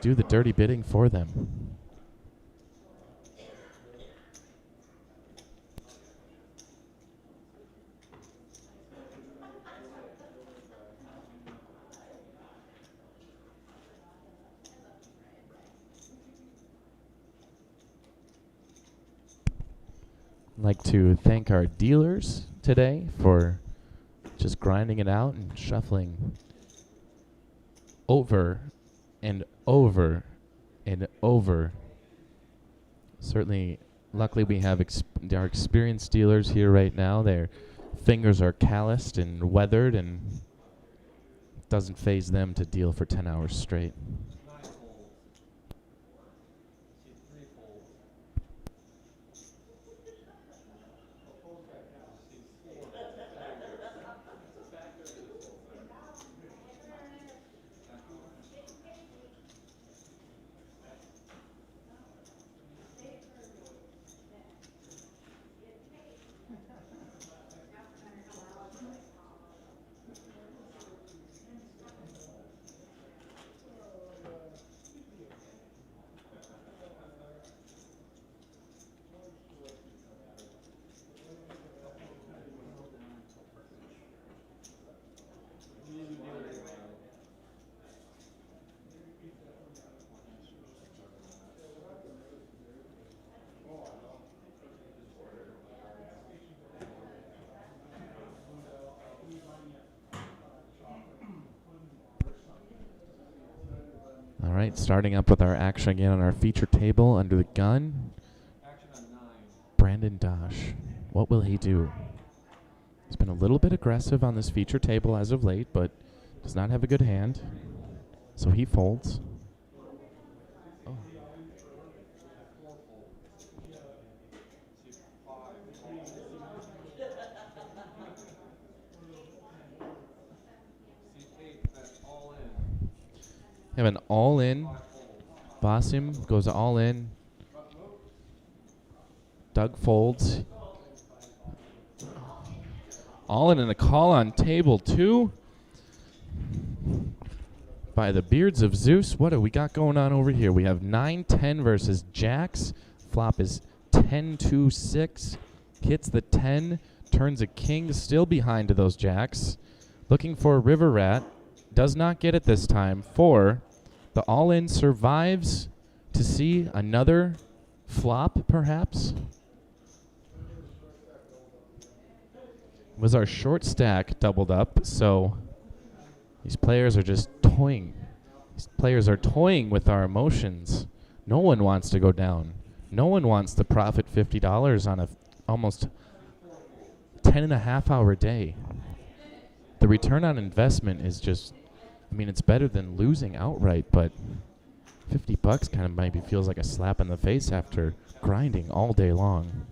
do the dirty bidding for them. I'd like to thank our dealers today for just grinding it out and shuffling over and over and over. Certainly, luckily we have our experienced dealers here right now. Their fingers are calloused and weathered, and it doesn't faze them to deal for 10 hours straight. right, starting up with our action again on our feature table under the gun. Brandon Dosh. What will he do? He's been a little bit aggressive on this feature table as of late, but does not have a good hand. So he folds. Oh. Have an all-in. Basim goes all in. Doug folds. All in and a call on table 2 by the Beards of Zeus. What do we got going on over here? We have 9-10 versus Jacks. Flop is 10-2-6. Hits the 10. Turns a king. Still behind to those Jacks. Looking for a river rat. Does not get it this time. 4. The all-in survives to see another flop, perhaps. Was our short stack doubled up, so these players are just toying. These players are toying with our emotions. No one wants to go down. No one wants to profit $50 on a almost 10.5-hour day. The return on investment is just, I mean, it's better than losing outright, but $50 kind of maybe feels like a slap in the face after grinding all day long.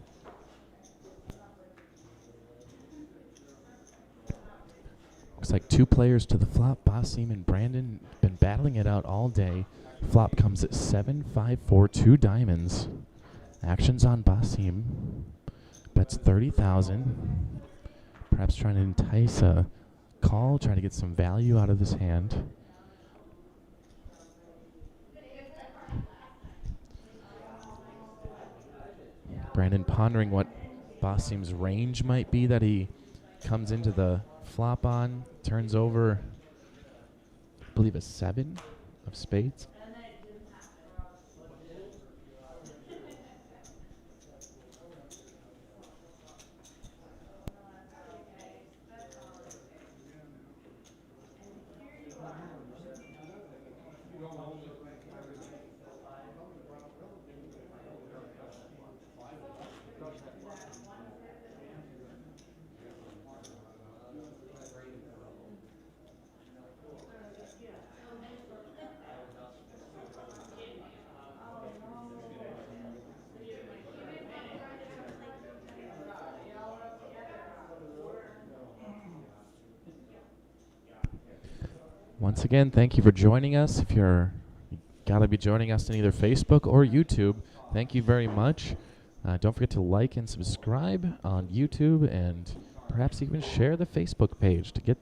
Looks like 2 players to the flop. Basim and Brandon been battling it out all day. Flop comes at 7-5-4, 2 diamonds. Actions on Basim. Bets 30,000. Perhaps trying to entice a call, trying to get some value out of this hand. Brandon pondering what Basim's range might be that he comes into the flop on, turns over, I believe, a 7 of spades. Once again, thank you for joining us. If you're gotta be joining us on either Facebook or YouTube, thank you very much. Don't forget to like and subscribe on YouTube, and perhaps even share the Facebook page to get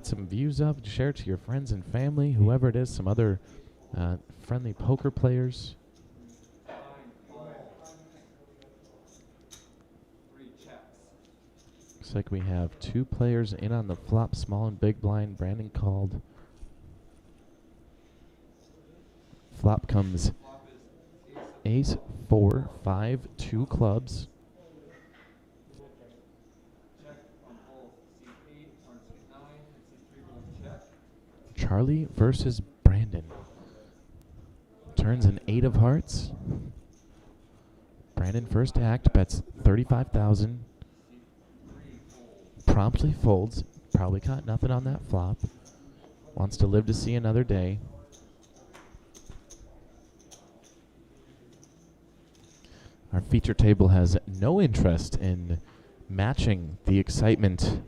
some views up. Share it to your friends and family, whoever it is, some other friendly poker players. Looks like we have 2 players in on the flop, small and big blind. Brandon called. Flop comes ace, 4, 5, 2 clubs. Charlie versus Brandon. Turns an 8 of hearts. Brandon first act bets 35,000. Promptly folds. Probably caught nothing on that flop. Wants to live to see another day. Our feature table has no interest in matching the excitement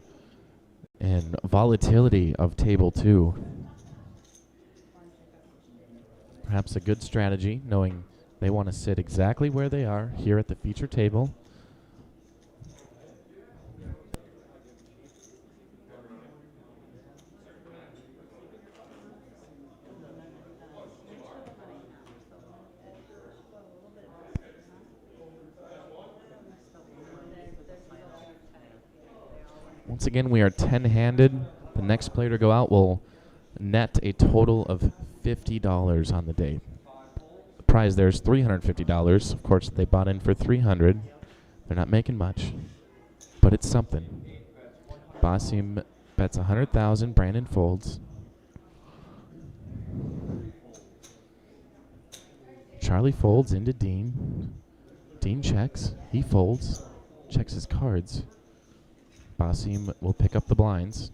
and volatility of table 2. Perhaps a good strategy, knowing they want to sit exactly where they are here at the feature table. Once again, we are 10-handed. The next player to go out will net a total of $50 on the day. The prize there is $350. Of course, they bought in for $300. They're not making much, but it's something. Basim bets $100,000. Brandon folds. Charlie folds into Dean. Dean checks. He folds. Checks his cards. Basim will pick up the blinds.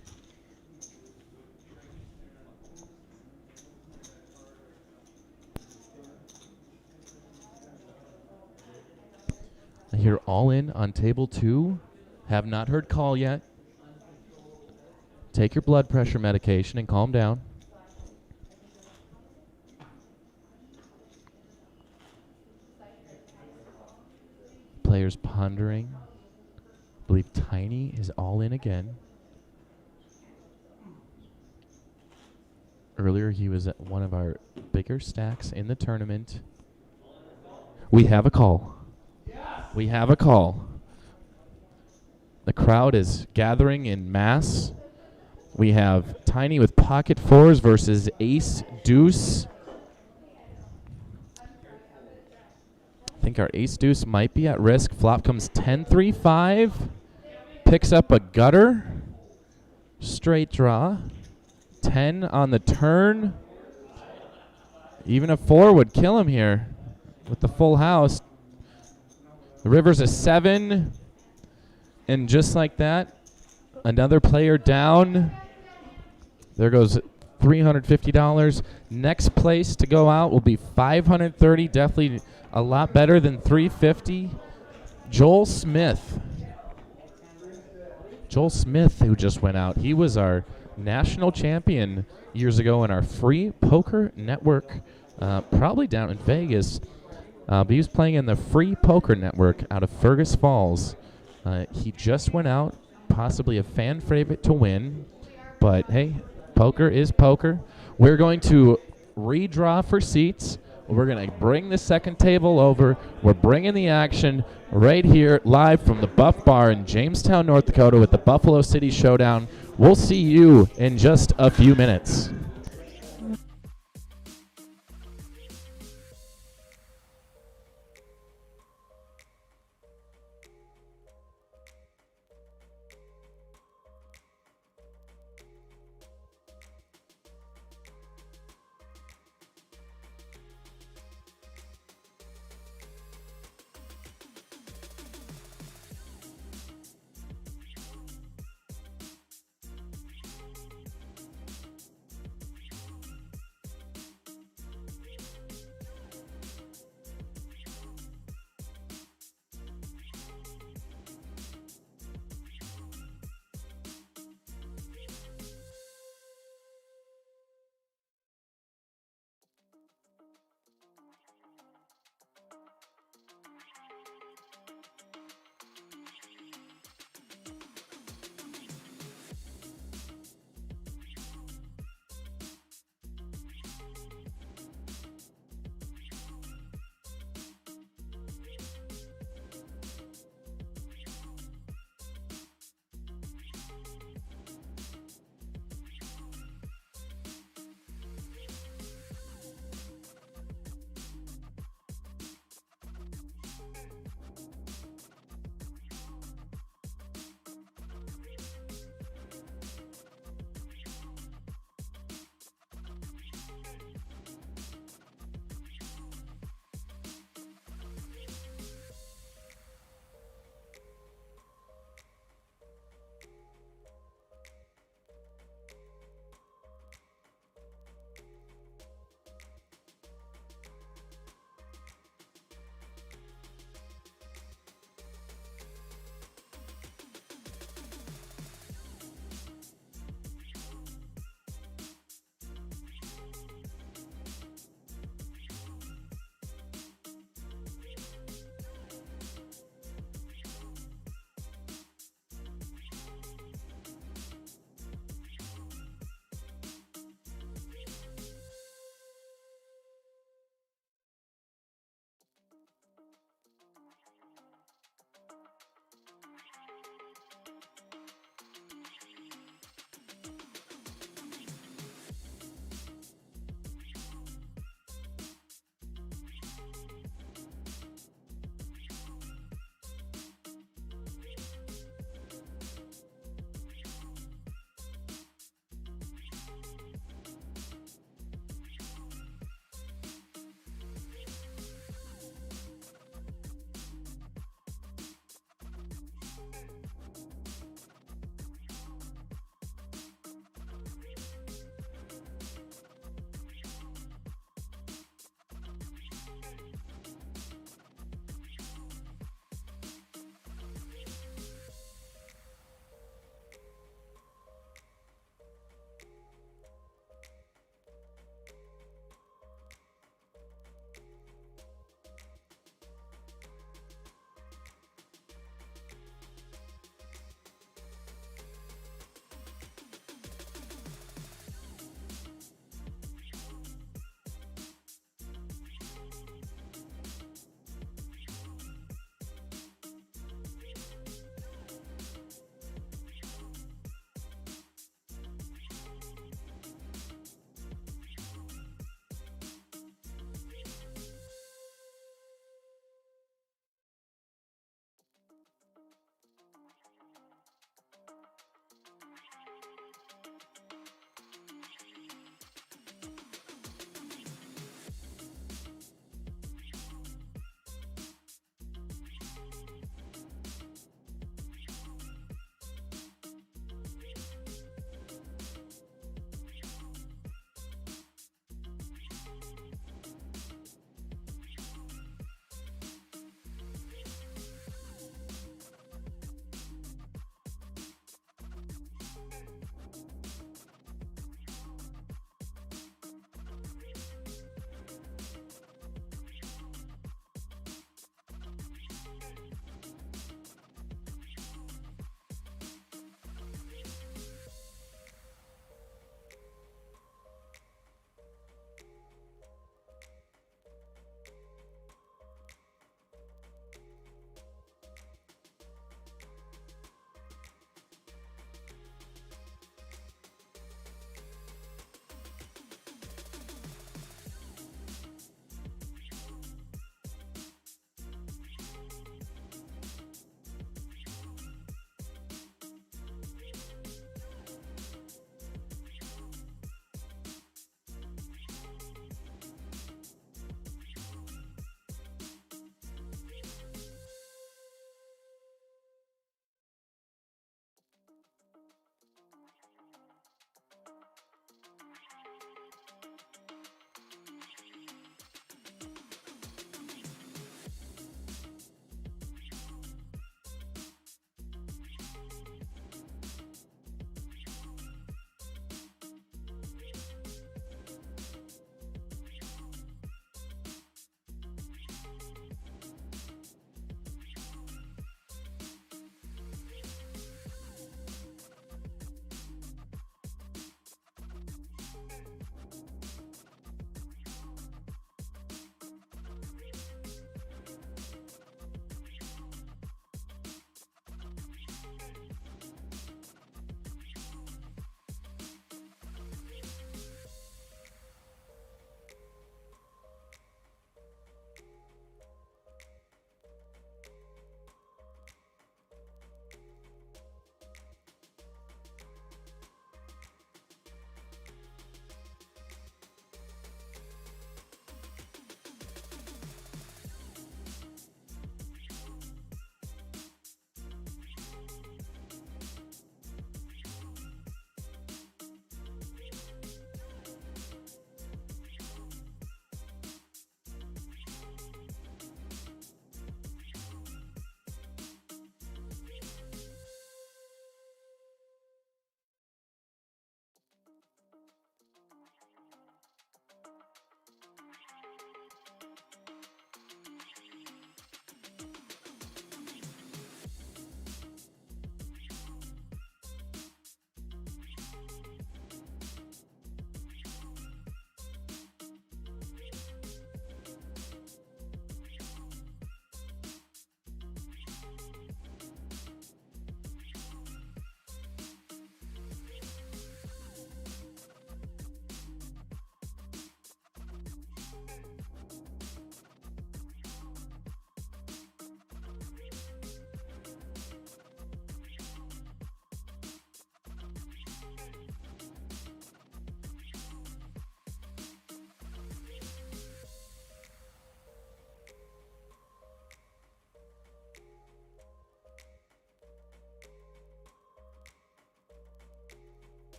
I hear all in on table 2. Have not heard call yet. Take your blood pressure medication and calm down. Players pondering. I believe Tiny is all in again. Earlier he was at one of our bigger stacks in the tournament. We have a call. We have a call. The crowd is gathering in mass. We have Tiny with pocket 4s versus ace deuce. I think our ace deuce might be at risk. Flop comes 10-3-5. Picks up a gutter. Straight draw. 10 on the turn. Even a 4 would kill him here with the full house. The river's a 7. And just like that, another player down. There goes $350. Next place to go out will be $530. Definitely a lot better than $350. Joel Smith. Joel Smith, who just went out. He was our national champion years ago in our free poker network, probably down in Vegas. But he was playing in the free poker network out of Fergus Falls. He just went out, possibly a fan favorite to win. But hey, poker is poker. We're going to redraw for seats. We're going to bring the second table over. We're bringing the action right here live from the Buff Bar in Jamestown, North Dakota with the Buffalo City Showdown. We'll see you in just a few minutes.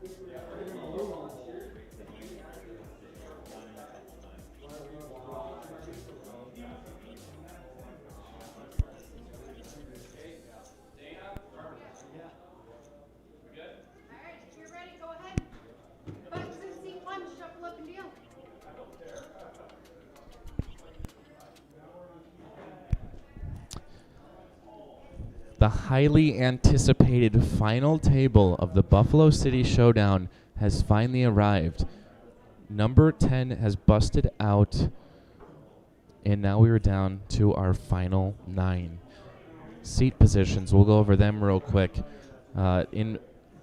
Alright, if you're ready, go ahead. Buttons in seat one, shuffle up and deal. The highly anticipated final table of the Buffalo City Showdown has finally arrived. Number 10 has busted out, and now we are down to our final 9. Seat positions, we'll go over them real quick. In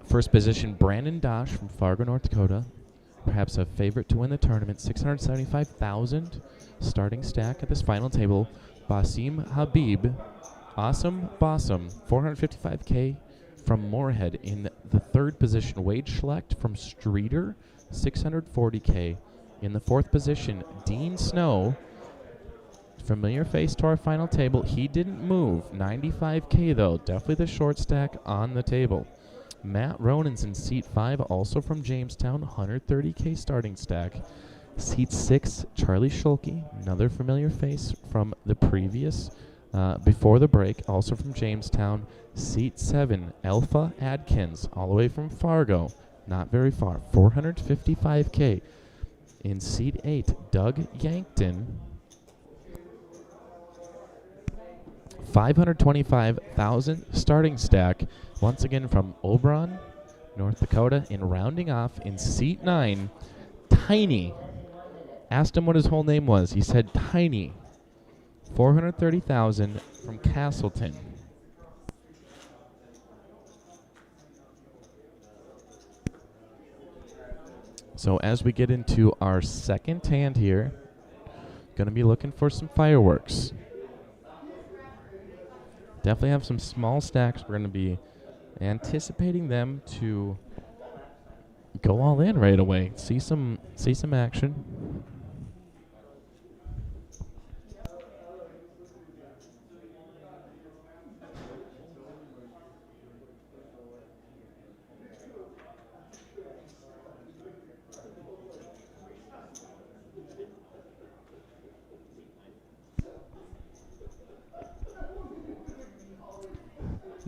first position, Brandon Dosh from Fargo, North Dakota. Perhaps a favorite to win the tournament. 675,000 starting stack at this final table. Basim Habib, Awesome Bossum, 455K from Moorhead. In the third position, Wade Schlecht from Streeter, 640K. In the fourth position, Dean Snow, familiar face to our final table. He didn't move, 95K though. Definitely the short stack on the table. Matt Ronan's in seat 5, also from Jamestown, 130K starting stack. Seat 6, Charlie Schulke, another familiar face from the previous, before the break, also from Jamestown. Seat 7, Alpha Adkins, all the way from Fargo, not very far, 455K. In seat 8, Doug Yankton, 525,000 starting stack, once again from Oberon, North Dakota. And rounding off in seat 9, Tiny. Asked him what his whole name was. He said Tiny. 430,000 from Castleton. So as we get into our second hand here, going to be looking for some fireworks. Definitely have some small stacks. We're going to be anticipating them to go all in right away. See some action.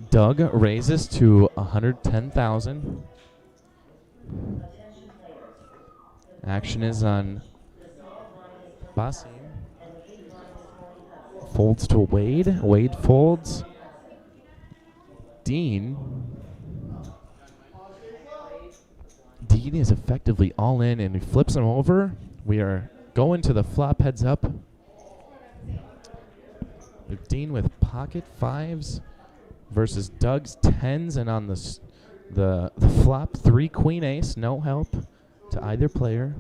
Doug raises to 110,000. Action is on Basim. Folds to Wade. Wade folds. Dean. Dean is effectively all in, and he flips him over. We are going to the flop heads up. Dean with pocket 5s versus Doug's 10s, and on the flop, 3 queen ace, no help to either player.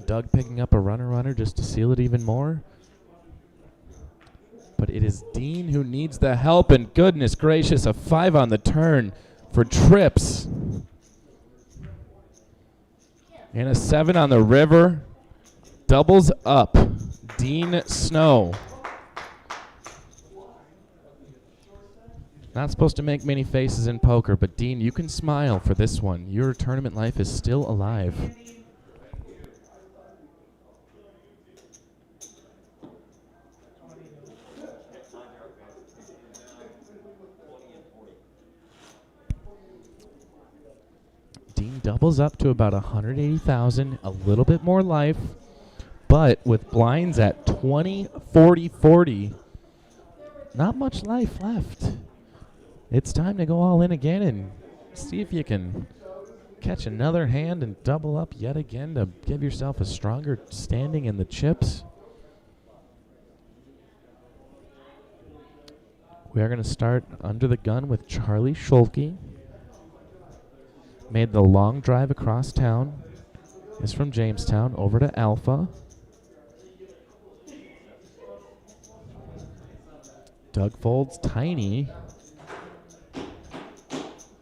Doug picking up a runner just to seal it even more. But it is Dean who needs the help, and goodness gracious, a 5 on the turn for trips. And a 7 on the river. Doubles up. Dean Snow. Not supposed to make many faces in poker, but Dean, you can smile for this one. Your tournament life is still alive. Dean doubles up to about 180,000, a little bit more life, but with blinds at 20, 40, 40, not much life left. It's time to go all in again and see if you can catch another hand and double up yet again to give yourself a stronger standing in the chips. We are going to start under the gun with Charlie Schulke. Made the long drive across town. Is from Jamestown over to Alpha. Doug folds Tiny.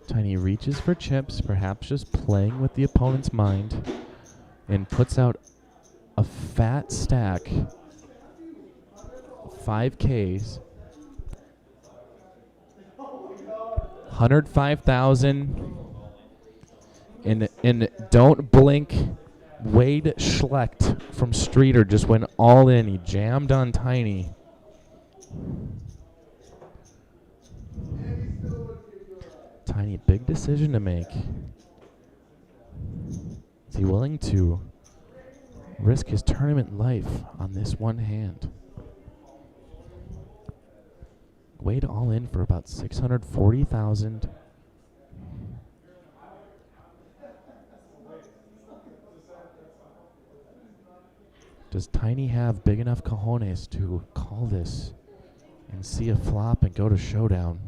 Tiny reaches for chips, perhaps just playing with the opponent's mind, and puts out a fat stack. 5Ks. 105,000. And don't blink. Wade Schlecht from Streeter just went all in. He jammed on Tiny. Tiny, big decision to make. Is he willing to risk his tournament life on this one hand? Wade all in for about 640,000. Does Tiny have big enough cojones to call this and see a flop and go to showdown?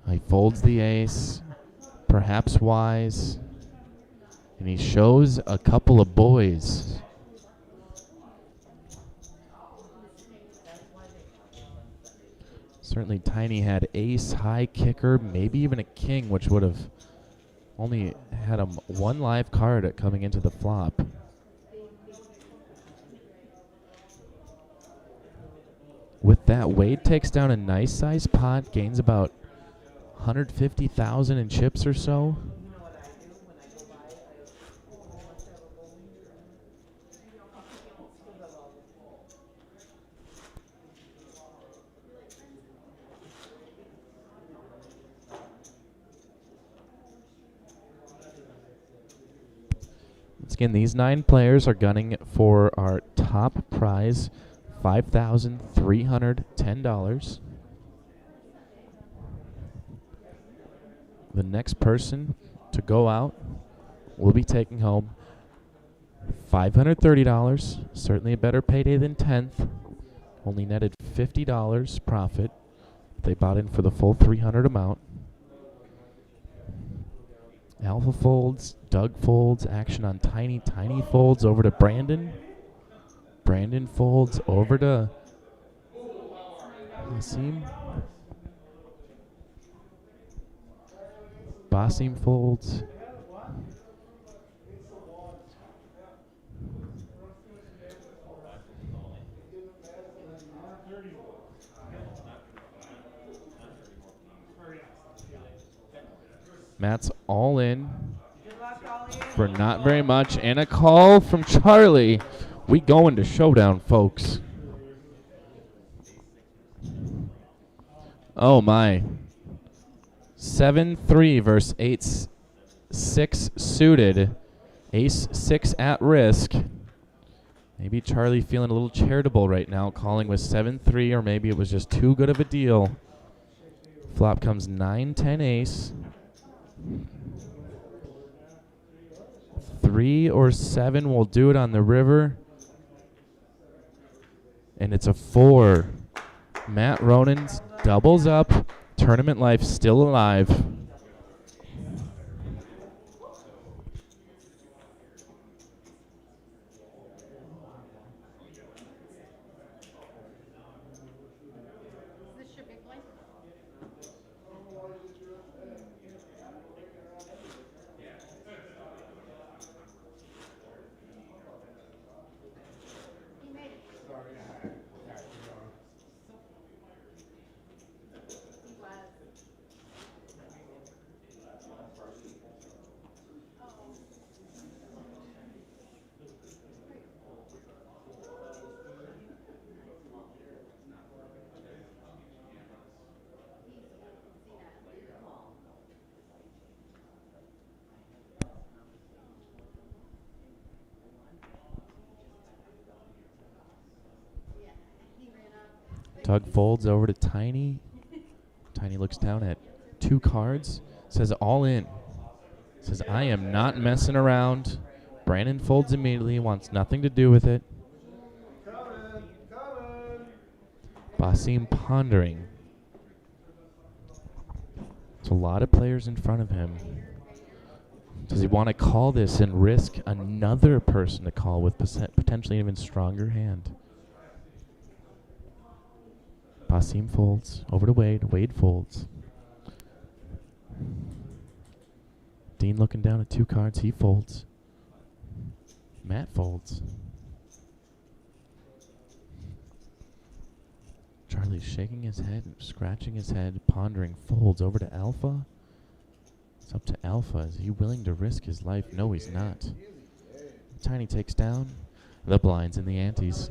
He folds the ace, perhaps wise, and he shows a couple of boys. Certainly Tiny had ace, high kicker, maybe even a king, which would have only had him one live card at coming into the flop. With that, Wade takes down a nice sized pot, gains about 150,000 in chips or so. Once again, these 9 players are gunning for our top prize, $5,310. The next person to go out will be taking home $530. Certainly a better payday than 10th. Only netted $50 profit. They bought in for the full 300 amount. Alpha folds, Doug folds, action on Tiny. Tiny folds over to Brandon. Brandon folds over to Basim. Basim folds. Matt's all in for not very much, and a call from Charlie. We going to showdown, folks. Oh my. 7-3 versus 8-6 suited. Ace 6 at risk. Maybe Charlie feeling a little charitable right now, calling with 7-3, or maybe it was just too good of a deal. Flop comes 9-10 ace. 3 or 7 will do it on the river. And it's a 4. Matt Ronan's doubles up. Tournament life still alive. Is this your big blind? He made it. He was. Tug folds over to Tiny. Tiny looks down at 2 cards. Says all in. Says I am not messing around. Brandon folds immediately. Wants nothing to do with it. Basim pondering. There's a lot of players in front of him. Does he want to call this and risk another person to call with potentially an even stronger hand? Basim folds over to Wade. Wade folds. Dean looking down at 2 cards. He folds. Matt folds. Charlie's shaking his head, scratching his head, pondering. Folds over to Alpha. It's up to Alpha. Is he willing to risk his life? No, he's not. Tiny takes down the blinds and the antes.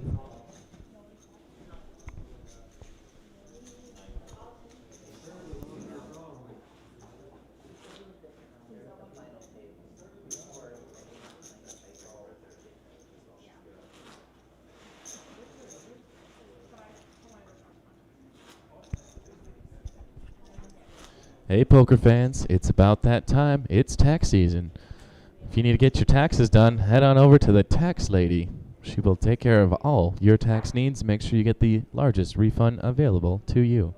Hey, poker fans, it's about that time. It's tax season. If you need to get your taxes done, head on over to the tax lady. She will take care of all your tax needs. Make sure you get the largest refund available to you.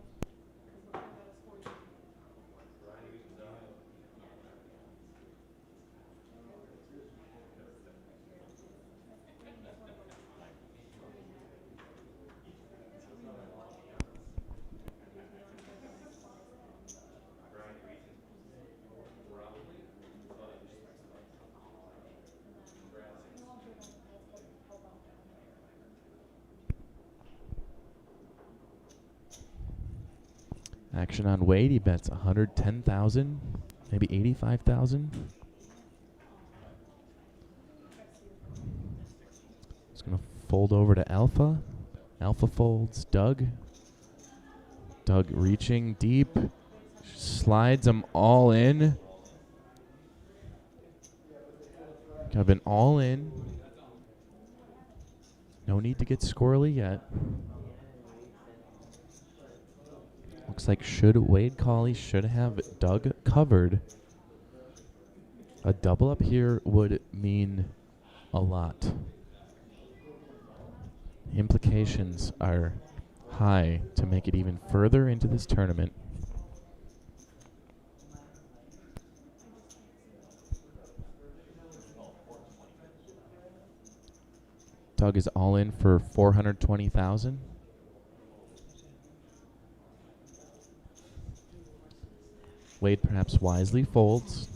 Action on Wade. He bets 110,000, maybe 85,000. He's going to fold over to Alpha. Alpha folds. Doug. Doug reaching deep. Slides them all in. Could have been all in. No need to get squirrely yet. Looks like should Wade call, he should have Doug covered. A double up here would mean a lot. Implications are high to make it even further into this tournament. Doug is all in for 420,000. Wade perhaps wisely folds.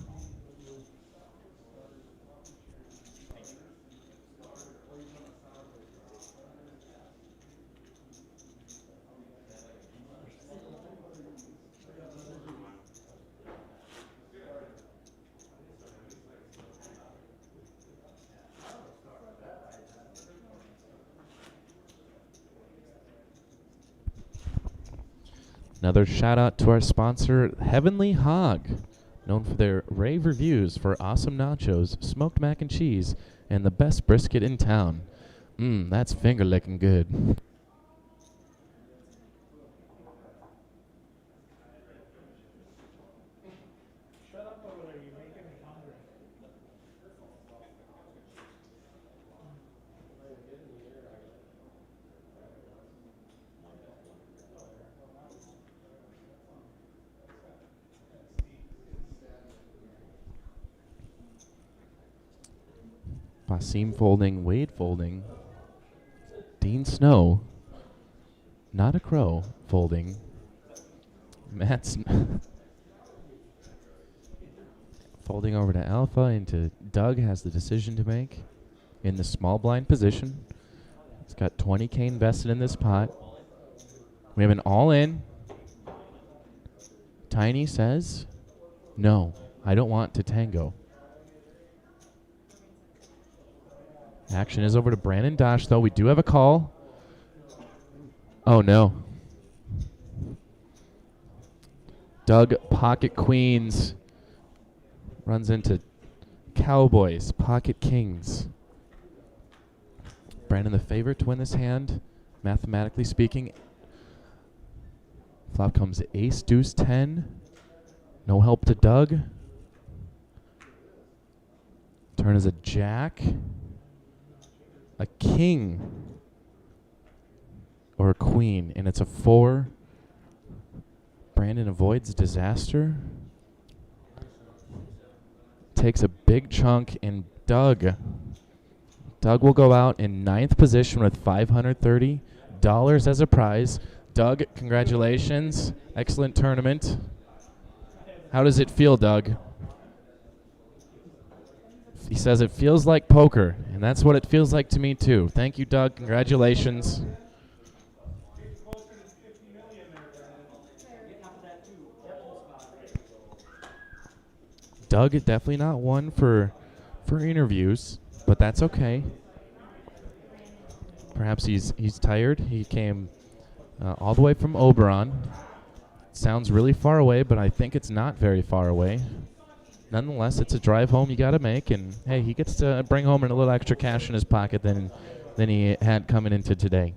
Another shout out to our sponsor, Heavenly Hog, known for their rave reviews for awesome nachos, smoked mac and cheese, and the best brisket in town. That's finger licking good. Shut up over there, you're making me hungry. Basim folding, Wade folding. Dean Snow, not a crow, folding. Matt's folding over to Alpha into Doug has the decision to make in the small blind position. He's got 20K invested in this pot. We have an all in. Tiny says, no, I don't want to tango. Action is over to Brandon Dosh, though. We do have a call. Oh, no. Doug, pocket queens. Runs into Cowboys, pocket kings. Brandon the favorite to win this hand, mathematically speaking. Flop comes ace, deuce, 10. No help to Doug. Turn is a jack. A king or a queen, and it's a 4. Brandon avoids disaster. Takes a big chunk, and Doug will go out in 9th position with $530 as a prize. Doug, congratulations. Excellent tournament. How does it feel, Doug? He says it feels like poker, and that's what it feels like to me, too. Thank you, Doug. Congratulations. Doug definitely not one for interviews, but that's okay. Perhaps he's tired. He came all the way from Oberon. Sounds really far away, but I think it's not very far away. Nonetheless, it's a drive home you got to make, and hey, he gets to bring home a little extra cash in his pocket than he had coming into today.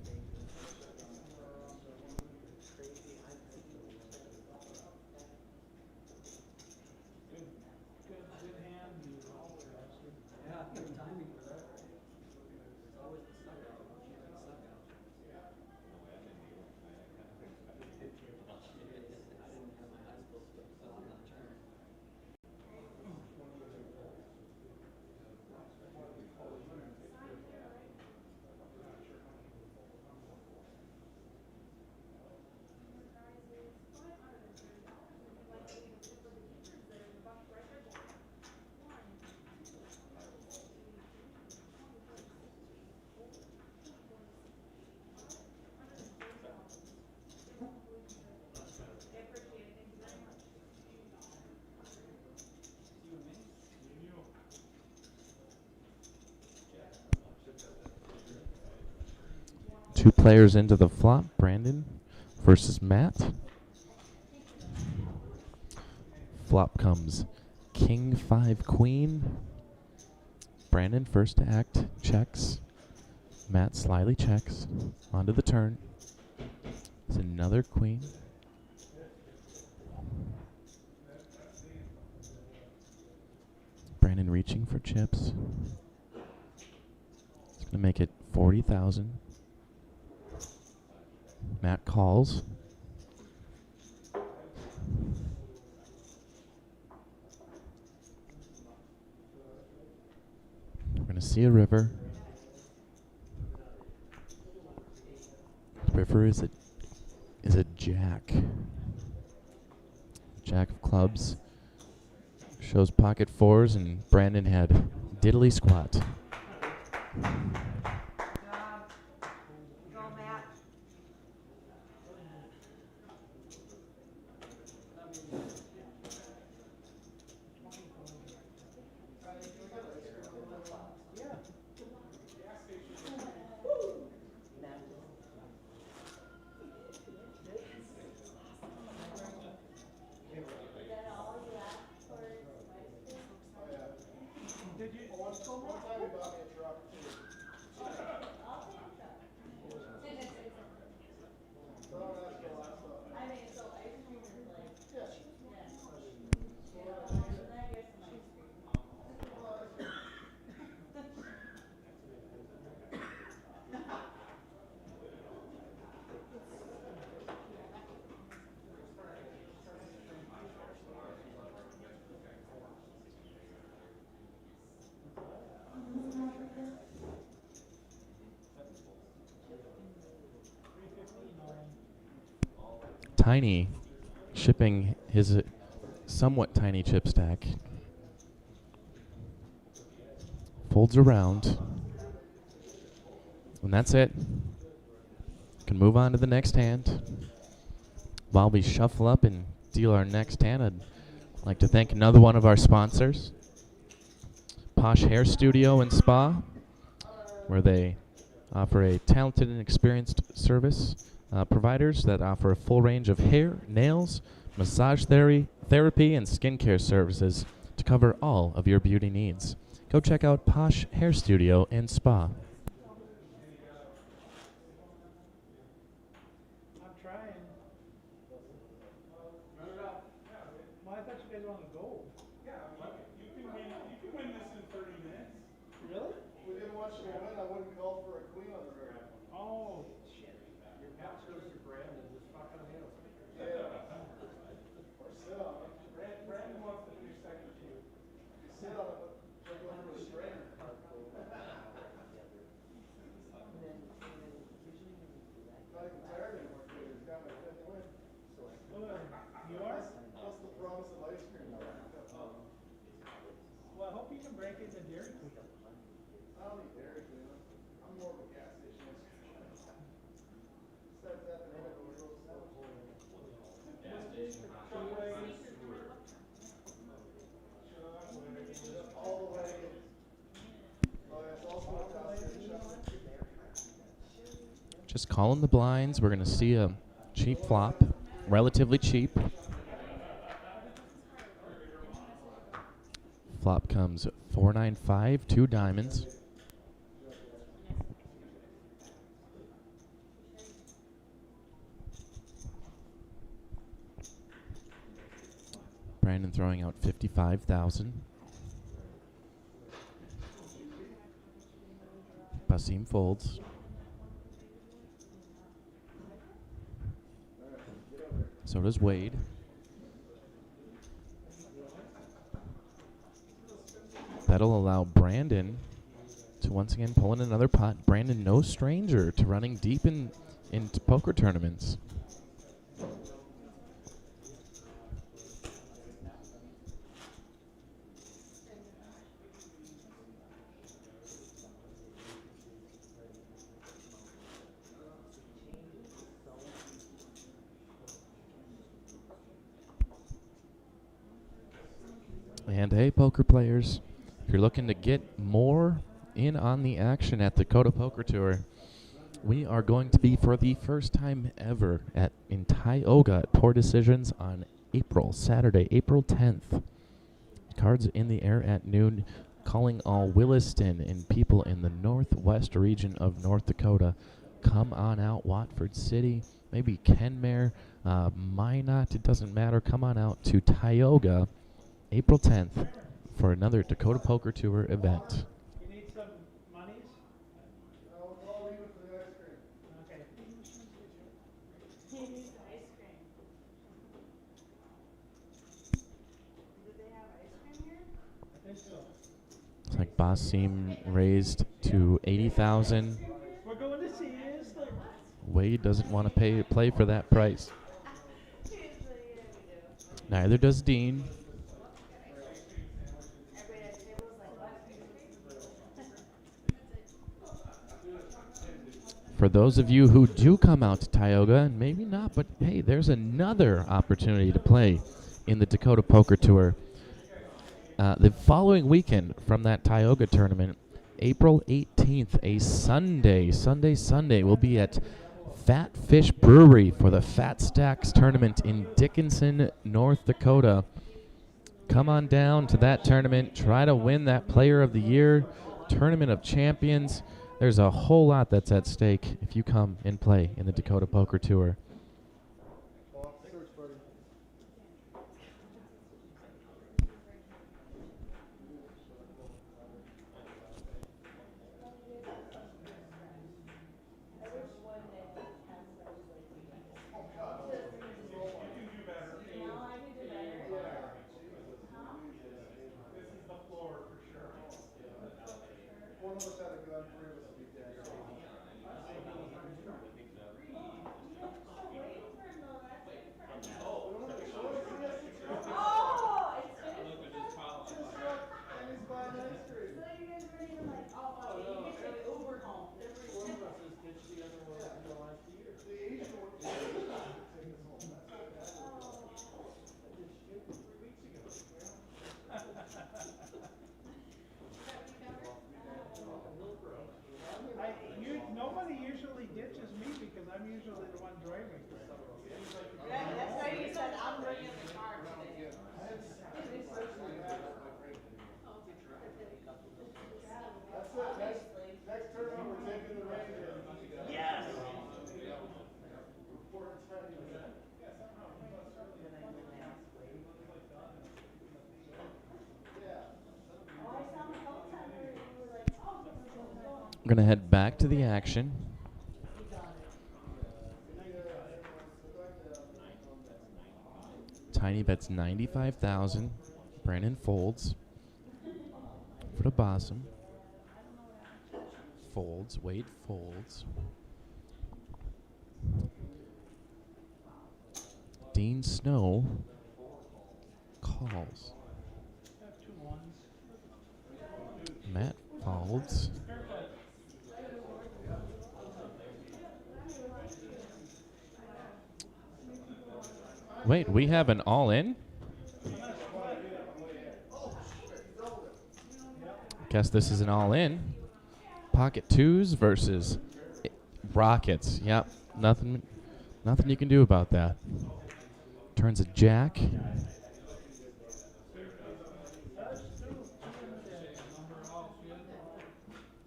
Two players into the flop, Brandon versus Matt. Flop comes King 5 Queen. Brandon first to act, checks. Matt slyly checks. Onto the turn. It's another queen. Brandon reaching for chips. It's going to make it 40,000. Matt calls. We're going to see a river. The river is a jack. Jack of clubs. Shows pocket fours, and Brandon had diddly squat. Go, Matt. Tiny shipping his somewhat tiny chip stack. Folds around. And that's it. Can move on to the next hand. While we shuffle up and deal our next hand, I'd like to thank another one of our sponsors, Posh Hair Studio and Spa, where they offer a talented and experienced service providers that offer a full range of hair, nails, massage therapy, and skincare services to cover all of your beauty needs. Go check out Posh Hair Studio and Spa. I'm trying. Well, I thought you guys wanted to go. Yeah, you can win this in 30 minutes. Really? We didn't want you to win. I wouldn't call for a queen on the river. Oh, shit. Your match goes to Brandon, just fuck on him. Or sit on it. Brandon wants to finish second to you. You sit on it, but you'll go for a strainer. Just calling the blinds. We're going to see a cheap flop, relatively cheap. Flop comes 4-9-5, 2 diamonds. Brandon throwing out 55,000. Basim folds. So does Wade. That'll allow Brandon to once again pull in another pot. Brandon, no stranger to running deep into poker tournaments. And hey, poker players, if you're looking to get more in on the action at the Dakota Poker Tour, we are going to be, for the first time ever, in Tioga at Poor Decisions on Saturday, April 10th. Cards in the air at noon, calling all Williston and people in the northwest region of North Dakota. Come on out, Watford City, maybe Kenmare, Minot, it doesn't matter. Come on out to Tioga, April 10th, for another Dakota Poker Tour event. You need some monies? I'll leave it for the ice cream. Okay. He needs ice cream. Do they have ice cream here? I think so. It's like Basim raised to 80,000. We're going to see his thing. Wade doesn't want to play for that price. Neither does Dean. For those of you who do come out to Tioga, and maybe not, but hey, there's another opportunity to play in the Dakota Poker Tour. The following weekend from that Tioga tournament, April 18th, a Sunday, we'll be at Fat Fish Brewery for the Fat Stacks tournament in Dickinson, North Dakota. Come on down to that tournament. Try to win that Player of the Year, Tournament of Champions. There's a whole lot that's at stake if you come and play in the Dakota Poker Tour. Nobody usually ditches me because I'm usually the one driving. Yeah, that's why you said I'm bringing the car today. Next tournament, we're taking the Ranger. Yes! We're going to head back to the action. Tiny bets 95,000. Brandon folds for the Basim. Folds. Wade folds. Dean Snow calls. Matt folds. Wait, we have an all-in? Guess this is an all-in. Pocket twos versus Rockets. Yep. Nothing you can do about that. Turns a jack.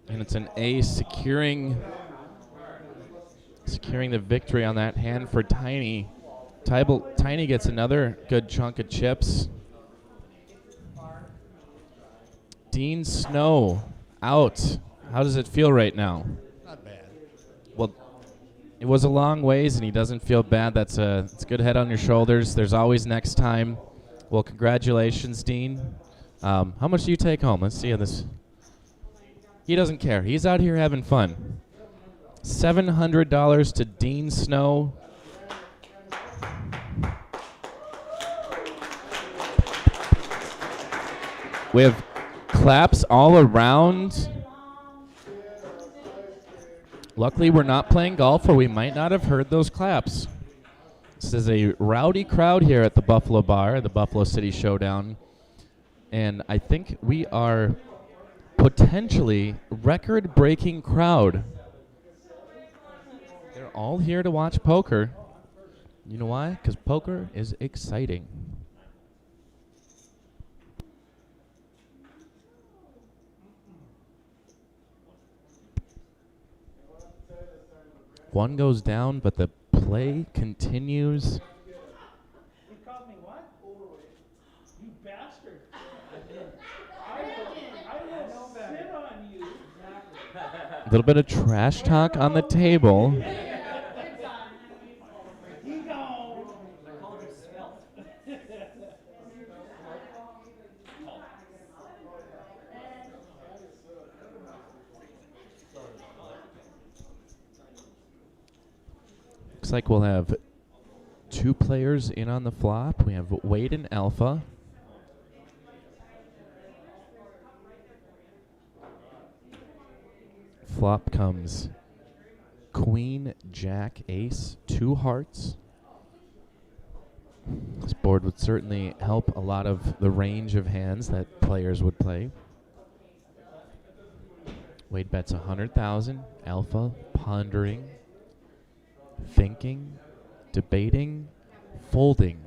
And it's an ace securing the victory on that hand for Tiny. Tiny gets another good chunk of chips. Dean Snow out. How does it feel right now? Not bad. Well, it was a long ways, and he doesn't feel bad. It's a good head on your shoulders. There's always next time. Well, congratulations, Dean. How much do you take home? Let's see how this. He doesn't care. He's out here having fun. $700 to Dean Snow. We have claps all around. Luckily, we're not playing golf, or we might not have heard those claps. This is a rowdy crowd here at the Buffalo Bar, the Buffalo City Showdown. And I think we are potentially record-breaking crowd. They're all here to watch poker. You know why? Because poker is exciting. One goes down, but the play continues. He called me what? Overweight. You bastard. I will sit on you. A little bit of trash talk on the table. Ego. Looks like we'll have two players in on the flop. We have Wade and Alpha. Flop comes Queen, Jack, Ace, 2 hearts. This board would certainly help a lot of the range of hands that players would play. Wade bets 100,000. Alpha pondering, thinking, debating, folding.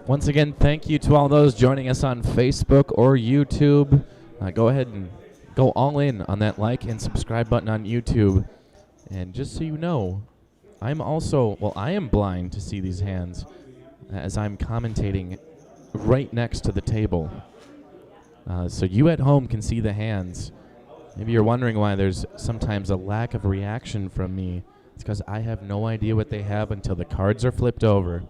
Once again, thank you to all those joining us on Facebook or YouTube. Go ahead and go all in on that like and subscribe button on YouTube. And just so you know, I am blind to see these hands as I'm commentating right next to the table. So you at home can see the hands. Maybe you're wondering why there's sometimes a lack of reaction from me. It's because I have no idea what they have until the cards are flipped over.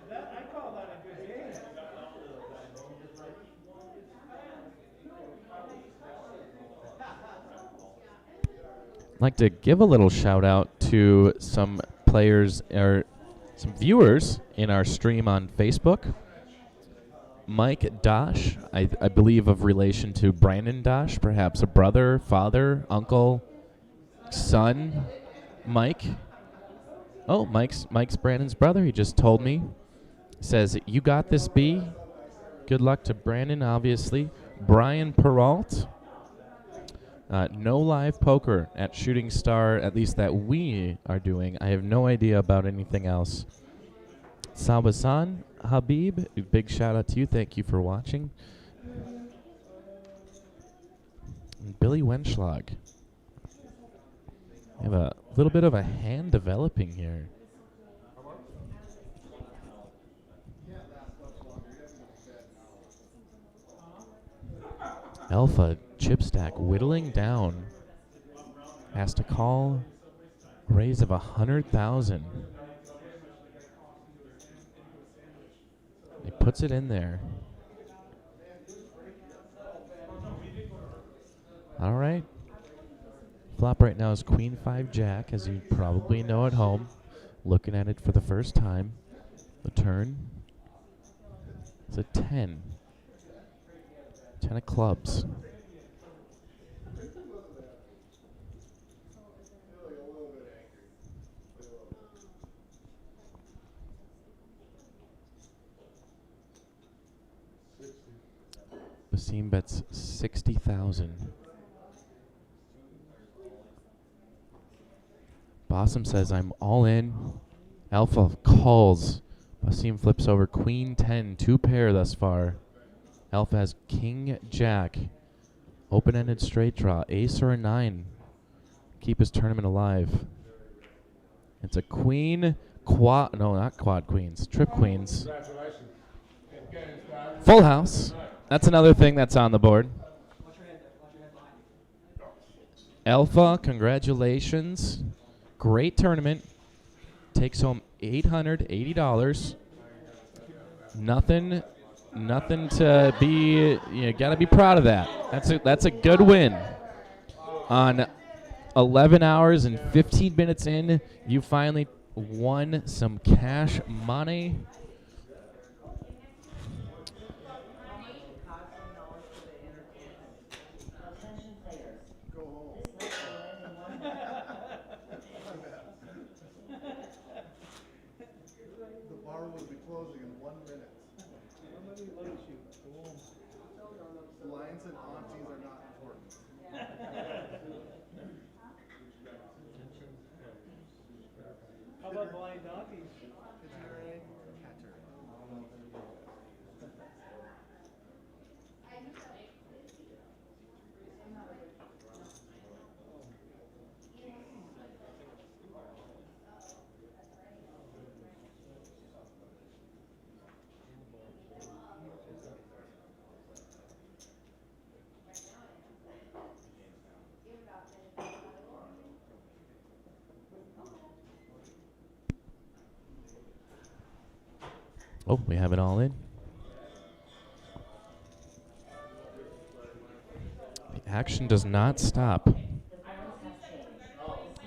I call that a good game. I'd like to give a little shout out to some players or some viewers in our stream on Facebook. Mike Dosh, I believe of relation to Brandon Dosh, perhaps a brother, father, uncle, son. Mike. Oh, Mike's Brandon's brother. He just told me. Says, "You got this, B." Good luck to Brandon, obviously. Brian Peralt. No live poker at Shooting Star, at least that we are doing. I have no idea about anything else. Sawasan Habib, a big shout out to you. Thank you for watching. And Billy Wenschlag. We have a little bit of a hand developing here. Alpha chip stack whittling down. Has to call. Raise of 100,000. He puts it in there. All right. Flop right now is Queen 5 Jack, as you probably know at home. Looking at it for the first time. The turn. It's a 10. 10 of clubs. Basim bets 60,000. Basim says, I'm all in. Alpha calls. Basim flips over Queen 10, 2 pair thus far. Alpha has King Jack. Open-ended straight draw. Ace or a 9. Keep his tournament alive. It's a queen, quad, no, not quad queens, trip queens. Full house. That's another thing that's on the board. Alpha, congratulations. Great tournament. Takes home $880. Nothing to be, you got to be proud of that. That's a good win. On 11 hours and 15 minutes in, you finally won some cash money. The bar will be closing in 1 minute. Lines and aunties are not important. How about blind donkeys? Oh, we have it all in. The action does not stop.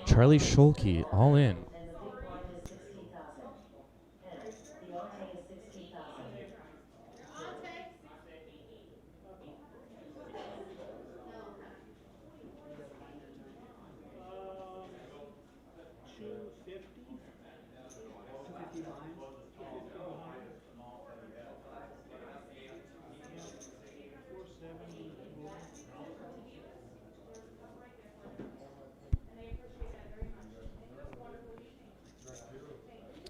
Charlie Schulke, all in.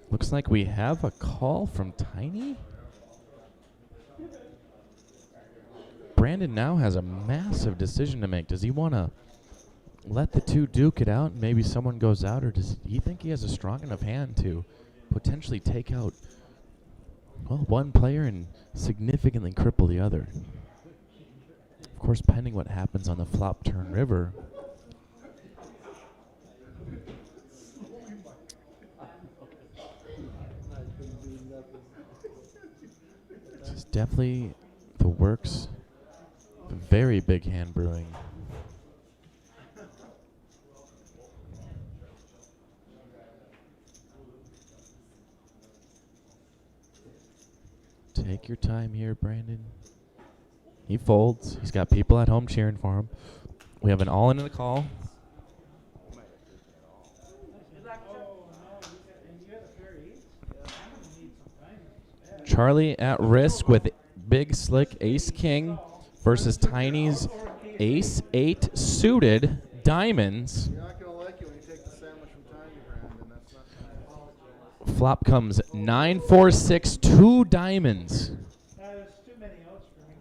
Looks like we have a call from Tiny. Brandon now has a massive decision to make. Does he want to let the two duke it out and maybe someone goes out, or does he think he has a strong enough hand to potentially take out, well, one player and significantly cripple the other? Of course, pending what happens on the flop turn river. This is definitely the works. Very big hand brewing. Take your time here, Brandon. He folds. He's got people at home cheering for him. We have an all-in in the call. Charlie at risk with big slick ace-king versus Tiny's ace-8 suited diamonds. You're not going to like it when you take the sandwich from Tiny, Brandon. That's not Flop comes 9, 4, 6, 2 diamonds. There's too many outs for me.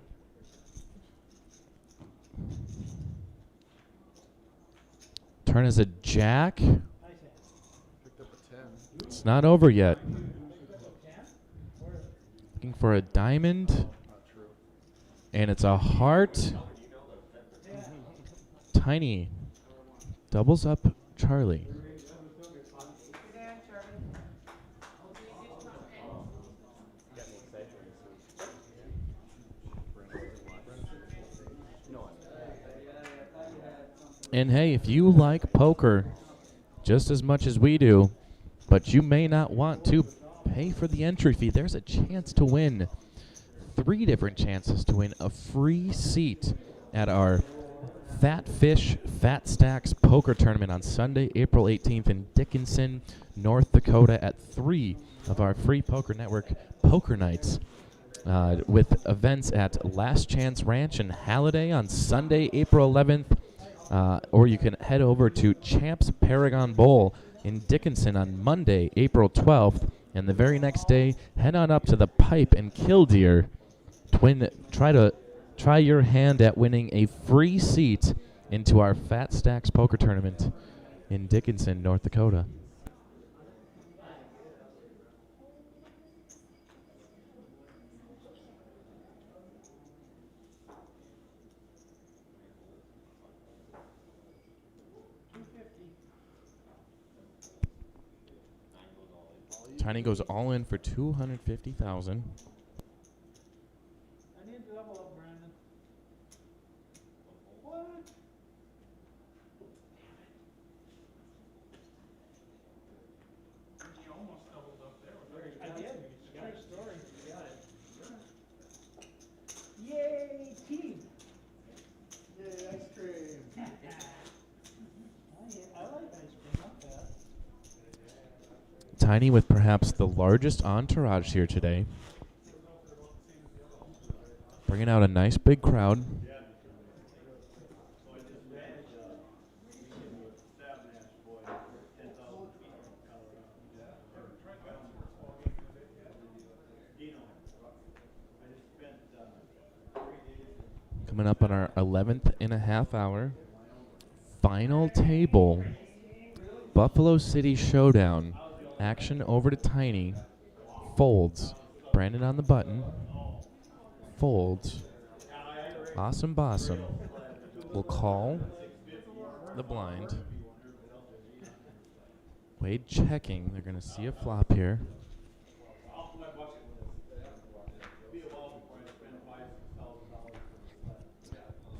Turn is a jack. Nice hand. picked up a 10. It's not over yet. Looking for a diamond. Not true. And it's a heart. Tiny doubles up Charlie. And hey, if you like poker just as much as we do, but you may not want to pay for the entry fee, there's a chance to win 3 different chances to win a free seat at our Fat Fish Fat Stacks poker tournament on Sunday, April 18th in Dickinson, North Dakota at 3 of our free Poker Network poker nights, with events at Last Chance Ranch in Halliday on Sunday, April 11th, or you can head over to Champs Paragon Bowl in Dickinson on Monday, April 12th, and the very next day, head on up to the Pipe in Killdeer to try your hand at winning a free seat into our Fat Stacks poker tournament in Dickinson, North Dakota. Tiny goes all in for 250,000. I need to double up, Brandon. What? You almost doubled up there. I did. True story. You got it. Yay, team. Yay, ice cream. I like ice cream, not bad. Tiny with perhaps the largest entourage here today. Bringing out a nice big crowd. Coming up on our 11th and a half hour. Final table. Buffalo City Showdown. Action over to Tiny. Folds. Brandon on the button. Folds. Awesome Bossum will call the blind. Wade checking. They're going to see a flop here.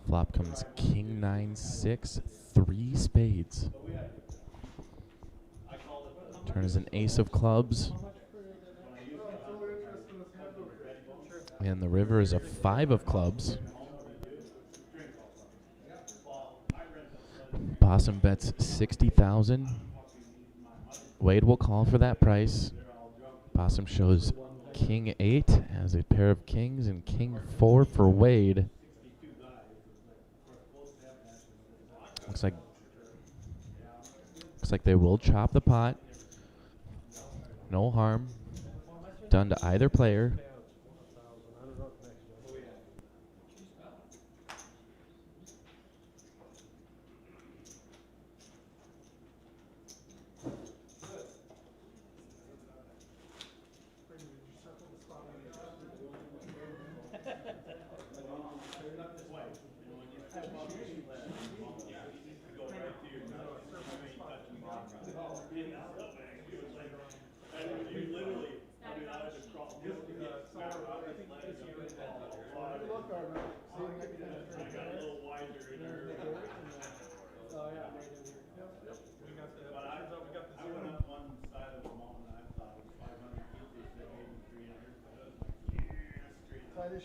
Flop comes King 9-6, 3 spades. Turn is an ace of clubs. And the river is a 5 of clubs. Bossum bets 60,000. Wade will call for that price. Bossum shows King 8 as a pair of kings and King 4 for Wade. Looks like they will chop the pot. No harm done to either player.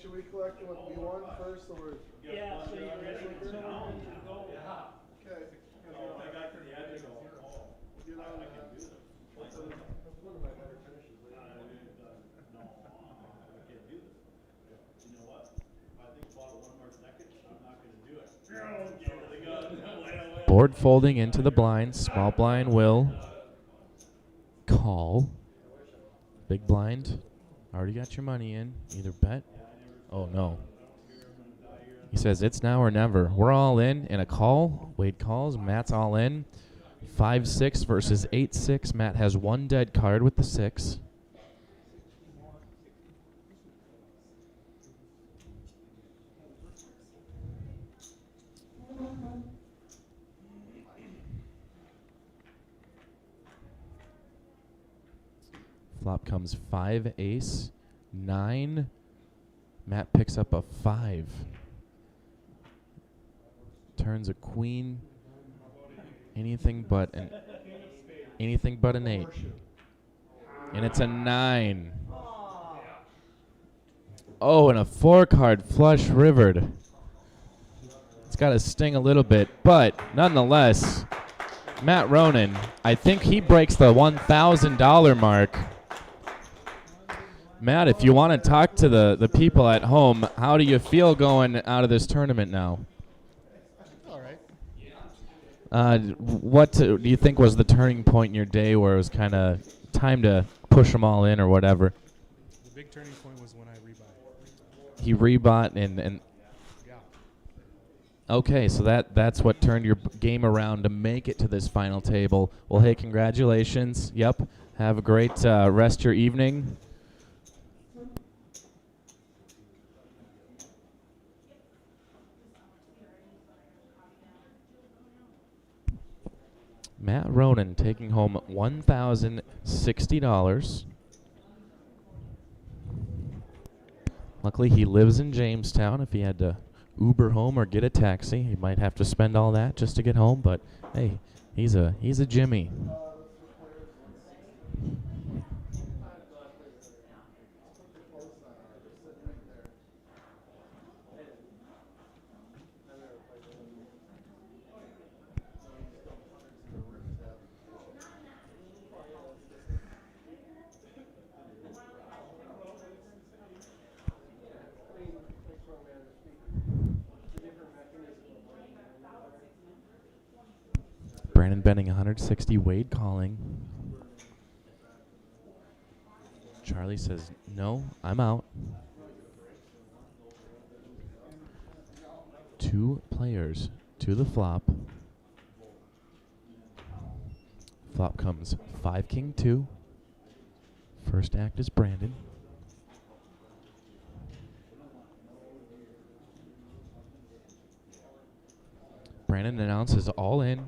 Should we collect what we want first, or Yeah, so you're ready to go. okay? I got to the edge of it. Get on that. That's one of my better finishes lately. No, I can't do this. You know what? If I think about it one more second, I'm not going to do it. Give her the gun. Board folding into the blind. Small blind will call. Big blind. Already got your money in. Either bet. Oh, no. He says it's now or never. We're all in a call. Wade calls. Matt's all in. 5-6 versus 8-6. Matt has 1 dead card with the 6. Flop comes 5 ace, 9. Matt picks up a 5. Turns a queen, anything but an 8. And it's a 9. Oh, and a 4-card flush rivered. It's got to sting a little bit, but nonetheless, Matt Ronan, I think he breaks the $1,000 mark. Matt, if you want to talk to the people at home, how do you feel going out of this tournament now? All right. What do you think was the turning point in your day where it was kind of time to push them all in or whatever? The big turning point was when I rebought. He rebought and Yeah. okay, so that's what turned your game around to make it to this final table. Well, hey, congratulations. Yep. Have a great rest of your evening. Matt Ronan taking home $1,060. Luckily, he lives in Jamestown. If he had to Uber home or get a taxi, he might have to spend all that just to get home. But hey, he's a Jimmy. Brandon Benning 160, Wade calling. Charlie says, no, I'm out. 2 players to the flop. Flop comes 5 king 2. First act is Brandon. Brandon announces all in.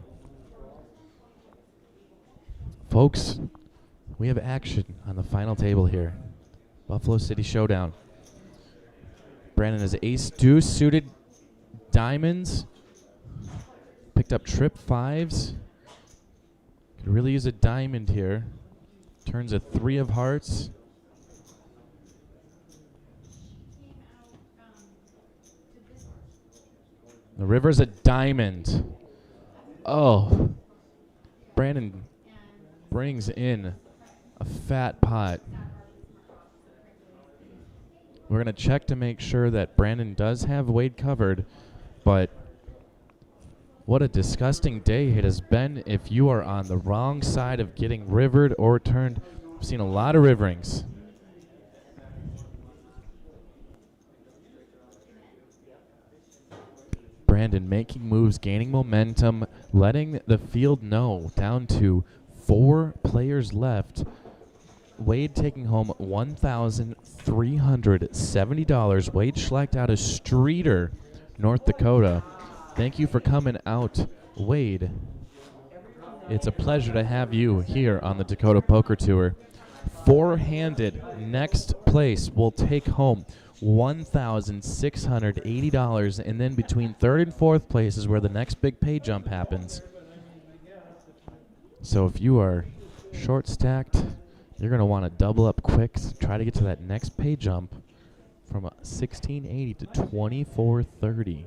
Folks, we have action on the final table here. Buffalo City Showdown. Brandon has ace deuce suited diamonds. Picked up trip 5s. Could really use a diamond here. Turns a 3 of hearts. The river's a diamond. Oh. Brandon brings in a fat pot. We're going to check to make sure that Brandon does have Wade covered, but what a disgusting day it has been if you are on the wrong side of getting rivered or turned. I've seen a lot of riverings. Brandon making moves, gaining momentum, letting the field know down to 4 players left. Wade taking home $1,370. Wade Schlecht out of Streeter, North Dakota. Thank you for coming out, Wade. It's a pleasure to have you here on the Dakota Poker Tour. 4-handed next place will take home $1,680, and then between 3rd and 4th place is where the next big pay jump happens. So if you are short stacked, you're going to want to double up quick to try to get to that next pay jump from 1680 to 2430.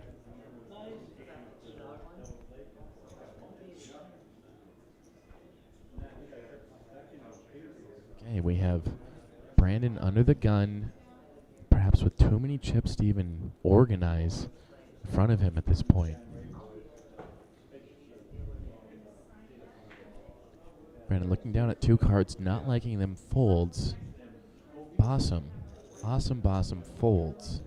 Okay, we have Brandon under the gun, perhaps with too many chips to even organize in front of him at this point. Brandon looking down at 2 cards, not liking them folds. Bossum. Awesome folds.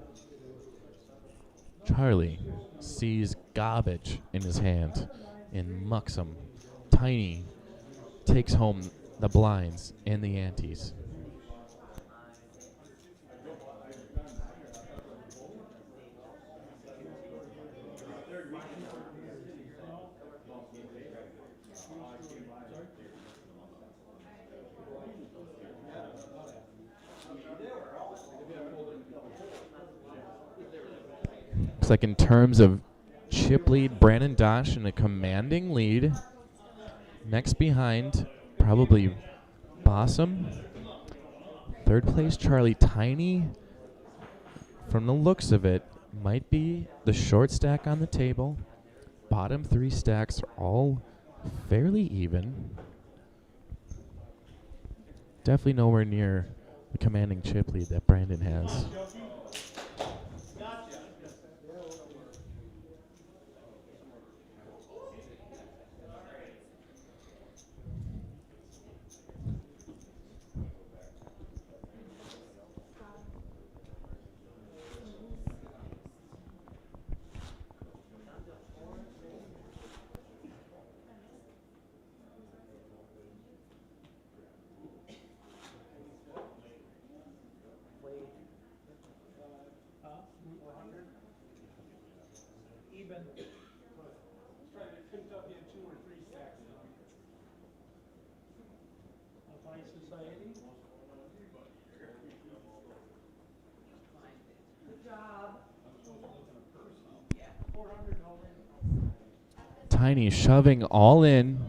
Charlie sees garbage in his hand and mucks them. Tiny takes home the blinds and the antes. Looks like in terms of chip lead, Brandon Dosh in a commanding lead. Next behind, probably Bossum. Third place, Charlie. Tiny, from the looks of it, might be the short stack on the table. Bottom three stacks are all fairly even. Definitely nowhere near the commanding chip lead that Brandon has. Even. Try to pick up in 2 or 3 stacks. A high society. Good job. Yeah. 400 over. Tiny shoving all in.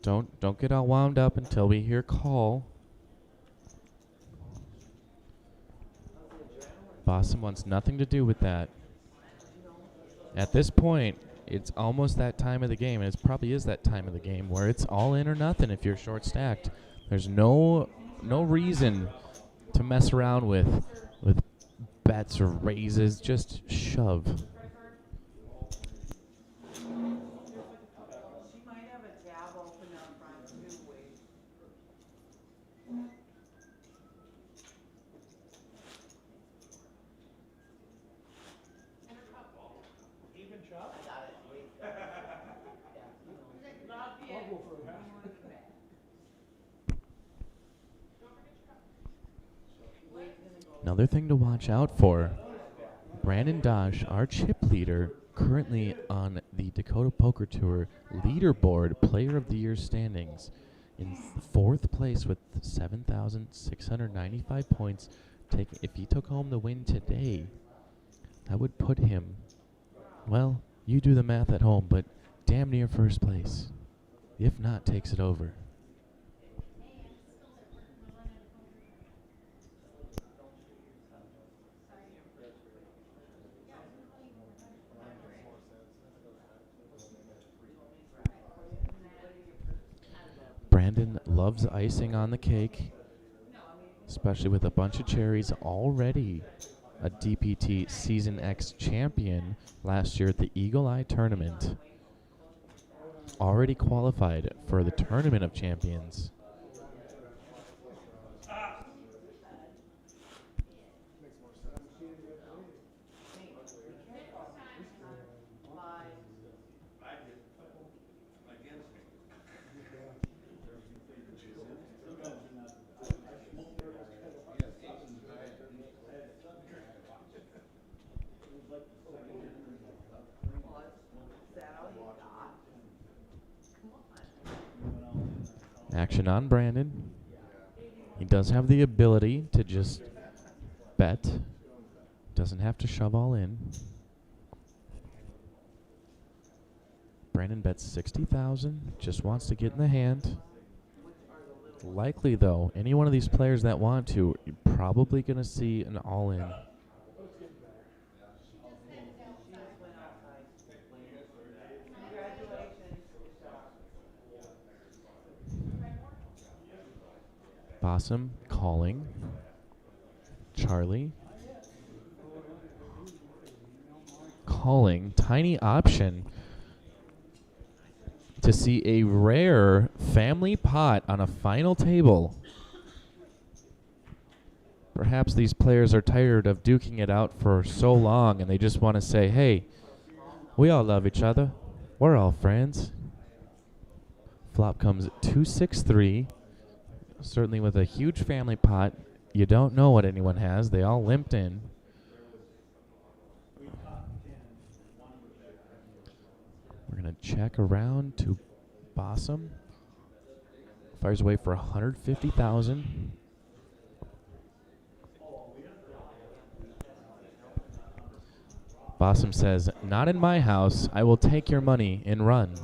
Don't get all wound up until we hear call. Bossum wants nothing to do with that. At this point, it's almost that time of the game, and it probably is that time of the game where it's all in or nothing if you're short stacked. There's no reason to mess around with bets or raises. Just shove. She might have a tab open up front too, wait. Even shot? I got it, wait. I'll go for a half. Another thing to watch out for. Brandon Dosh, our chip leader, currently on the Dakota Poker Tour leaderboard Player of the Year standings, in fourth place with 7,695 points. If he took home the win today, that would put him, well, you do the math at home, but damn near first place. If not, takes it over. Brandon loves icing on the cake, especially with a bunch of cherries. Already a DPT Season X champion last year at the Eagle Eye Tournament. Already qualified for the Tournament of Champions. Action on Brandon. He does have the ability to just bet. Doesn't have to shove all in. Brandon bets 60,000. Just wants to get in the hand. Likely though, any one of these players that want to, you're probably going to see an all-in. Bossum calling. Charlie calling. Tiny option to see a rare family pot on a final table. Perhaps these players are tired of duking it out for so long and they just want to say, hey, we all love each other. We're all friends. Flop comes 2-6-3. Certainly with a huge family pot, you don't know what anyone has. They all limped in. We're going to check around to Bossum. Fires away for 150,000. Bossum says, "Not in my house. I will take your money and run."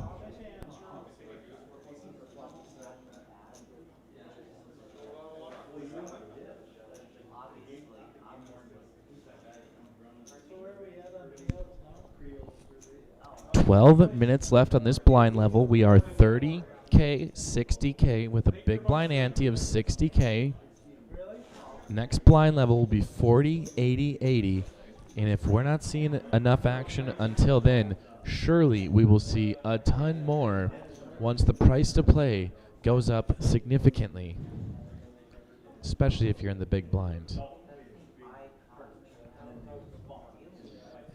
$12 minutes left on this blind level. We are 30K, 60K with a big blind ante of 60K. Next blind level will be 40, 80, 80. And if we're not seeing enough action until then, surely we will see a ton more once the price to play goes up significantly, especially if you're in the big blind.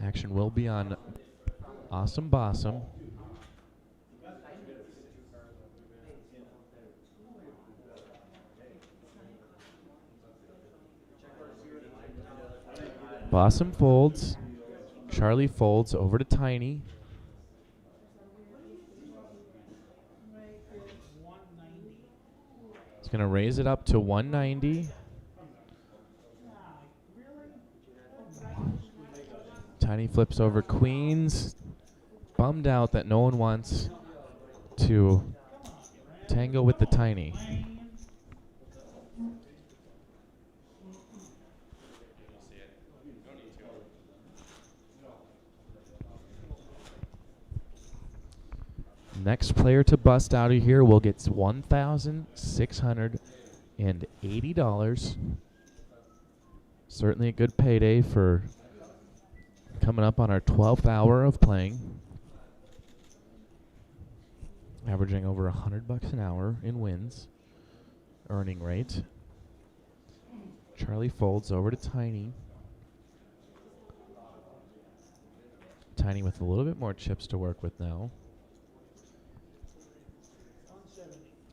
Action will be on Awesome Bossum. Bossum folds. Charlie folds over to Tiny. He's going to raise it up to 190. Tiny flips over queens. Bummed out that no one wants to tango with the Tiny. Next player to bust out of here will get $1,680. Certainly a good payday for coming up on our 12th hour of playing. Averaging over $100 an hour in wins. Earning rate. Charlie folds over to Tiny. Tiny with a little bit more chips to work with now.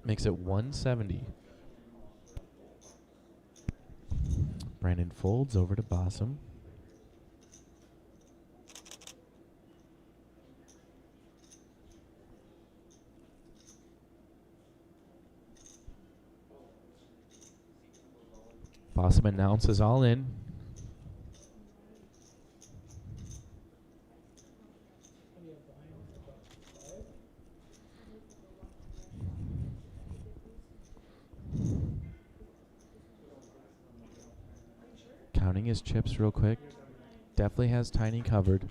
Makes it 170. Brandon folds over to Bossum. Bossum announces all in. Counting his chips real quick. Definitely has Tiny covered.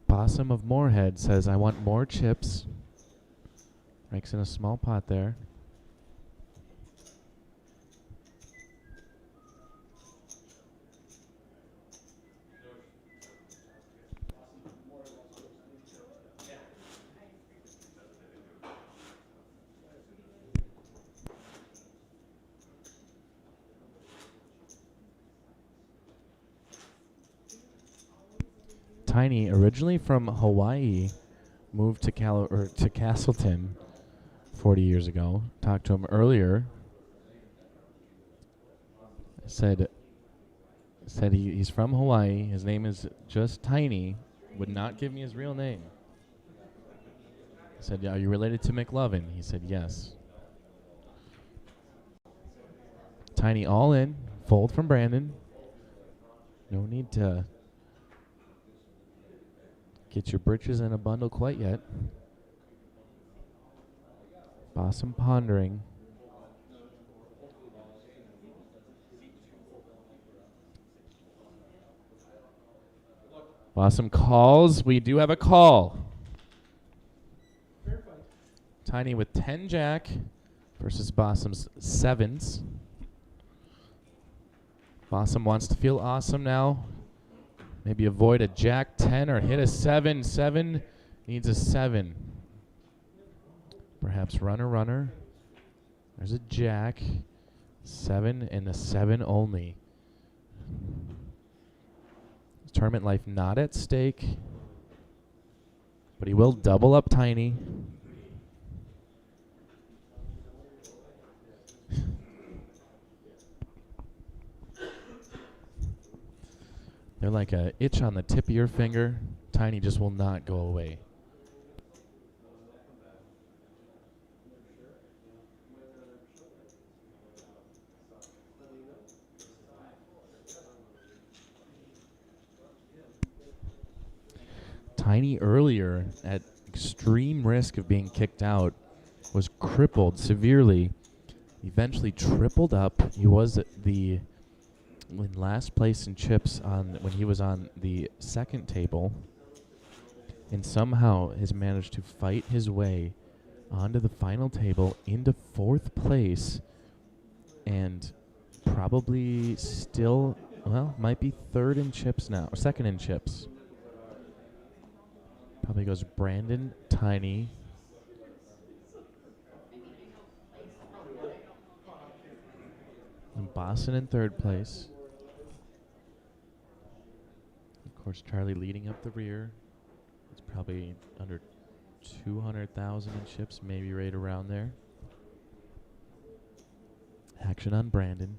Bossum of Moorhead says, "I want more chips." Makes in a small pot there. Tiny, originally from Hawaii, moved to Castleton 40 years ago. Talked to him earlier. Said he's from Hawaii. His name is just Tiny. Would not give me his real name. I said, "Are you related to McLovin?" He said, "Yes." Tiny all in. Fold from Brandon. No need to get your britches in a bundle quite yet. Bossum pondering. Bossum calls. We do have a call. Tiny with 10 jack versus Bossum's sevens. Bossum wants to feel awesome now. Maybe avoid a jack 10 or hit a 7. 7 needs a 7. Perhaps runner. There's a jack. 7 and a 7 only. Tournament life not at stake. But he will double up Tiny. They're like a itch on the tip of your finger. Tiny just will not go away. Tiny earlier, at extreme risk of being kicked out, was crippled severely. Eventually tripled up. He was in last place in chips when he was on the second table, and somehow has managed to fight his way onto the final table into fourth place, and probably still, well, might be third in chips now, or second in chips. Probably goes Brandon, Tiny. And Boston in third place. Of course, Charlie leading up the rear. It's probably under 200,000 in chips, maybe right around there. Action on Brandon.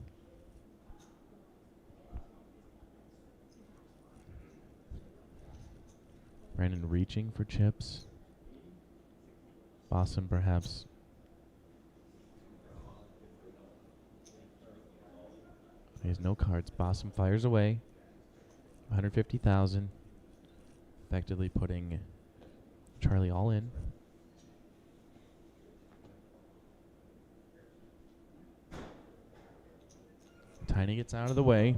Brandon reaching for chips. Boston perhaps. He has no cards. Boston fires away. 150,000. Effectively putting Charlie all in. Tiny gets out of the way.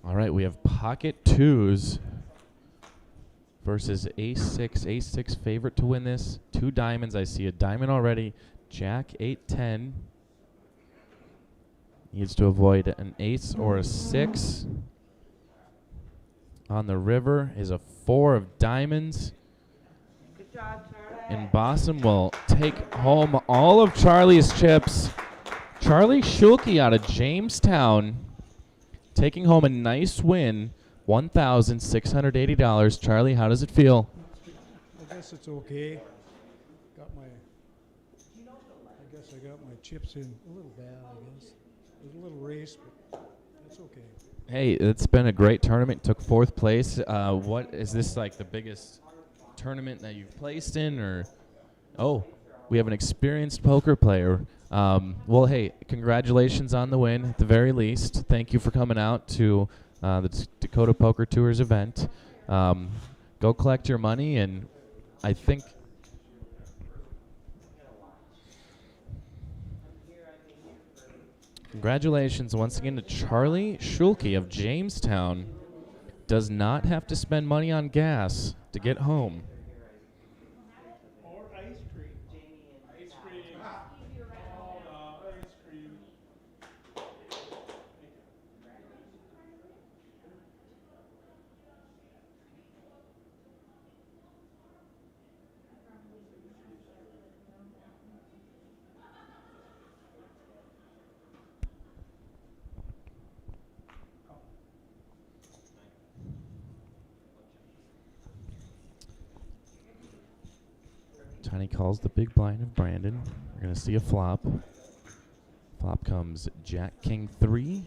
All right, we have pocket twos versus ace-6. Ace-6 favorite to win this. 2 diamonds. I see a diamond already. Jack 8-10. Needs to avoid an ace or a 6. On the river is a 4 of diamonds. Good job, Charlie. And Boston will take home all of Charlie's chips. Charlie Schulke out of Jamestown taking home a nice win, $1,680. Charlie, how does it feel? I guess it's okay. I guess I got my chips in a little bad, I guess. It was a little race, but that's okay. Hey, it's been a great tournament. Took 4th place. What is this, like the biggest tournament that you've placed in, or? Oh, we have an experienced poker player. Well, hey, congratulations on the win at the very least. Thank you for coming out to the Dakota Poker Tours event. Go collect your money, and I think congratulations once again to Charlie Schulke of Jamestown. Does not have to spend money on gas to get home. Or ice cream. Ice cream. Ice cream. Tiny calls the big blind of Brandon. We're going to see a flop. Flop comes Jack King 3.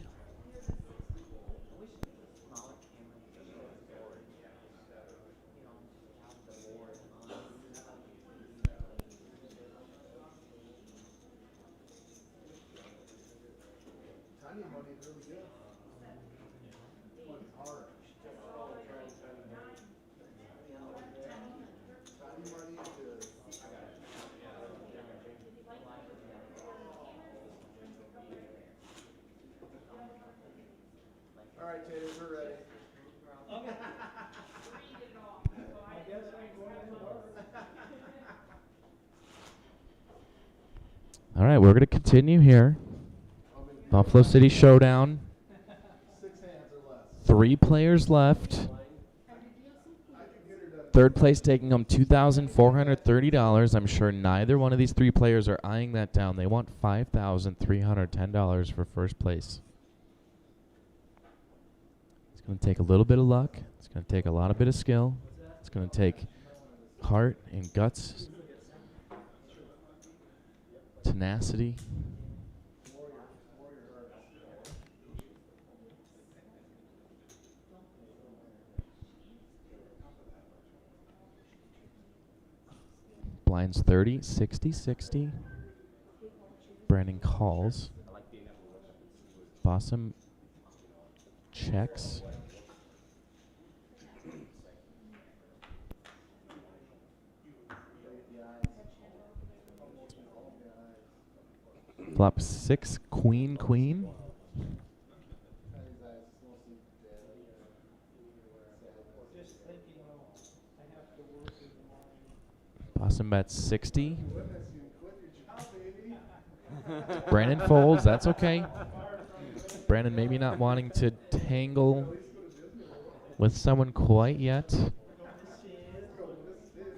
Tiny money is really good. Money hard. Tiny money is good. All right, Taters, we're ready. All right, we're going to continue here. Buffalo City Showdown. 6 hands or less. 3 players left. Third place taking home $2,430. I'm sure neither one of these 3 players are eyeing that down. They want $5,310 for first place. It's going to take a little bit of luck. It's going to take a lot of bit of skill. It's going to take heart and guts tenacity. Blinds 30, 60, 60. Brandon calls. Bossum checks. Flop 6, queen, queen. Bossum bets 60. Brandon folds, that's okay. Brandon maybe not wanting to tangle with someone quite yet.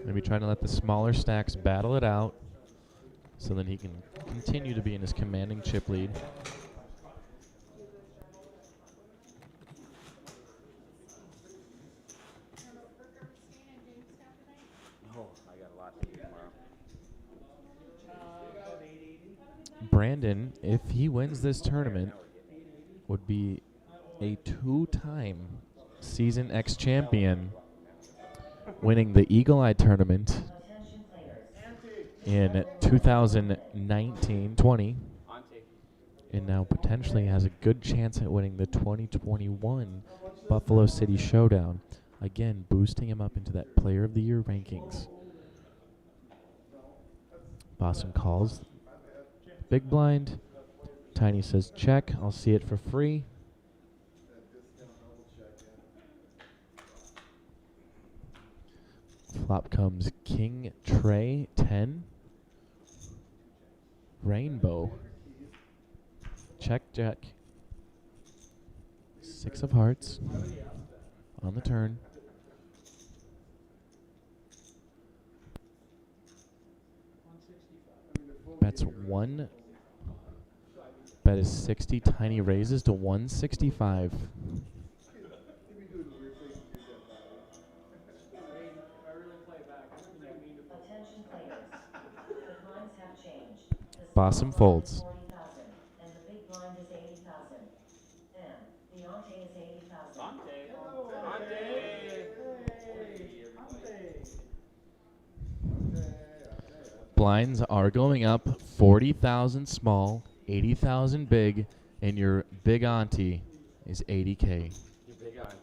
Maybe trying to let the smaller stacks battle it out so that he can continue to be in his commanding chip lead. Oh, I got a lot to do tomorrow. Brandon, if he wins this tournament, would be a 2-time Season X champion, winning the Eagle Eye tournament in 2019-20, and now potentially has a good chance at winning the 2021 Buffalo City Showdown, again boosting him up into that Player of the Year rankings. Bossum calls. Big blind. Tiny says check. I'll see it for free. Flop comes king, tray, 10. Rainbow. Check, jack. 6 of hearts on the turn. Bets 1. Bet is 60. Tiny raises to 165. Bossum folds. Blinds are going up 40,000 small, 80,000 big, and your big auntie is 80K. Your big auntie.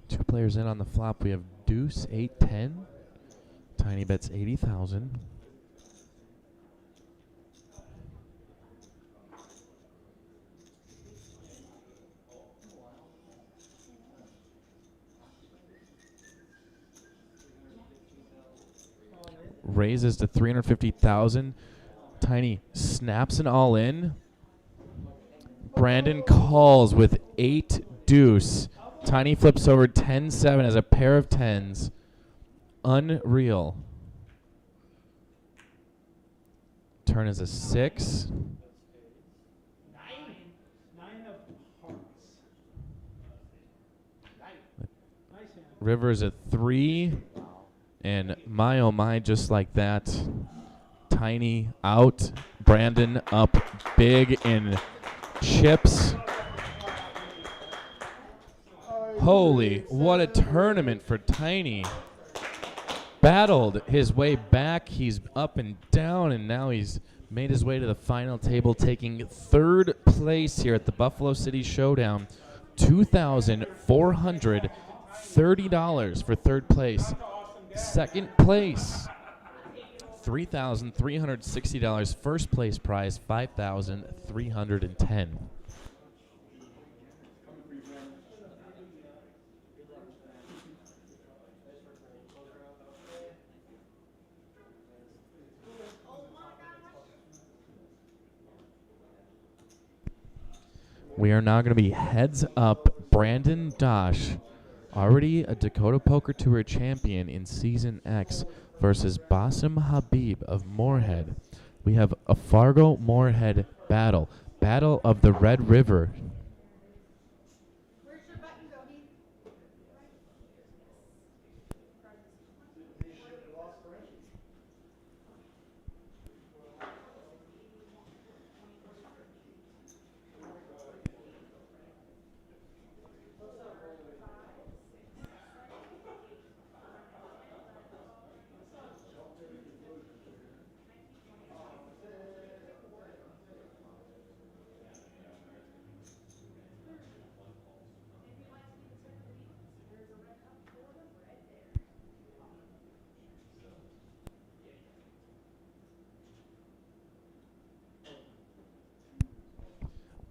Two players in on the flop. We have deuce, 8, 10. Tiny bets 80,000. Raises to 350,000. Tiny snaps an all in. Brandon calls with 8 deuce. Tiny flips over 10-7 as a pair of tens. Unreal. Turn is a 6. River is a 3. And my oh my, just like that. Tiny out. Brandon up big in chips. Holy, what a tournament for Tiny. Battled his way back. He's up and down, and now he's made his way to the final table, taking third place here at the Buffalo City Showdown. $2,430 for third place. Second place, $3,360. First place prize, $5,310. We are now going to be heads up. Brandon Dosh, already a Dakota Poker Tour champion in Season X, versus Basim Habib of Moorhead. We have a Fargo-Moorhead battle. Battle of the Red River. Where's your button go, Heath?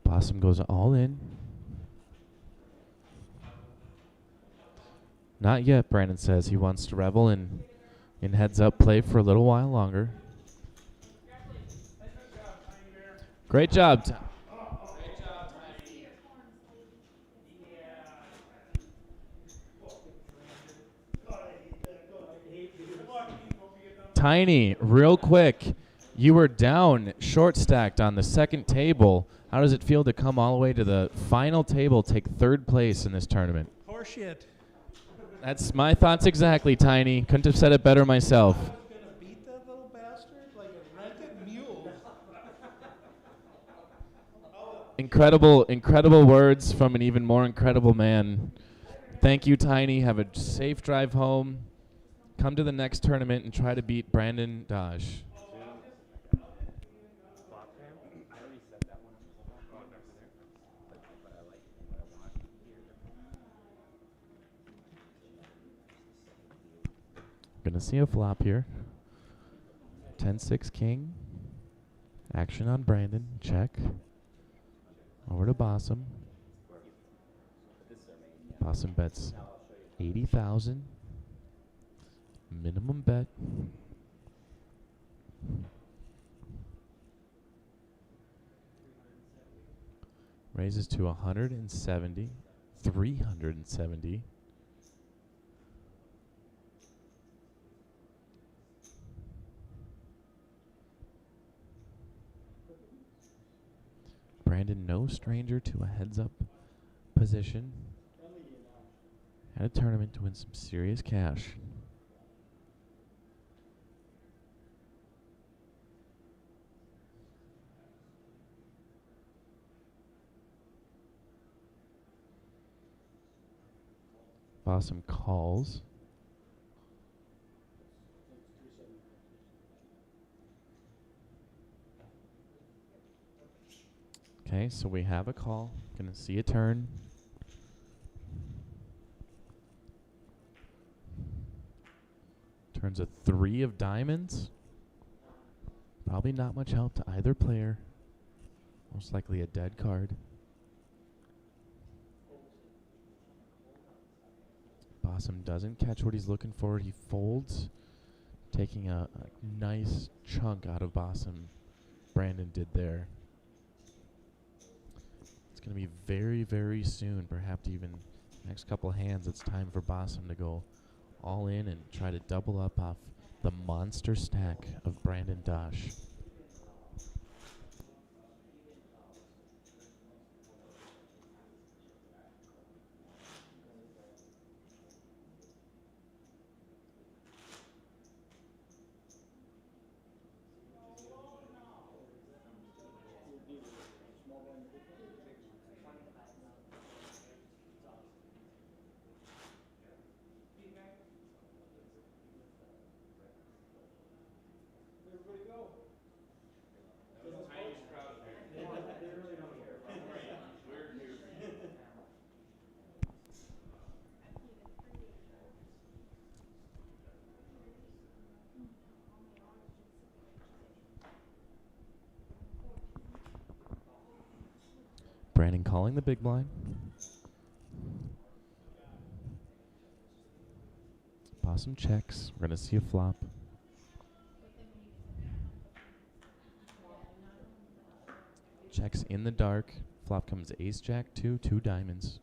Basim goes all in. Not yet, Brandon says. He wants to revel in heads up play for a little while longer. Great job, Tom. Tiny, real quick, you were down short stacked on the second table. How does it feel to come all the way to the final table, take third place in this tournament? Horseshit. That's my thoughts exactly, Tiny. Couldn't have said it better myself. I was gonna beat that little bastard like a rented mule. Incredible words from an even more incredible man. Thank you, Tiny. Have a safe drive home. Come to the next tournament and try to beat Brandon Dosh. Gonna see a flop here. 10-6 king. Action on Brandon. Check. Over to Basim. Basim bets 80,000. Minimum bet. Raises to 170. 370. Brandon, no stranger to a heads-up position. At a tournament to win some serious cash. Basim calls. Okay, so we have a call. Gonna see a turn. Turns a 3 of diamonds. Probably not much help to either player. Most likely a dead card. Basim doesn't catch what he's looking for. He folds, taking a nice chunk out of Basim. Brandon did there. It's going to be very, very soon, perhaps even next couple hands, it's time for Basim to go all in and try to double up off the monster stack of Brandon Dosh. Everybody go. Brandon calling the big blind. Possum checks. We're going to see a flop. Checks in the dark. Flop comes ace jack 2, 2 diamonds.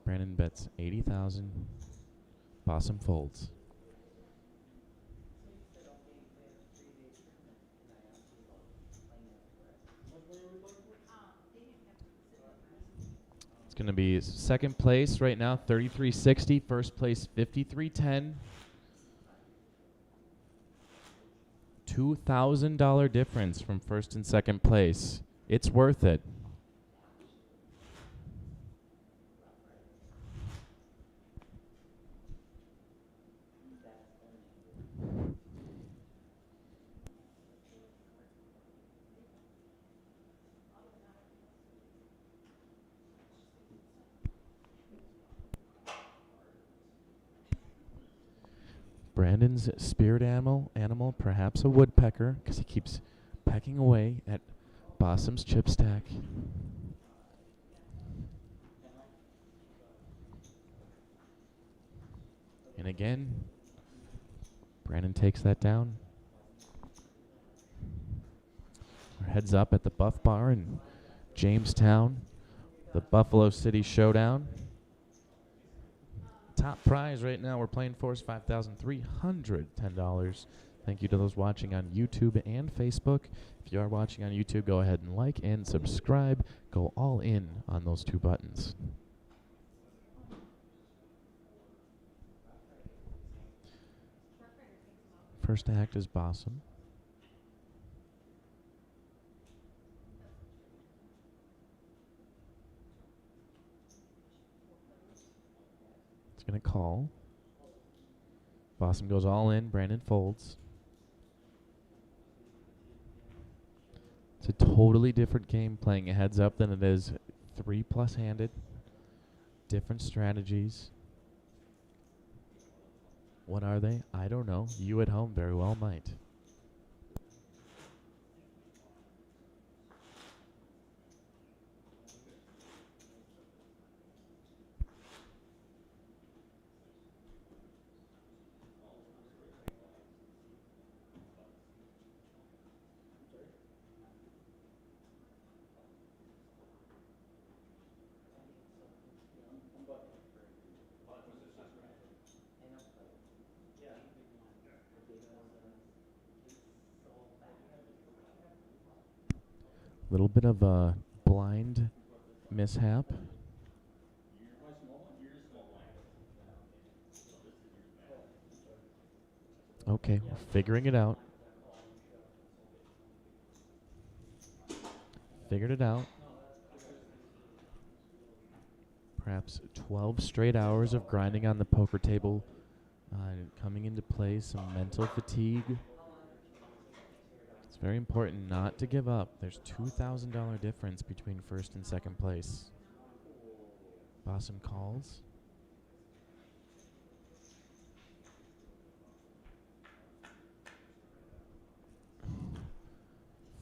Brandon bets 80,000. Possum folds. It's going to be second place right now, 33.60. First place, 53.10. $2,000 difference from first and second place. It's worth it. Brandon's spirit animal, perhaps a woodpecker, because he keeps pecking away at Possum's chip stack. And again, Brandon takes that down. Our heads up at the Buff Bar in Jamestown, the Buffalo City Showdown. Top prize right now we're playing for is $5,310. Thank you to those watching on YouTube and Facebook. If you are watching on YouTube, go ahead and like and subscribe. Go all in on those two buttons. First to act is Possum. It's going to call. Possum goes all in. Brandon folds. It's a totally different game playing a heads up than it is 3+ handed. Different strategies. What are they? I don't know. You at home very well might. Little bit of a blind mishap. Okay, we're figuring it out. Figured it out. Perhaps 12 straight hours of grinding on the poker table coming into play, some mental fatigue. It's very important not to give up. There's $2,000 difference between first and second place. Possum calls.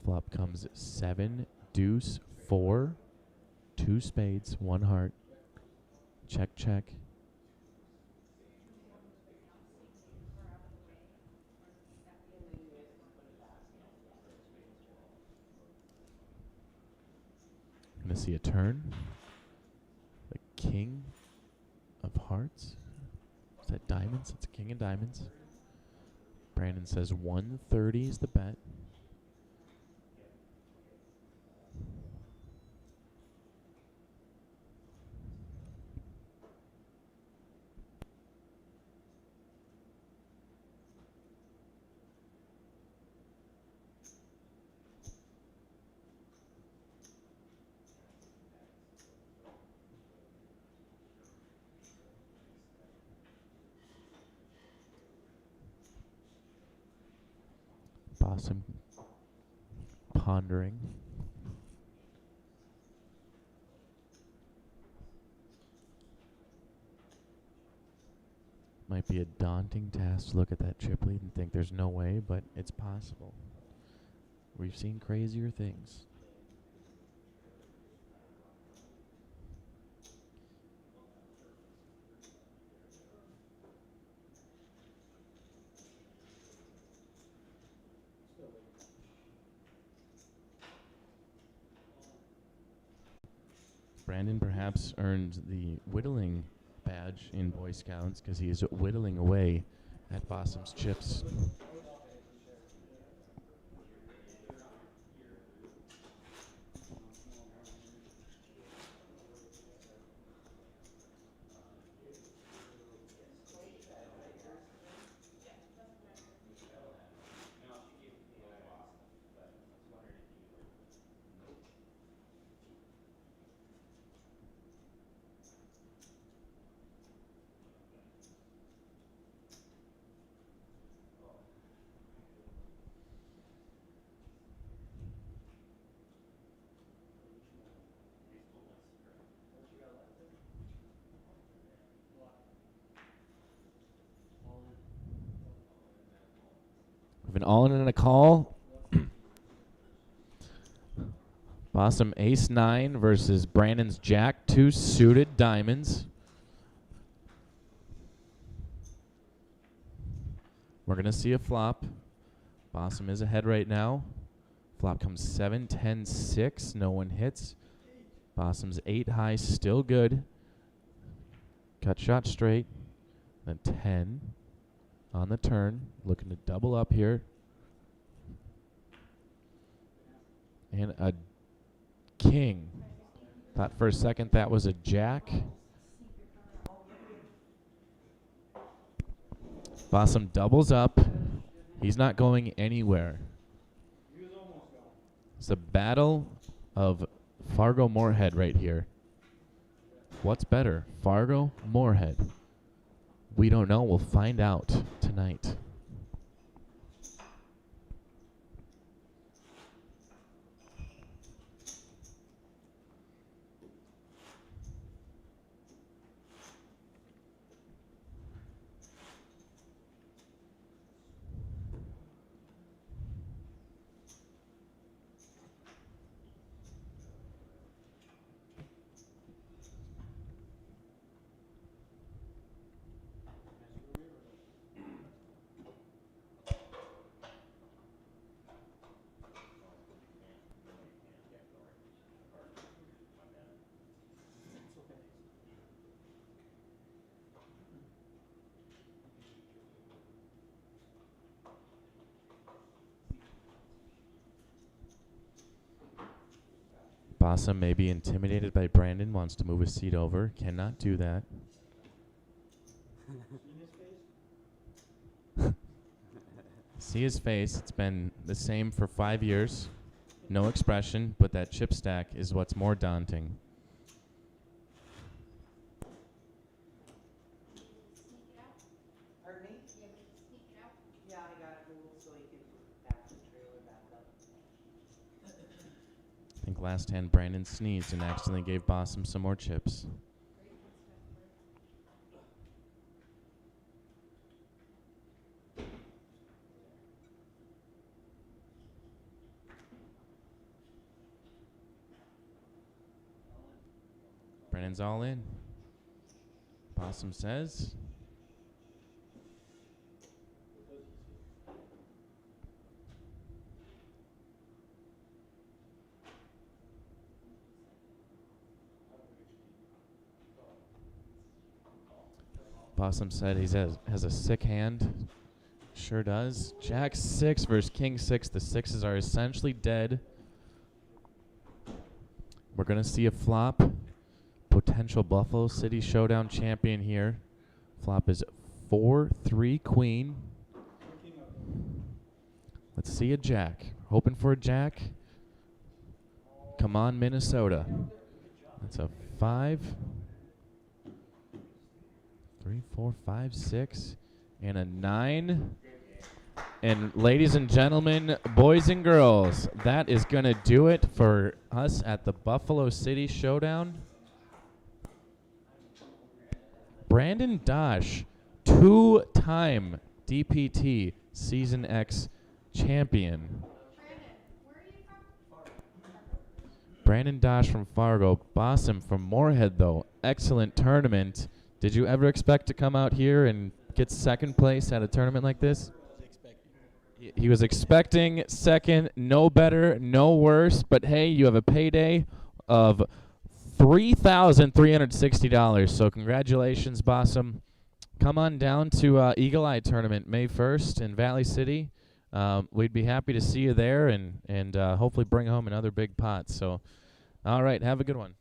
Flop comes 7, deuce, 4, 2 spades, 1 heart. Check, check. Gonna see a turn. The king of hearts. Is that diamonds? It's a king of diamonds. Brandon says 130 is the bet. Possum pondering. Might be a daunting task to look at that chip lead and think there's no way, but it's possible. We've seen crazier things. Brandon perhaps earned the whittling badge in Boy Scouts because he is whittling away at Bossum's chips. With an all-in and a call. Bossum ace 9 versus Brandon's jack 2 suited diamonds. We're going to see a flop. Bossum is ahead right now. Flop comes 7, 10, 6. No one hits. Bossum's 8 high, still good. Cut shot straight. Then 10 on the turn. Looking to double up here. And a king. Thought for a second that was a jack. Bossum doubles up. He's not going anywhere. It's a battle of Fargo Moorhead right here. What's better, Fargo, Moorhead? We don't know. We'll find out tonight. Bossum may be intimidated by Brandon, wants to move his seat over, cannot do that. See his face, it's been the same for 5 years. No expression, but that chip stack is what's more daunting. Pardon me? You have to sneak it out. Yeah, I got it moved so you can back the trailer back up. I think last hand Brandon sneezed and accidentally gave Bossum some more chips. Brandon's all in. Bossum says. Bossum said he has a sick hand. Sure does. Jack 6 versus King 6. The 6s are essentially dead. We're going to see a flop. Potential Buffalo City Showdown champion here. Flop is 4-3 queen. Let's see a jack. Hoping for a jack. Come on, Minnesota. That's a 5. 3, 4, 5, 6, and a 9. And ladies and gentlemen, boys and girls, that is going to do it for us at the Buffalo City Showdown. Brandon Dosh, 2-time DPT Season X champion. Brandon, we're Brandon Dosh from Fargo. Bossum from Moorhead, though. Excellent tournament. Did you ever expect to come out here and get second place at a tournament like this? He was expecting second, no better, no worse. But hey, you have a payday of $3,360. So congratulations, Bossum. Come on down to Eagle Eye Tournament May 1st in Valley City. We'd be happy to see you there and hopefully bring home another big pot. So, all right, have a good one.